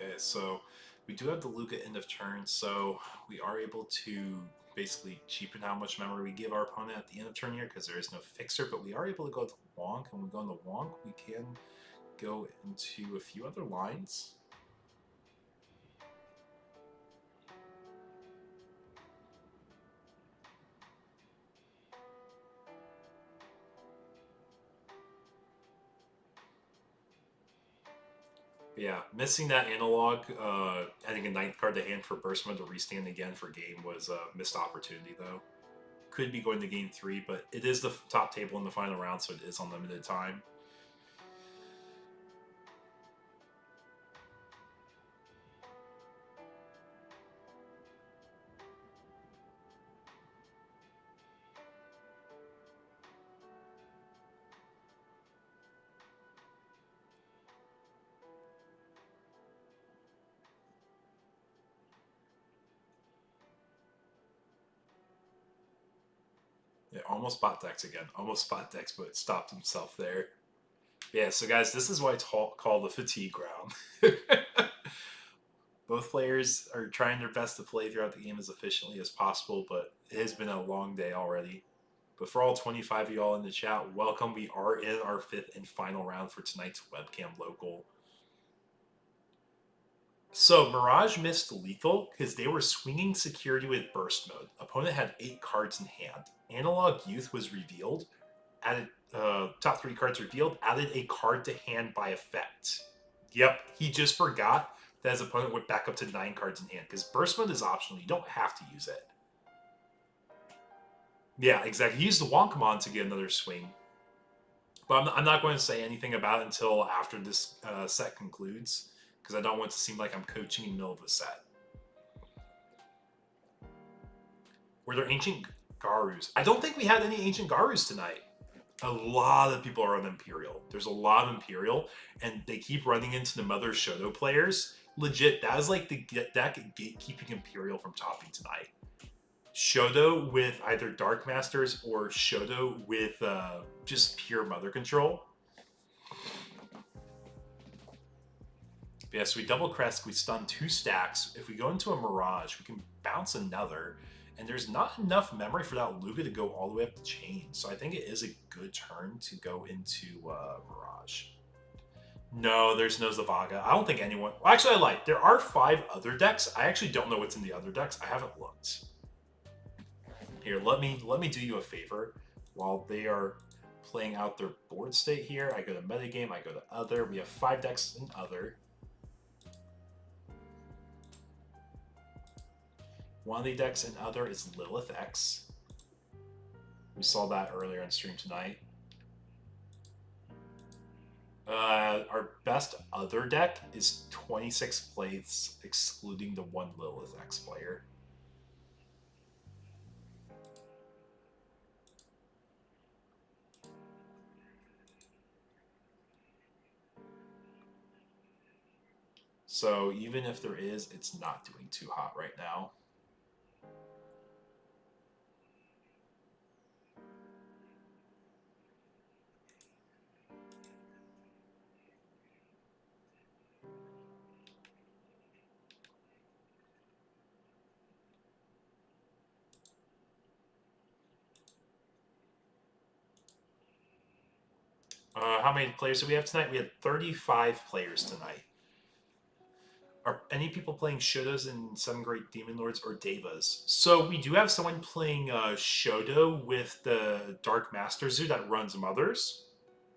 Okay, so we do have the Luca end of turn, so we are able to basically cheapen how much memory we give our opponent at the end of turn here because there is no fixer, but we are able to go to Wonk, and when we go into Wonk, we can go into a few other lines. Yeah, missing that analog, adding a ninth card to hand for burst mode to restand again for game was a missed opportunity, though. Could be going to game 3, but it is the top table in the final round, so it is on limited time. Yeah, almost bot Dex again. Almost bot Dex, but stopped himself there. Yeah, so guys, this is why it's called the fatigue round. Both players are trying their best to play throughout the game as efficiently as possible, but it has been a long day already. But for all 25 of y'all in the chat, welcome. We are in our 5th and final round for tonight's Webcam Local. So Mirage missed lethal because they were swinging security with burst mode. Opponent had 8 cards in hand. Analog Youth was revealed, added top 3 cards revealed, added a card to hand by effect. Yep, he just forgot that his opponent went back up to 9 cards in hand because burst mode is optional. You don't have to use it. Yeah, exactly. He used the Wonkamon to get another swing. But I'm not going to say anything about it until after this set concludes, because I don't want it to seem like I'm coaching in the middle of a set. Were there Ancient Garus? I don't think we had any Ancient Garus tonight. A lot of people are on Imperial. There's a lot of Imperial, and they keep running into the Mother Shoto players. Legit, that is like the deck gatekeeping Imperial from topping tonight. Shoto with either Dark Masters or Shoto with just pure Mother control. Yeah, so we double crest, we stun 2 stacks. If we go into a Mirage, we can bounce another. And there's not enough memory for that Luga to go all the way up the chain. So I think it is a good turn to go into Mirage. No, there's no Zavaga. I don't think anyone... Well, actually, I lied. There are 5 other decks. I actually don't know what's in the other decks. I haven't looked. Here, let me do you a favor. While they are playing out their board state here, I go to metagame, I go to other. We have 5 decks in other. One of the decks in other is Lilith X. We saw that earlier on stream tonight. Our best other deck is 26 plays, excluding the 1 Lilith X player. So even if there is, it's not doing too hot right now. How many players do we have tonight? We had 35 players tonight. Are any people playing Shotos and 7 Great Demon Lords or Devas? So we do have someone playing Shoto with the Dark Master Zoo that runs Mothers.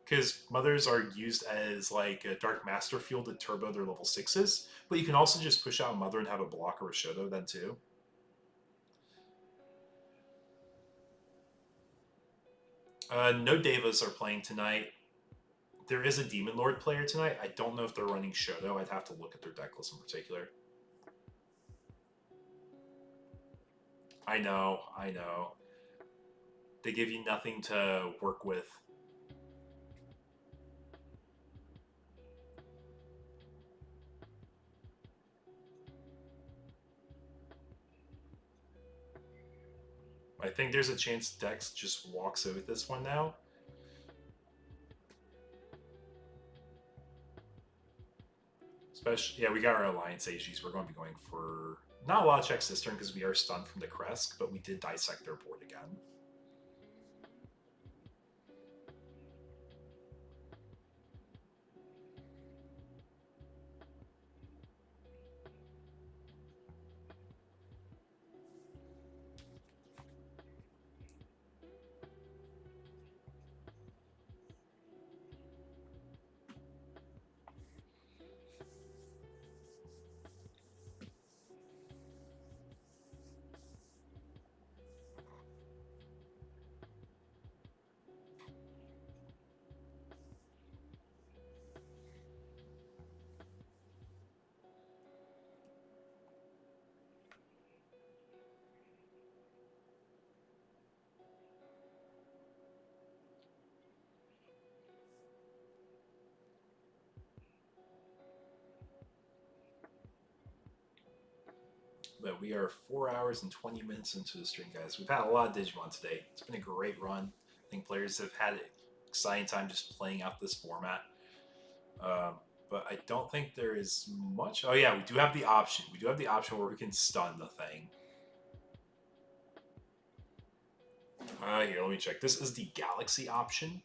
Because Mothers are used as like a Dark Master fuel to turbo their level 6s. But you can also just push out a Mother and have a blocker with Shoto then too. No Devas are playing tonight. There is a Demon Lord player tonight. I don't know if they're running Shoto. I'd have to look at their deck list in particular. I know. They give you nothing to work with. I think there's a chance Dex just walks out with this one now. Especially, yeah, we got our Alliance AGs. We're going to be going for not a lot of checks this turn because we are stunned from the Kresk, but we did dissect their board again. But we are 4 hours and 20 minutes into the stream, guys. We've had a lot of Digimon today. It's been a great run. I think players have had an exciting time just playing out this format. But I don't think there is much. Oh yeah, we do have the option. We do have the option where we can stun the thing. Here, let me check. This is the Galaxy option.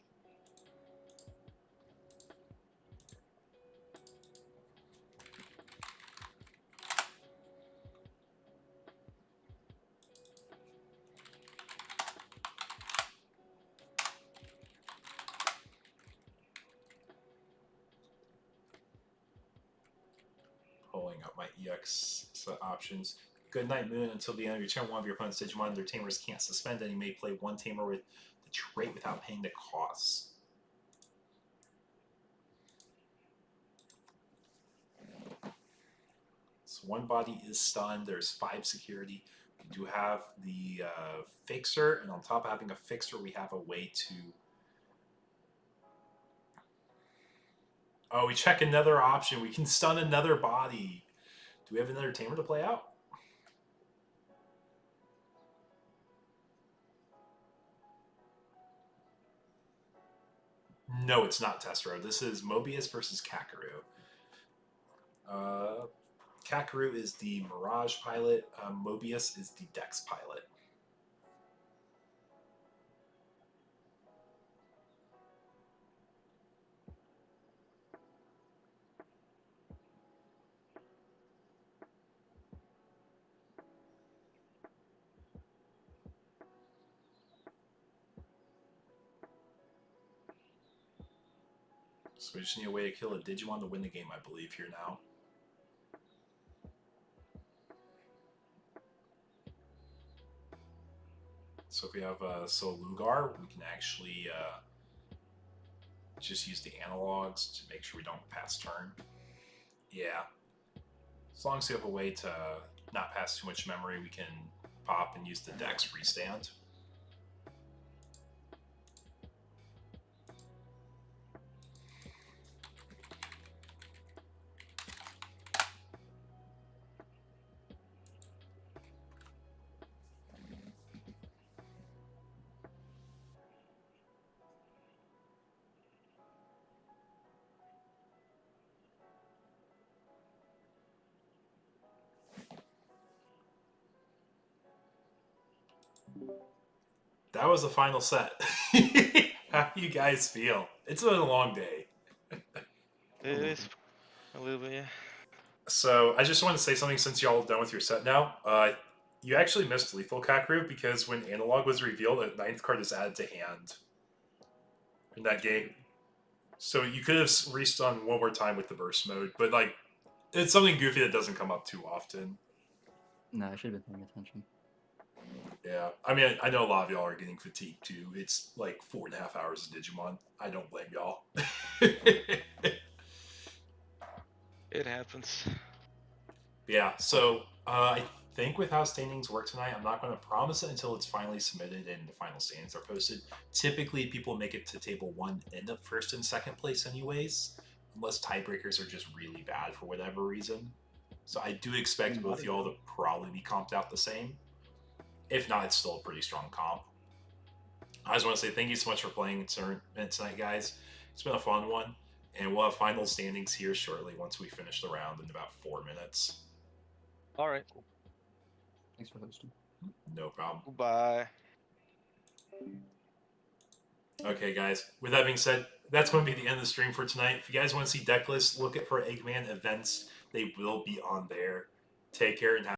Pulling up my EX options. Good night, Moon. Until the end of your turn, one of your opponent's Digimon, their tamers can't suspend, and you may play one tamer with the trait without paying the costs. So one body is stunned. There's 5 security. We do have the fixer, and on top of having a fixer, we have a way to... Oh, we check another option. We can stun another body. Do we have another tamer to play out? No, it's not Testero. This is Mobius versus Kakeru. Kakeru is the Mirage pilot. Mobius is the Dex pilot. So we just need a way to kill a Digimon to win the game, I believe, here now. So if we have Lugar, we can actually just use the analogs to make sure we don't pass turn. Yeah. As long as we have a way to not pass too much memory, we can pop and use the Dex restand. That was the final set. How do you guys feel? It's been a long day. It is a little bit, yeah. So I just want to say something since y'all are done with your set now. You actually missed Lethal Kakeru because when Analog was revealed, the 9th card is added to hand in that game. So you could have restun one more time with the burst mode, but like it's something goofy that doesn't come up too often. No, I should have been paying attention. Yeah, I mean, I know a lot of y'all are getting fatigued too. It's like 4.5 hours of Digimon. I don't blame y'all. It happens. Yeah, so I think with how standings work tonight, I'm not going to promise it until it's finally submitted and the final standings are posted. Typically, people make it to table 1 end up first and second place anyways, unless tiebreakers are just really bad for whatever reason. So I do expect both y'all to probably be comped out the same. If not, it's still a pretty strong comp. I just want to say thank you so much for playing tonight, guys. It's been a fun one. And we'll have final standings here shortly once we finish the round in about 4 minutes. All right. Thanks for hosting. No problem. Goodbye. Okay, guys. With that being said, that's going to be the end of the stream for tonight. If you guys want to see deck lists, look at for Eggman events. They will be on there. Take care and have